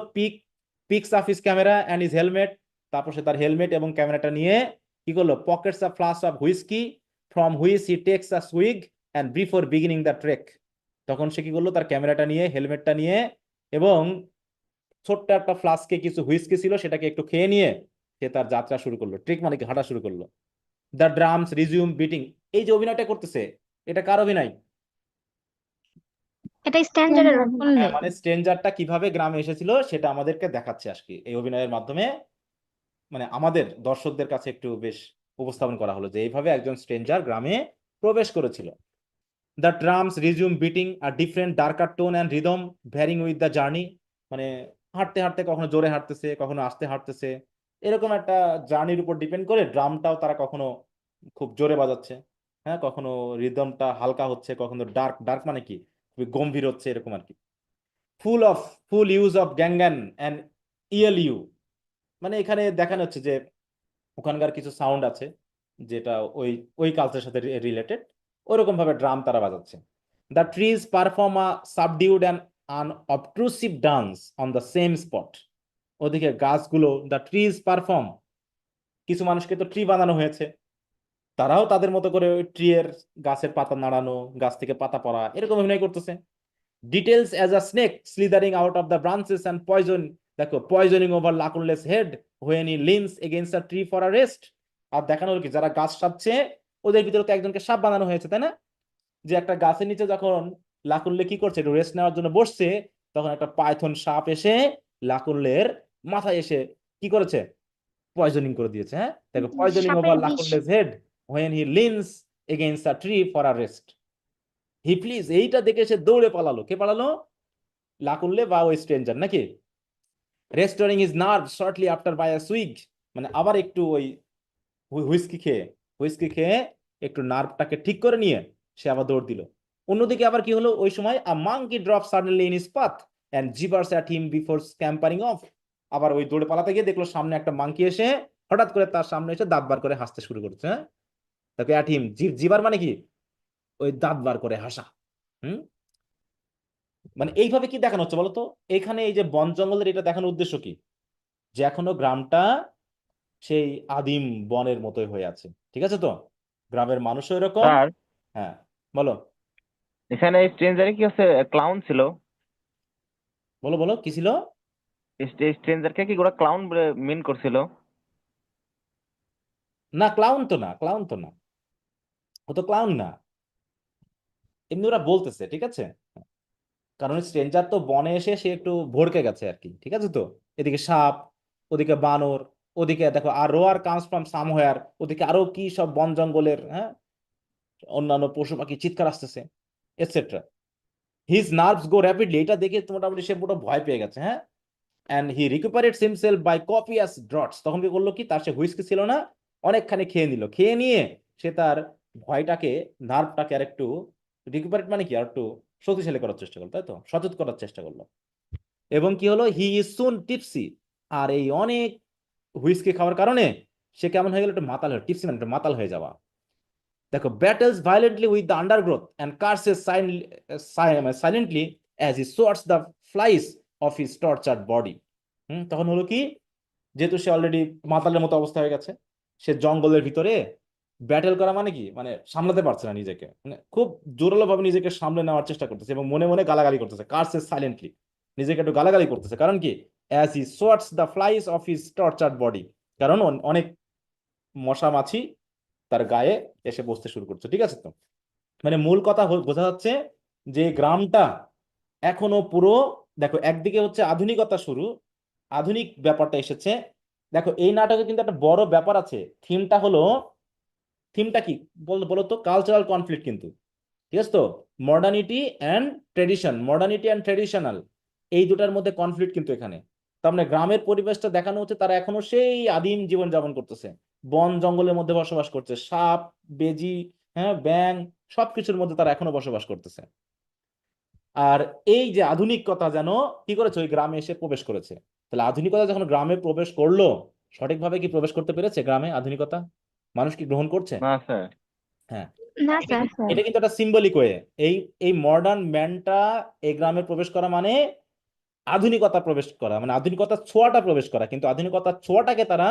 picks up his camera and his helmet, তারপর সে তার হেলমেট এবং ক্যামেরাটা নিয়ে কি করলো, pockets a flask of whisky from which he takes a swig and before beginning the trek. তখন সে কি করলো, তার ক্যামেরাটা নিয়ে হেলমেটটা নিয়ে এবং ছোট্ট একটা ফ্লাস্কে কিছু হুইস্কি ছিল সেটাকে একটু খেয়ে নিয়ে সে তার যাত্রা শুরু করলো, ট্রেক মানে কি হাঁটা শুরু করলো। দ্য ড্রামস রিজিউম বিটিং, এই যে অভিনয়টা করতেছে এটা কার অভিনয়? এটা স্ট্যান্ডার্ডের বললে হ্যাঁ, মানে স্ট্রেঞ্জারটা কিভাবে গ্রামে এসেছিল সেটা আমাদেরকে দেখাচ্ছে আজকে এই অভিনয়ের মাধ্যমে, মানে আমাদের দর্শকদের কাছে একটু বেশ উপস্থাপন করা হলো যে এইভাবে একজন স্ট্রেঞ্জার গ্রামে প্রবেশ করেছিল। দ্য ড্রামস রিজিউম বিটিং আর different darker tone and rhythm varying with the journey, মানে হাঁটতে হাঁটতে কখনো জোরে হাঁটতেছে, কখনো আস্তে হাঁটতেছে, এরকম একটা জার্নির উপর ডিপেন্ড করে ড্রামটাও তারা কখনো খুব জোরে বাজাচ্ছে, হ্যাঁ, কখনো রিদমটা হালকা হচ্ছে, কখনো ডার্ক ডার্ক মানে কি খুবই গম্ভীর হচ্ছে, এরকম আর কি। ফুল ইউজ অফ গ্যাঙ্গান অ্যান্ড ইএলইউ, মানে এখানে দেখানো হচ্ছে যে ওখানকার কিছু সাউন্ড আছে যেটা ওই ওই কালচারের সাথে রিলেটেড, ওরকম ভাবে ড্রাম তারা বাজাচ্ছে। The trees perform a subdued and unobtrusive dance on the same spot. ওদিকে গাছগুলো, দ্য ট্রিজ পারফর্ম, কিছু মানুষকে তো ট্রি বানানো হয়েছে, তারাও তাদের মতো করে ওই ট্রি এর গাছের পাতা নাড়ানো, গাছ থেকে পাতা পড়া, এরকম অভিনয় করতেছে। Details as a snake slithering out of the branches and poison, দেখো poisoning over Lakunle's head when he leans against a tree for a rest. আর দেখানো হলো কি যারা গাছ সাপছে ওদের ভিতরে তো একজনকে সাপ বানানো হয়েছে, তাই না? যে একটা গাছের নিচে যখন লাকুনলে কি করছে, একটু রেস্ট নেওয়ার জন্য বসছে, তখন একটা পাইথন সাপ এসে লাকুনলের মাথায় এসে কি করেছে, পয়জনিং করে দিয়েছে, হ্যাঁ, দেখো পয়জনিং সাপের ওভার বিষ। Lakunle's head when he leans against a tree for a rest. He please, এইটা দেখে সে দৌড়ে পালালো, কে পালালো, লাকুনলে বা ওই স্ট্রেঞ্জার নাকি। Restoring is nerve shortly after by a swig, মানে আবার একটু ওই হুইস্কি খেয়ে একটু নার্ভটাকে ঠিক করে নিয়ে সে আবার দৌড় দিল। অন্যদিকে আবার কি হলো, ওই সময় a monkey drop suddenly in his path and gibbers at him before scampering off. আবার ওই দৌড়ে পালাতে গিয়ে দেখলো সামনে একটা মাঙ্কি এসে হঠাৎ করে তার সামনে এসে দাঁত বার করে হাসতে শুরু করছে। হ্যাঁ, তাকে অ্যাট হিম, জিবার মানে কি, ওই দাঁত বার করে হাসা। হুম, মানে এইভাবে কি দেখানো হচ্ছে বলতো? এখানে এই যে বন জঙ্গলের এটা দেখানোর উদ্দেশ্য কি, যে এখনো গ্রামটা সেই আদিম বনের মতোই হয়ে আছে। ঠিক আছে তো, গ্রামের মানুষও এরকম। স্যার হ্যাঁ, বলো এখানে স্ট্রেঞ্জারে কি হচ্ছে, ক্লাউন ছিল? বলো বলো কি ছিল? স্ট্রেঞ্জারকে কি ওরা ক্লাউন মিন করছিল? না, ক্লাউন তো না, ক্লাউন তো না, ও তো ক্লাউন না, এমনি ওরা বলতেছে। ঠিক আছে, কারণ স্ট্রেঞ্জার তো বনে এসে সে একটু ভড়কে গেছে আর কি। ঠিক আছে তো, এদিকে সাপ, ওদিকে বানর, ওদিকে দেখো আর রোয়ার কামস ফ্রম সামহোয়ার, ওদিকে আরো কি সব বন জঙ্গলের, হ্যাঁ, অন্যান্য পশু পাখি চিৎকার আসতেছে, এটসেট্রা। হিজ নার্ভস গো র্যাপিডলি, এটা দেখে তো মোটামুটি সে পুরো ভয় পেয়ে গেছে। হ্যাঁ, and he recuperates himself by copious draughts. তখন কি করলো কি, তার সে হুইস্কি ছিল না, অনেকখানি খেয়ে নিল, খেয়ে নিয়ে সে তার ভয়টাকে, নার্ভটাকে আর একটু রিকুপারেট মানে কি, আর একটু শক্তিশালী করার চেষ্টা করলো, তাই তো, সচেত করার চেষ্টা করলো। এবং কি হলো, হি ইজ সুন টিপসি। আর এই অনেক হুইস্কি খাওয়ার কারণে সে কেমন হয়ে গেল, একটু মাতাল হয়ে, টিপসি মানে একটু মাতাল হয়ে যাওয়া। দেখো, battles violently with the undergrowth and curses silently as he swats the flies off his tortured body. তখন হলো কি, যেহেতু সে অলরেডি মাতালের মতো অবস্থা হয়ে গেছে, সে জঙ্গলের ভিতরে ব্যাটেল করা মানে কি, মানে সামলাতে পারছে না নিজেকে, মানে খুব জোরালো ভাবে নিজেকে সামলে নেওয়ার চেষ্টা করতেছে এবং মনে মনে গালাগালি করতেছে, কার্সেস সাইলেন্টলি, নিজেকে একটু গালাগালি করতেছে। কারণ কি, as he swats the flies off his tortured body, কারণ অনেক মশা মাছি তার গায়ে এসে বসতে শুরু করছে। ঠিক আছে তো, মানে মূল কথা বোঝা যাচ্ছে যে গ্রামটা এখনো পুরো, দেখো একদিকে হচ্ছে আধুনিকতা শুরু, আধুনিক ব্যাপারটা এসেছে। দেখো এই নাটকে কিন্তু একটা বড় ব্যাপার আছে, থিমটা হলো, থিমটা কি বলো তো, কালচারাল কনফ্লিক্ট কিন্তু। ঠিক আছে তো, modernity and tradition, modernity and traditional, এই দুটার মধ্যে কনফ্লিক্ট কিন্তু এখানে। তার মানে গ্রামের পরিবেশটা দেখানো হচ্ছে, তারা এখনো সেই আদিম জীবন যাপন করতেছে, বন জঙ্গলের মধ্যে বসবাস করছে, সাপ, বেজি, হ্যাঁ, ব্যাং, সবকিছুর মধ্যে তারা এখনো বসবাস করতেছে। আর এই যে আধুনিকতা যেন কি করেছে, ওই গ্রামে এসে প্রবেশ করেছে। তাহলে আধুনিকতা যখন গ্রামে প্রবেশ করলো, সঠিকভাবে কি প্রবেশ করতে পেরেছে গ্রামে আধুনিকতা? মানুষ কি গ্রহণ করছে? না স্যার। হ্যাঁ, না এটা স্যার। এটা কিন্তু একটা সিম্বলিক ওয়ে। এই এই মডার্ন ম্যানটা এই গ্রামে প্রবেশ করা মানে আধুনিকতা প্রবেশ করা, মানে আধুনিকতার ছোঁয়াটা প্রবেশ করা, কিন্তু আধুনিকতার ছোঁয়াটাকে তারা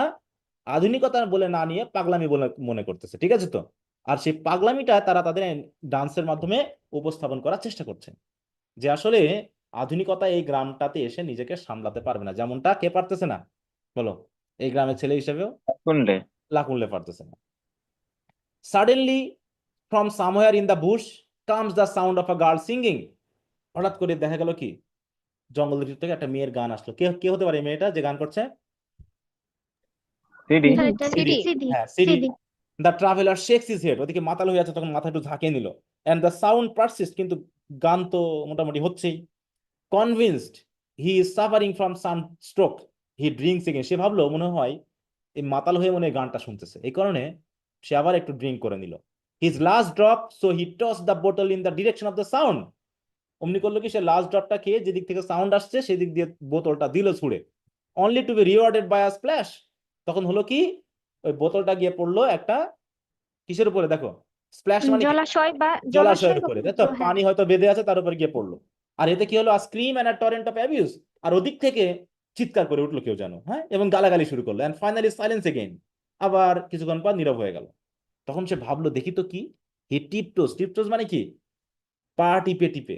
আধুনিকতা বলে না নিয়ে পাগলামি বলে মনে করতেছে। ঠিক আছে তো, আর সেই পাগলামিটা তারা তাদের ডান্সের মাধ্যমে উপস্থাপন করার চেষ্টা করছে, যে আসলে আধুনিকতা এই গ্রামটাতে এসে নিজেকে সামলাতে পারবে না, যেমনটা কে পারতেছে না বলো, এই গ্রামের ছেলে হিসেবেও শুনলে লাকুনলে পারতেছে না। Suddenly from somewhere in the Bush comes the sound of a girl singing. হঠাৎ করে দেখা গেল কি, জঙ্গলের ভিতর থেকে একটা মেয়ের গান আসলো। কে কে হতে পারে এই মেয়েটা যে গান করছে? সিডি। স্যার এটা সিডি, সিডি। হ্যাঁ CD. CD. The traveller shakes his head, ওদিকে মাথা হয়ে আছে, তখন মাথা একটু ঝাঁকিয়ে নিল। এন্ড দ্য সাউন্ড পারসিস্ট, কিন্তু গান তো মোটামুটি হচ্ছেই। Convinced he is suffering from sunstroke he drinks again. সে ভাবলো মনে হয় এই মাতাল হয়ে মনে হয় গানটা শুনতেছে, এই কারণে সে আবার একটু ড্রিঙ্ক করে নিল। His last drop, so he toss the বোতল in the direction of the sound. অমনি করলো কি, সে লাস্ট ড্রপটা খেয়ে যেদিক থেকে সাউন্ড আসছে সেদিক দিয়ে বোতলটা দিল ছুঁড়ে। Only to be rewarded by a splash. তখন হলো কি, ওই বোতলটা গিয়ে পড়লো একটা কিসের উপরে দেখো, স্প্ল্যাশ মানে কি, জলাশয় বা জলাশয়ের বা উপরে, তাই তো, পুকুর, হ্যাঁ। পানি হয়তো বেঁধে আছে তার উপর গিয়ে পড়লো। আর এতে কি হলো, scream and torrent of abuse, আর ওদিক থেকে চিৎকার করে উঠলো কেউ যেন, হ্যাঁ, এবং গালাগালি শুরু করলো। এন্ড ফাইনালি সাইলেন্স এগেইন, আবার কিছুক্ষণ পর নীরব হয়ে গেল। তখন সে ভাবলো দেখি তো কি, হি টিপটোস, টিপটোস মানে কি, পা টিপে টিপে,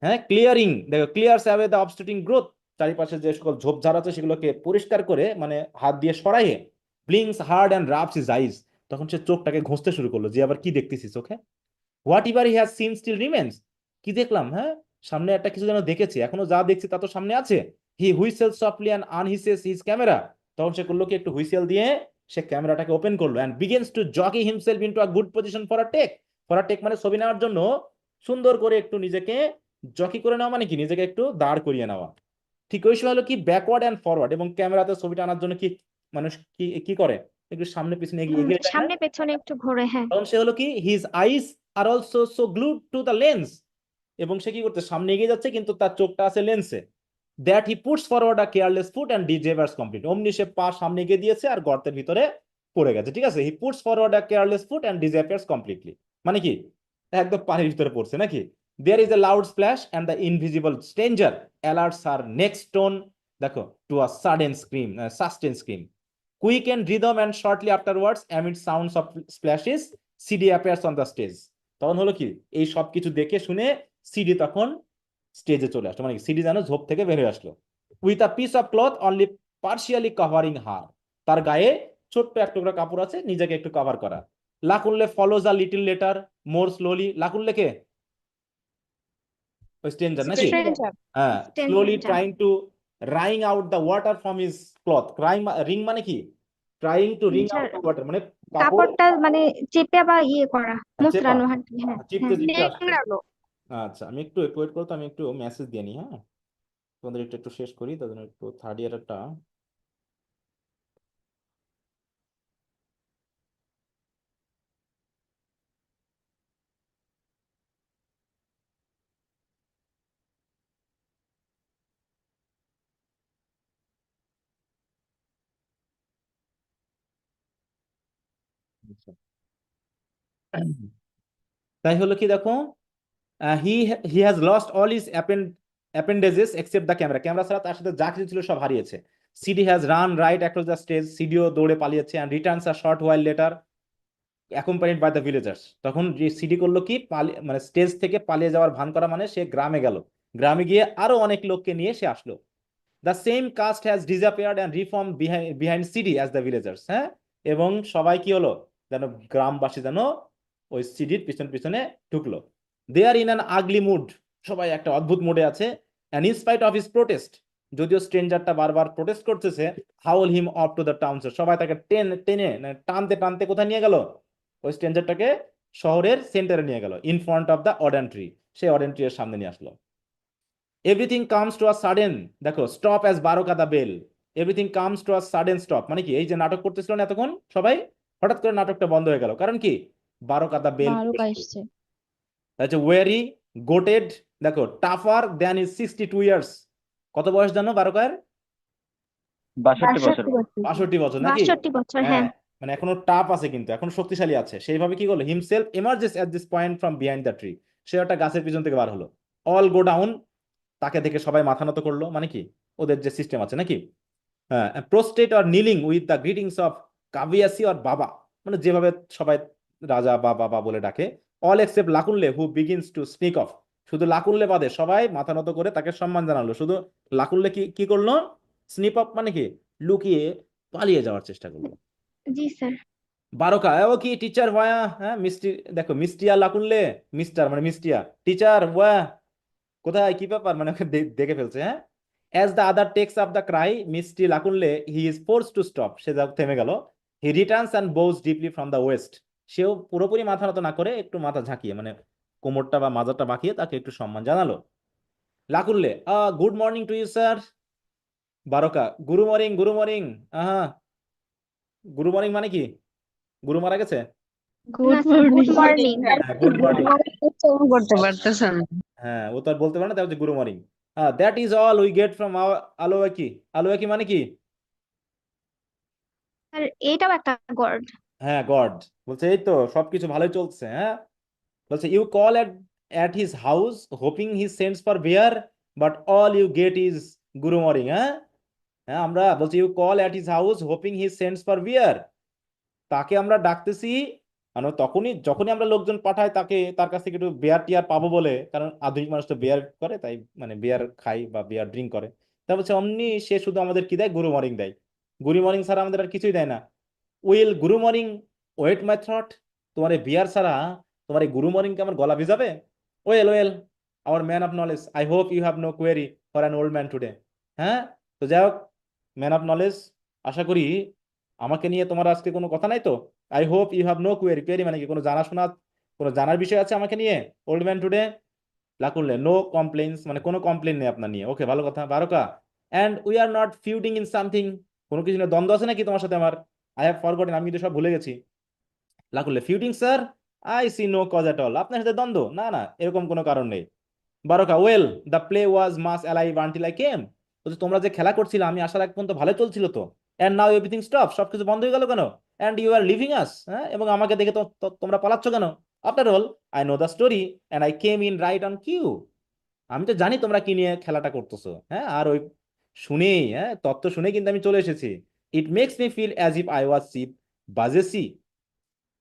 হ্যাঁ, ক্লিয়ারিং, দেখো ক্লিয়ারস অ্যাওয়ে দ্য অবস্ট্রাক্টিং গ্রোথ, চারিপাশে যে সকল ঝোপঝাড় আছে সেগুলোকে পরিষ্কার করে, মানে হাত দিয়ে সরাইয়ে, ব্লিংস হার্ড অ্যান্ড রাবস হিজ আইজ। তখন সে চোখটাকে ঘষতে শুরু করলো, যে আবার কি দেখতেছি চোখে, whatever he has seen still remains. কি দেখলাম, হ্যাঁ, সামনে একটা কিছু যেন দেখেছি, এখনো যা দেখছি তা তো সামনে আছে। He whistle softly and unhitches his camera. তখন সে করলো কি, একটু হুইসেল দিয়ে সে ক্যামেরাটাকে ওপেন করলো and begins to jockey himself into a good position for a take. For a take মানে ছবি নেওয়ার জন্য সুন্দর করে একটু নিজেকে জকি করে নেওয়া, মানে কি নিজেকে একটু দাঁড় করিয়ে নেওয়া। ঠিক ওই সময় হলো কি, ব্যাকওয়ার্ড অ্যান্ড ফরওয়ার্ড, এবং ক্যামেরাতে ছবিটা আনার জন্য কি মানুষ কি কি করে, একটু সামনে পিছনে এগিয়ে এগিয়ে যায় না? সামনে পেছনে একটু ঘোরে, হ্যাঁ। তখন সে হলো কি his eyes are also so glued to the lens, এবং সে কি করতে সামনে এগিয়ে যাচ্ছে কিন্তু তার চোখটা আছে লেন্সে। That he puts forward a careless foot and disappears complete, অমনি সে পা সামনে এগিয়ে দিয়েছে আর গর্তের ভিতরে পড়ে গেছে। ঠিক আছে, he puts forward a careless foot and disappears completely, মানে কি একদম পানির ভিতরে পড়ছে নাকি। There is a loud splash and the invisible stranger alerts her next tone, দেখো, to a sudden scream, sustain scream, quick and rhythm and shortly afterwards amid sounds of splashes Sidi appears on the stage. তখন হলো কি এই সব কিছু দেখে শুনে CD তখন স্টেজে চলে আসলো, মানে সিডি যেন ঝোপ থেকে বের হয়ে আসলো। With a piece of cloth only partially covering her, তার গায়ে ছোট্ট এক টুকরা কাপড় আছে নিজেকে একটু কভার করা। Lakunle follows a little later more slowly, Lakunle কে? ওই স্ট্রেঞ্জার নাকি? স্ট্রেঞ্জার, হ্যাঁ, slowly stranger. Trying to wring out the water from his cloth, wring মানে কি trying to wring out the water, মানে কাপড় কাপড়টা মানে চেপে বা ইয়ে করা, চেপা মুচড়ানো, হ্যাঁ চিপতে হ্যাঁ, চিপতে আসছে। লেংড়ানো। আচ্ছা, আমি একটু ওয়েট করো তো, আমি একটু মেসেজ দিয়ে নিই। হ্যাঁ, তোমাদের একটু একটু শেষ করি, তাদের একটু থার্ড ইয়ারেরটা। তাই হলো কি দেখো, he he has lost all his appendages except the camera, camera ছাড়া তার সাথে যা কিছু ছিল সব হারিয়েছে। Sidi has run right across the stage, সিডিও দৌড়ে পালিয়েছে, and returns a short while later accompanied by the villagers. তখন সিডি করলো কি মানে স্টেজ থেকে পালিয়ে যাওয়ার ভান করা, মানে সে গ্রামে গেল, গ্রামে গিয়ে আরো অনেক লোককে নিয়ে সে আসলো। The same cast has disappeared and reform behind Sidi as the villagers. হ্যাঁ, এবং সবাই কি হলো যেন গ্রামবাসী যেন ওই সিডির পিছনে পিছনে ঢুকলো। দে আর ইন অ্যান আগলি মুড, সবাই একটা অদ্ভুত মুডে আছে। And in spite of his protest, যদিও স্ট্রেঞ্জারটা বারবার প্রোটেস্ট করতেছে, হাউল হিম অফ টু দ্য টাউন্স, সবাই তাকে টেনে টানতে টানতে কোথায় নিয়ে গেল, ওই স্ট্রেঞ্জারটাকে শহরের সেন্টারে নিয়ে গেল। In front of the odan tree, সে অডেন ট্রি এর সামনে নিয়ে আসলো। Everything comes to a sudden, দেখো, stop as Baroka the Bale, everything comes to a sudden stop, মানে কি এই যে নাটক করতেছিল না এতক্ষণ সবাই, হঠাৎ করে নাটকটা বন্ধ হয়ে গেল। কারণ কি বারোকা দ্য বেল বারোকা এসছে। আচ্ছা, ওয়েরি গোটেড, দেখো, টাফার দ্যান ইজ 62 ইয়ার্স, কত বয়স জানো বারোকার? 62 বছর। 62 বছর নাকি? 62 বছর, হ্যাঁ, হ্যাঁ। মানে এখনো টাফ আছে কিন্তু এখনো শক্তিশালী আছে। সেইভাবে কি করলো, himself emerges at this point from behind the tree, সে একটা গাছের পিছন থেকে বার হলো। অল গো ডাউন, তাকে দেখে সবাই মাথা নত করলো, মানে কি ওদের যে সিস্টেম আছে নাকি। হ্যাঁ, prostrate or kneeling with the greetings of Kabiyesi or Baba, মানে যেভাবে সবাই রাজা বা বাবা বলে ডাকে। All except Lakunle who begins to sneak off, শুধু লাকুনলে বাদে সবাই মাথা নত করে তাকে সম্মান জানালো, শুধু লাকুনলে কি কি করলো, স্নিপ অফ মানে কি লুকিয়ে পালিয়ে যাওয়ার চেষ্টা করলো। জি স্যার। বারোকা, ও কি টিচার ওয়া, হ্যাঁ মিষ্টি, দেখো মিষ্টিয়া লাকুনলে, মিস্টার মানে মিষ্টিয়া, টিচার ওয়া কোথায়, কি ব্যাপার, মানে ওকে দেখে ফেলছে। হ্যাঁ, as the other takes up the cry মিষ্টি Lakunle he is forced to stop, সে যা থেমে গেল। He returns and bows deeply from the waist, সেও পুরোপুরি মাথা নত না করে একটু মাথা ঝাঁকিয়ে, মানে কোমরটা বা মাজাটা বাঁকিয়ে তাকে একটু সম্মান জানালো। Lakunle, good morning to you sir. Baroka, guru morning, Guru morning. আহা, গুরু মর্নিং মানে কি, গুরু মারা গেছে? Good morning. হ্যাঁ, গুড মর্নিং। করতে পারতেছেন। হ্যাঁ, ও তো আর বলতে পারে না, তাই হচ্ছে guru morning. That is all we get from Alakowe, Alakowe মানে কি? আর এটাও একটা গড। হ্যাঁ, গড। বলছে এই তো সবকিছু ভালোই চলছে। হ্যাঁ, বলছে you call at his house hoping he sends for beer but all you get is good morning. হ্যাঁ, হ্যাঁ, আমরা বলছি you call at his house hoping he sends for beer, তাকে আমরা ডাকতেছি, মানে যখনই আমরা লোকজন পাঠাই তাকে, তার কাছ থেকে একটু বিয়ার টিয়ার পাবো বলে, কারণ আধুনিক মানুষ তো বিয়ার করে, তাই মানে বিয়ার খাই বা বিয়ার ড্রিঙ্ক করে। তা বলছে অমনি সে শুধু আমাদের কি দেয়, গুরু মর্নিং দেয়, গুরু মর্নিং ছাড়া আমাদের আর কিছুই দেয় না। Will Guru morning wait my through, তোমার এই বিয়ার ছাড়া তোমার এই গুরু মর্নিং কে আমার গলা ভিজাবে? Well well our man of knowledge, I hope you have no query for an old man today. হ্যাঁ, তো যাই হোক, ম্যান অফ নলেজ, আশা করি আমাকে নিয়ে তোমার আজকে কোনো কথা নাই তো। I hope you have no query, query মানে কি কোনো জানাশোনা, কোনো জানার বিষয় আছে আমাকে নিয়ে, old man today. Lakunle, no complaints, মানে কোনো কমপ্লেন নেই আপনার নিয়ে। ওকে, ভালো কথা। Baroka, and we are not feuding in something, কোনো কিছু নিয়ে দ্বন্দ্ব আছে নাকি তোমার সাথে আমার? আই হ্যাভ ফরগটেন, আমি কিন্তু সব ভুলে গেছি। Lakunle, feuding sir, I see no cause at all, আপনার সাথে দ্বন্দ্ব, না না এরকম কোনো কারণ নেই। Baroka, well the play was most alive until I came, বলছে তোমরা যে খেলা করছিলে আমি আসার এক পর্যন্ত ভালো চলছিল তো, এন্ড নাও এভরিথিং স্টপ, সবকিছু বন্ধ হয়ে গেল কেন, and you are leaving us, হ্যাঁ, এবং আমাকে দেখে তোমরা পালাচ্ছ কেন, after all I know the story and I came in right on cue, আমি তো জানি তোমরা কি নিয়ে খেলাটা করতেছো, হ্যাঁ, আর ওই শুনেই, হ্যাঁ, তত্ত্ব শুনে কিন্তু আমি চলে এসেছি। It makes me feel as if I was cheap Baseji,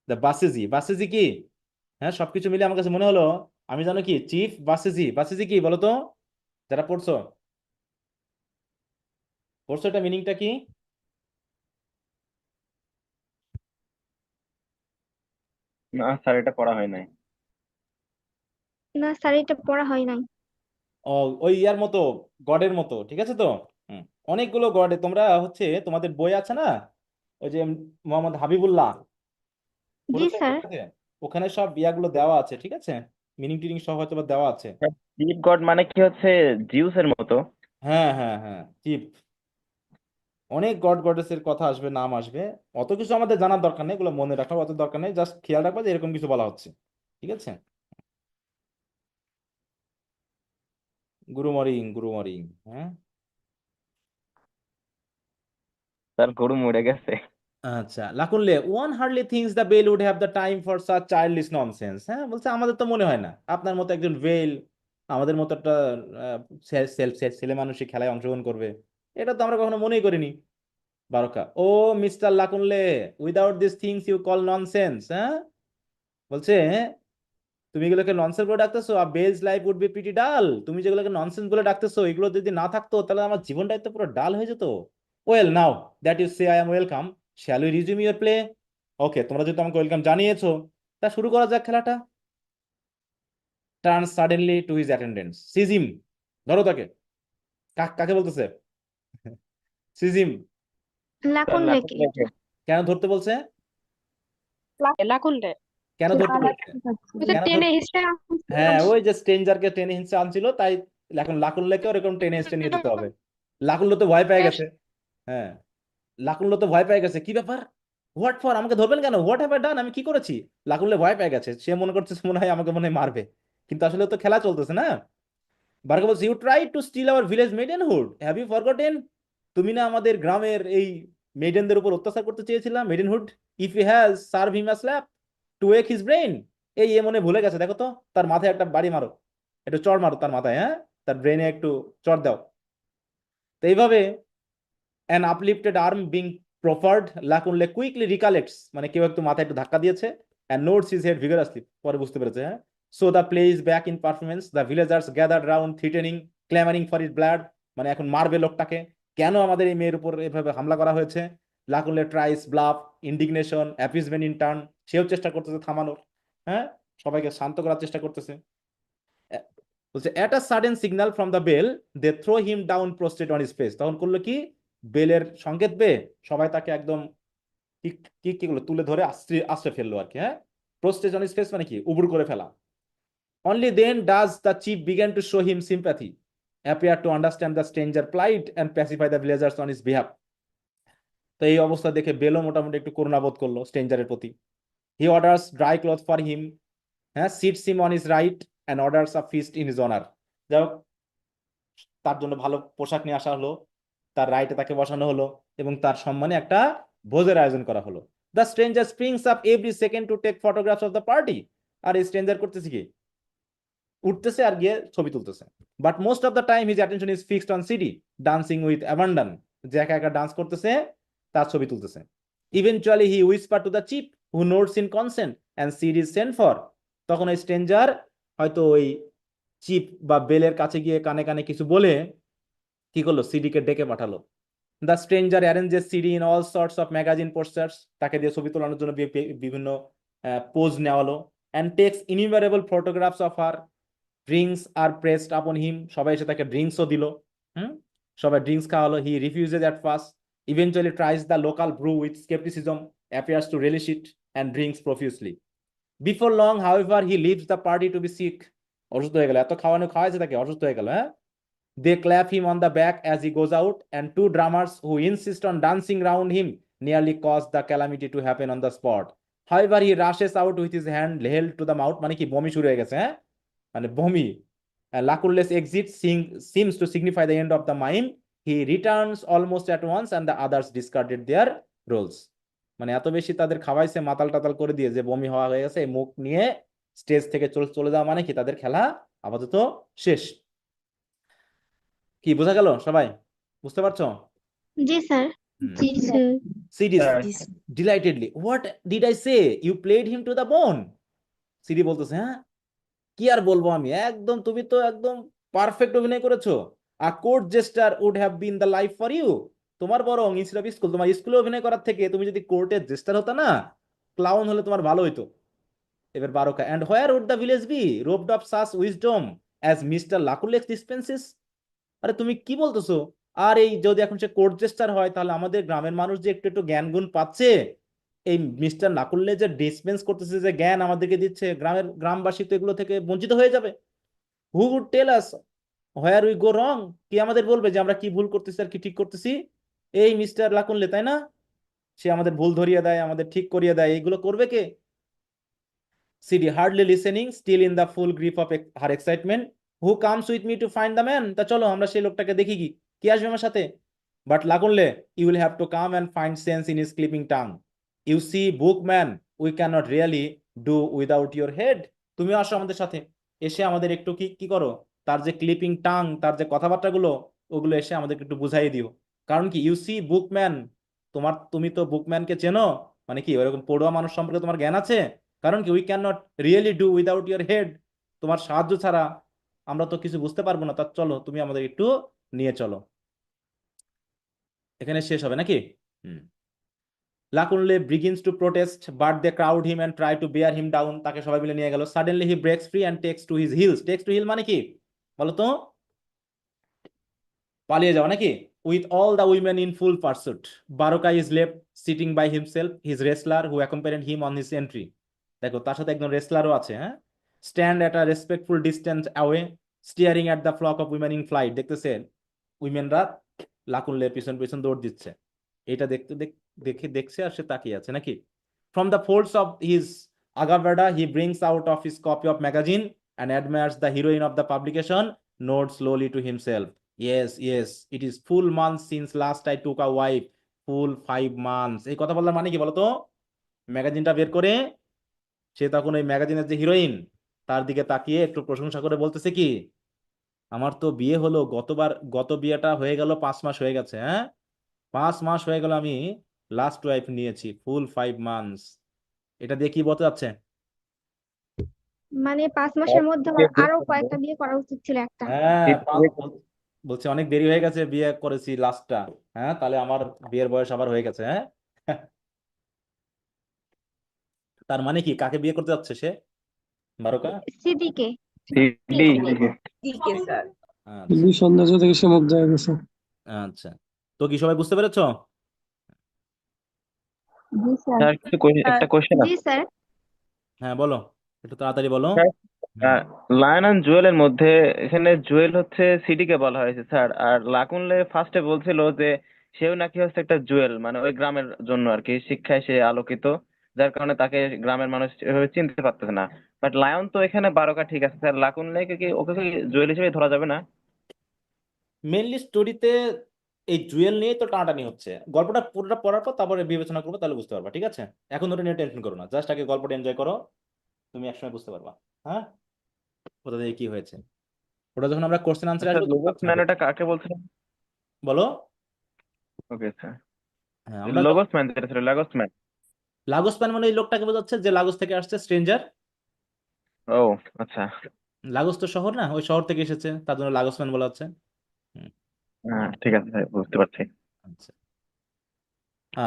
the Baseji, Baseji কি, হ্যাঁ, সবকিছু মিলে আমার কাছে মনে হলো আমি জানো কি চিফ বাসেজি, বাসেজি কি বলো তো, যারা পড়ছো, পড়ছো এটা মিনিংটা কি? না স্যার, এটা পড়া হয় নাই। না স্যার, এটা পড়া হয় নাই। ও, ওই ইয়ার মতো, গডের মতো, ঠিক আছে তো। হুম, অনেকগুলো গডে তোমরা হচ্ছে তোমাদের বই আছে না, ওই যে মোহাম্মদ হাবিবুল্লাহ, জি পড়েছো স্যার। বইটাতে? ওখানে সব ইয়াগুলো দেওয়া আছে, ঠিক আছে, মিনিং টিনিং সব হয়তো বা দেওয়া আছে। চিফ গড মানে কি হচ্ছে, জিউসের মতো? হ্যাঁ হ্যাঁ হ্যাঁ, চিফ, অনেক গড গডেসের কথা আসবে, নাম আসবে, অত কিছু আমাদের জানার দরকার নেই, এগুলো মনে রাখার অত দরকার নেই, জাস্ট খেয়াল রাখবা যে এরকম কিছু বলা হচ্ছে, ঠিক আছে। গুরু মরিং, গুরু মরিং, হ্যাঁ। স্যার গরু মরে গেছে। আচ্ছা, Lakunle, one hardly thinks the Bale would have the time for such childish nonsense, হ্যাঁ, বলছে আমাদের তো মনে হয় না আপনার মতো একজন বেল আমাদের মতো একটা ছেলে মানুষই খেলায় অংশগ্রহণ করবে, এটা তো আমরা কখনো মনেই করিনি। Baroka, oh mister Lakunle, without this things you call nonsense, হ্যাঁ, বলছে তুমি এগুলোকে ননসেন্স বলে ডাকতেছো, আর Bale's life would be pretty dull, তুমি যেগুলোকে ননসেন্স বলে ডাকতেছো এগুলো যদি না থাকতো তাহলে আমার জীবনটাই তো পুরো ডাল হয়ে যেত। Well now that you say I am welcome, shall we resume your play, okay তোমরা যেহেতু আমাকে ওয়েলকাম জানিয়েছো, তা শুরু করা যাক খেলাটা। Turn suddenly to his attendants, seize him, ধরো তাকে, কাকে বলতেছে, সিজিম, লাকুন স্যার লেকে। কেন ধরতে বলছে, লাকুনলে কেন ধরতে বলছে, কেন টেনে হিস্ট্রি। হ্যাঁ, ওই যে স্ট্রেঞ্জারকে টেনে হিঁচড়ে আনছিল, তাই এখন লাকুল্লাকে ওরকম টেনে হিঁচড়ে নিয়ে যেতে হবে। লাকুল্লা তো ভয় পেয়ে গেছে, হ্যাঁ, লাকুল্লা তো ভয় পেয়ে গেছে, কি ব্যাপার, হোয়াট ফর, আমাকে ধরবেন কেন, হোয়াট হ্যাভ আই ডান, আমি কি করেছি, লাকুল্লা ভয় পেয়ে গেছে, সে মনে করছে মনে হয় আমাকে মনে হয় মারবে, কিন্তু আসলে তো খেলা চলতেছে না। বারকা বলছে, you try to steal our village maidenhood, have you forgotten, তুমি না আমাদের গ্রামের এই মেডেনদের উপর অত্যাচার করতে চেয়েছিলাম, maidenhood, if you has serve him a slap to wake his brain, এই এ মনে ভুলে গেছে, দেখো তো তার মাথায় একটা বাড়ি মারো, একটু চড় মারো তার মাথায়, হ্যাঁ, তার ব্রেনে একটু চড় দাও। তো এইভাবে an uplifted arm being proffered, Lakunle quickly recollects, মানে কেউ একটু মাথায় একটু ধাক্কা দিয়েছে, and nods his head vigorously, পরে বুঝতে পেরেছে, হ্যাঁ। So the play is back in performance, the villagers gathered round threatening, clamoring for his blood, মানে এখন মারবে লোকটাকে, কেন আমাদের এই মেয়ের উপর এভাবে হামলা করা হয়েছে, Lakunle tries bluff, indignation, appeasement in turn, সেও চেষ্টা করতেছে থামানোর, হ্যাঁ, সবাইকে শান্ত করার চেষ্টা করতেছে। বলছে at a sudden signal from the Bale they throw him down prostrate on his face, তখন করলো কি, বেলের সংকেত পেয়ে সবাই তাকে একদম কি কি কি করলো, তুলে ধরে আশ্রে আশ্রে ফেললো আর কি, হ্যাঁ, প্রস্ট্রেট অন হিজ ফেস মানে কি, উবুড় করে ফেলা। Only then does the chief began to show him sympathy, appear to understand the stranger plight and pacify the villagers on his behalf, তো এই অবস্থা দেখে বেলও মোটামুটি একটু করুণা বোধ করলো স্ট্রেঞ্জারের প্রতি। He orders dry cloth for him, হ্যাঁ, seats him on his right and orders a feast in his honour, যাই হোক তার জন্য ভালো পোশাক নিয়ে আসা হলো, তার রাইটে তাকে বসানো হলো, এবং তার সম্মানে একটা ভোজের আয়োজন করা হলো। The stranger springs up every second to take photographs of the party, আর এই স্ট্রেঞ্জার করতেছে কি, উঠতেছে আর গিয়ে ছবি তুলতেছে, but most of the time his attention is fixed on Sidi dancing with abandon, যে একা একা ডান্স করতেছে তার ছবি তুলতেছে। Eventually he whisper to the chief who nods in consent and Sidi is sent for, তখন ওই স্ট্রেঞ্জার হয়তো ওই চিপ বা বেলের কাছে গিয়ে কানে কানে কিছু বলে কি করলো, সিডিকে ডেকে পাঠালো। The stranger arranges Sidi in all sorts of magazine posters, তাকে দিয়ে ছবি তোলানোর জন্য বিভিন্ন পোজ নেওয়া হলো, and takes innumerable photographs of her, drinks are pressed upon him, সবাই এসে তাকে ড্রিঙ্কসও দিল, হুম, সবাই ড্রিঙ্কস খাওয়ালো। He refuses at first, eventually tries the local brew with scepticism, appears to relish it and drinks profusely. Before long however he leaves the party to be sick, অসুস্থ হয়ে গেল, এত খাওয়াইছে তাকে, অসুস্থ হয়ে গেল, হ্যাঁ। They clap him on the back as he goes out, and two drummers who insist on dancing round him nearly caused the calamity to happen on the spot. However, he rushes out with his hand held to the mouth, মানে কি বমি শুরু হয়ে গেছে, হ্যাঁ, মানে বমি। Lakunle's exit seems to signify the end of the mime. He returns almost at once and the others discarded their roles. মানে এত বেশি তাদের খাওয়াইছে মাতাল টাতাল করে দিয়ে যে বমি হওয়া হয়ে গেছে, এই মুখ নিয়ে স্টেজ থেকে চলে যাওয়া মানে কি তাদের খেলা আপাতত শেষ। কি বোঝা গেল সবাই? বুঝতে পারছো? জি স্যার। হুম। জি sir. Sidi delightedly, what did I say? You played him to the bone. CD বলতেছে, হ্যাঁ কি আর বলবো আমি, একদম তুমি তো একদম পারফেক্ট অভিনয় করেছো। A court jester would have been the life for you. তোমার বরং ইনস্টেড অফ স্কুল, তোমার স্কুলে অভিনয় করার থেকে তুমি যদি কোর্টের জেস্টার হতো না, ক্লাউন হলে তোমার ভালো হইতো। এবার 12 and where would the village be robbed of such wisdom as Mr. Lakulex dispenses? আরে তুমি কি বলতেছো? আর এই যদি এখন সে কোর্ট জেস্টার হয়, তাহলে আমাদের গ্রামের মানুষ যে একটু একটু জ্ঞান গুণ পাচ্ছে, এই মিস্টার নাকুল্লে যে ডিসপেন্স করতেছে, যে জ্ঞান আমাদেরকে দিচ্ছে, গ্রামবাসী তো এগুলো থেকে বঞ্চিত হয়ে যাবে। Who would tell us where we go wrong? কি আমাদের বলবে যে আমরা কি ভুল করতেছি আর কি ঠিক করতেছি? এই মিস্টার লাকুল্লে, তাই না? সে আমাদের ভুল ধরিয়ে দেয়, আমাদের ঠিক করিয়ে দেয়, এইগুলো করবে কে? Sidi hardly listening, still in the full grip of her excitement. Who comes with me to find the man? তা চলো আমরা সেই লোকটাকে দেখি, কি কি আসবে আমার সাথে? But Lakunle, you will have to come and find sense in his clipping tongue. You see Bookman, we can not really do without your head. তুমি আসো আমাদের সাথে, এসে আমাদের একটু কি কি করো, তার যে ক্লিপিং টাং, তার যে কথাবার্তাগুলো, ওগুলো এসে আমাদেরকে একটু বুঝাই দিও। কারণ কি, ইউ সি বুকম্যান, তুমি তো বুকম্যানকে চেনো, মানে কি ওরকম পড়ুয়া মানুষ সম্পর্কে তোমার জ্ঞান আছে। কারণ কি, we can not really do without your head, তোমার সাহায্য ছাড়া আমরা তো কিছু বুঝতে পারবো না। তা চলো তুমি আমাদের একটু নিয়ে চলো। এখানে শেষ হবে নাকি? Lakunle begins to protest, but they crowd him and try to bear him down. তাকে সবাই মিলে নিয়ে গেল। Suddenly he breaks free and takes to his heels. Takes to heel মানে কি বলো তো? পালিয়ে যাওয়া নাকি? With all the women in full pursuit, Baroka is left sitting by himself, his wrestler who accompanied him on his entry. দেখো তার সাথে একজন রেসলারও আছে, হ্যাঁ। Stand at a respectful distance away, staring at the flock of women in flight. দেখতেছেন উইমেনরা লাকুনলে পিছন পিছন দৌড় দিচ্ছে, এটা দেখছে আর সে তাকিয়ে আছে নাকি? From the folds of his agavada he brings out of his copy of magazine and admires the heroine of the publication, nods slowly to himself, yes, it is full months since last I took a wife, full 5 months. এই কথা বলার মানে কি বলতো? ম্যাগাজিনটা বের করে সে তখন ওই ম্যাগাজিনের যে হিরোইন, তার দিকে তাকিয়ে একটু প্রশংসা করে বলতেছে কি, আমার তো বিয়ে হলো, গত বিয়েটা হয়ে গেল 5 মাস হয়ে গেছে, হ্যাঁ 5 মাস হয়ে গেল আমি লাস্ট ওয়াইফ নিয়েছি, ফুল 5 মান্থস। এটা দিয়ে কি বলতে যাচ্ছে? মানে 5 মাসের মধ্যে আমার আরো কয়েকটা বিয়ে করা উচিত ছিল একটা। হ্যাঁ, বলছে অনেক দেরি হয়ে গেছে, বিয়ে করেছি লাস্টটা, হ্যাঁ তাহলে আমার বিয়ের বয়স আবার হয়ে গেছে, হ্যাঁ। তার মানে কি, কাকে বিয়ে করতে যাচ্ছে সে? বারোকা সিদ্দিকে। ঠিক স্যার। দুই সৌন্দর্য থেকে সে মুগ্ধ হয়ে গেছে। আচ্ছা, তো কি সবাই বুঝতে পেরেছো? জি স্যার। স্যার একটা কোশ্চেন জি আছে স্যার। হ্যাঁ বলো, একটু তাড়াতাড়ি বলো। স্যার। লায়ন এন্ড জুয়েলের মধ্যে এখানে জুয়েল হচ্ছে সিডিকে বলা হয়েছে স্যার, আর লাকুনলে ফার্স্টে বলছিল যে সেও নাকি হচ্ছে একটা জুয়েল, মানে ওই গ্রামের জন্য আর কি, শিক্ষায় সে আলোকিত, যার কারণে তাকে গ্রামের মানুষ এভাবে চিনতে পারতেছে না। বাট লায়ন তো এখানে বারোকা ঠিক আছে স্যার, লাকুনলেকে কি ওকে কি জুয়েল হিসেবে ধরা যাবে না? মেনলি স্টোরিতে এই জুয়েল নিয়ে তো টানাটানি হচ্ছে, গল্পটা পুরোটা পড়ার পর তারপরে বিবেচনা করবো, তাহলে বুঝতে পারবা, ঠিক আছে? এখন ওটা নিয়ে টেনশন করো না, জাস্ট আগে গল্পটা এনজয় করো, তুমি একসময় বুঝতে পারবা, হ্যাঁ কোথা থেকে কি হয়েছে। ওটা যখন আমরা কোশ্চেন আনসার স্যার আসবো লোগোস ম্যান এটা কাকে বলছিলেন? বলো। ওকে স্যার, হ্যাঁ, আমরা লোগোস ম্যান যেটা ছিল, লাগোস ম্যান। লাগোস ম্যান মানে এই লোকটাকে বোঝাচ্ছে যে লাগোস থেকে আসছে, স্ট্রেঞ্জার। ও আচ্ছা, লাগোস তো শহর না, ওই শহর থেকে এসেছে, তার জন্য লাগোস ম্যান বলা হচ্ছে। হ্যাঁ ঠিক আছে স্যার, বুঝতে পারছি। আচ্ছা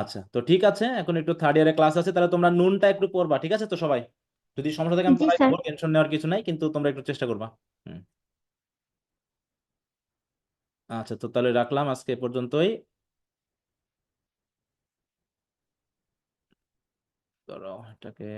আচ্ছা, তো ঠিক আছে, এখন একটু থার্ড ইয়ারের ক্লাস আছে, তাহলে তোমরা নুনটা একটু পড়বা, ঠিক আছে তো সবাই? যদি সমস্যা থাকে আমি জি পড়াই স্যার। দেবো, টেনশন নেওয়ার কিছু নাই, কিন্তু তোমরা একটু চেষ্টা করবা। আচ্ছা, তো তাহলে রাখলাম আজকে এ পর্যন্তই। ধরো এটাকে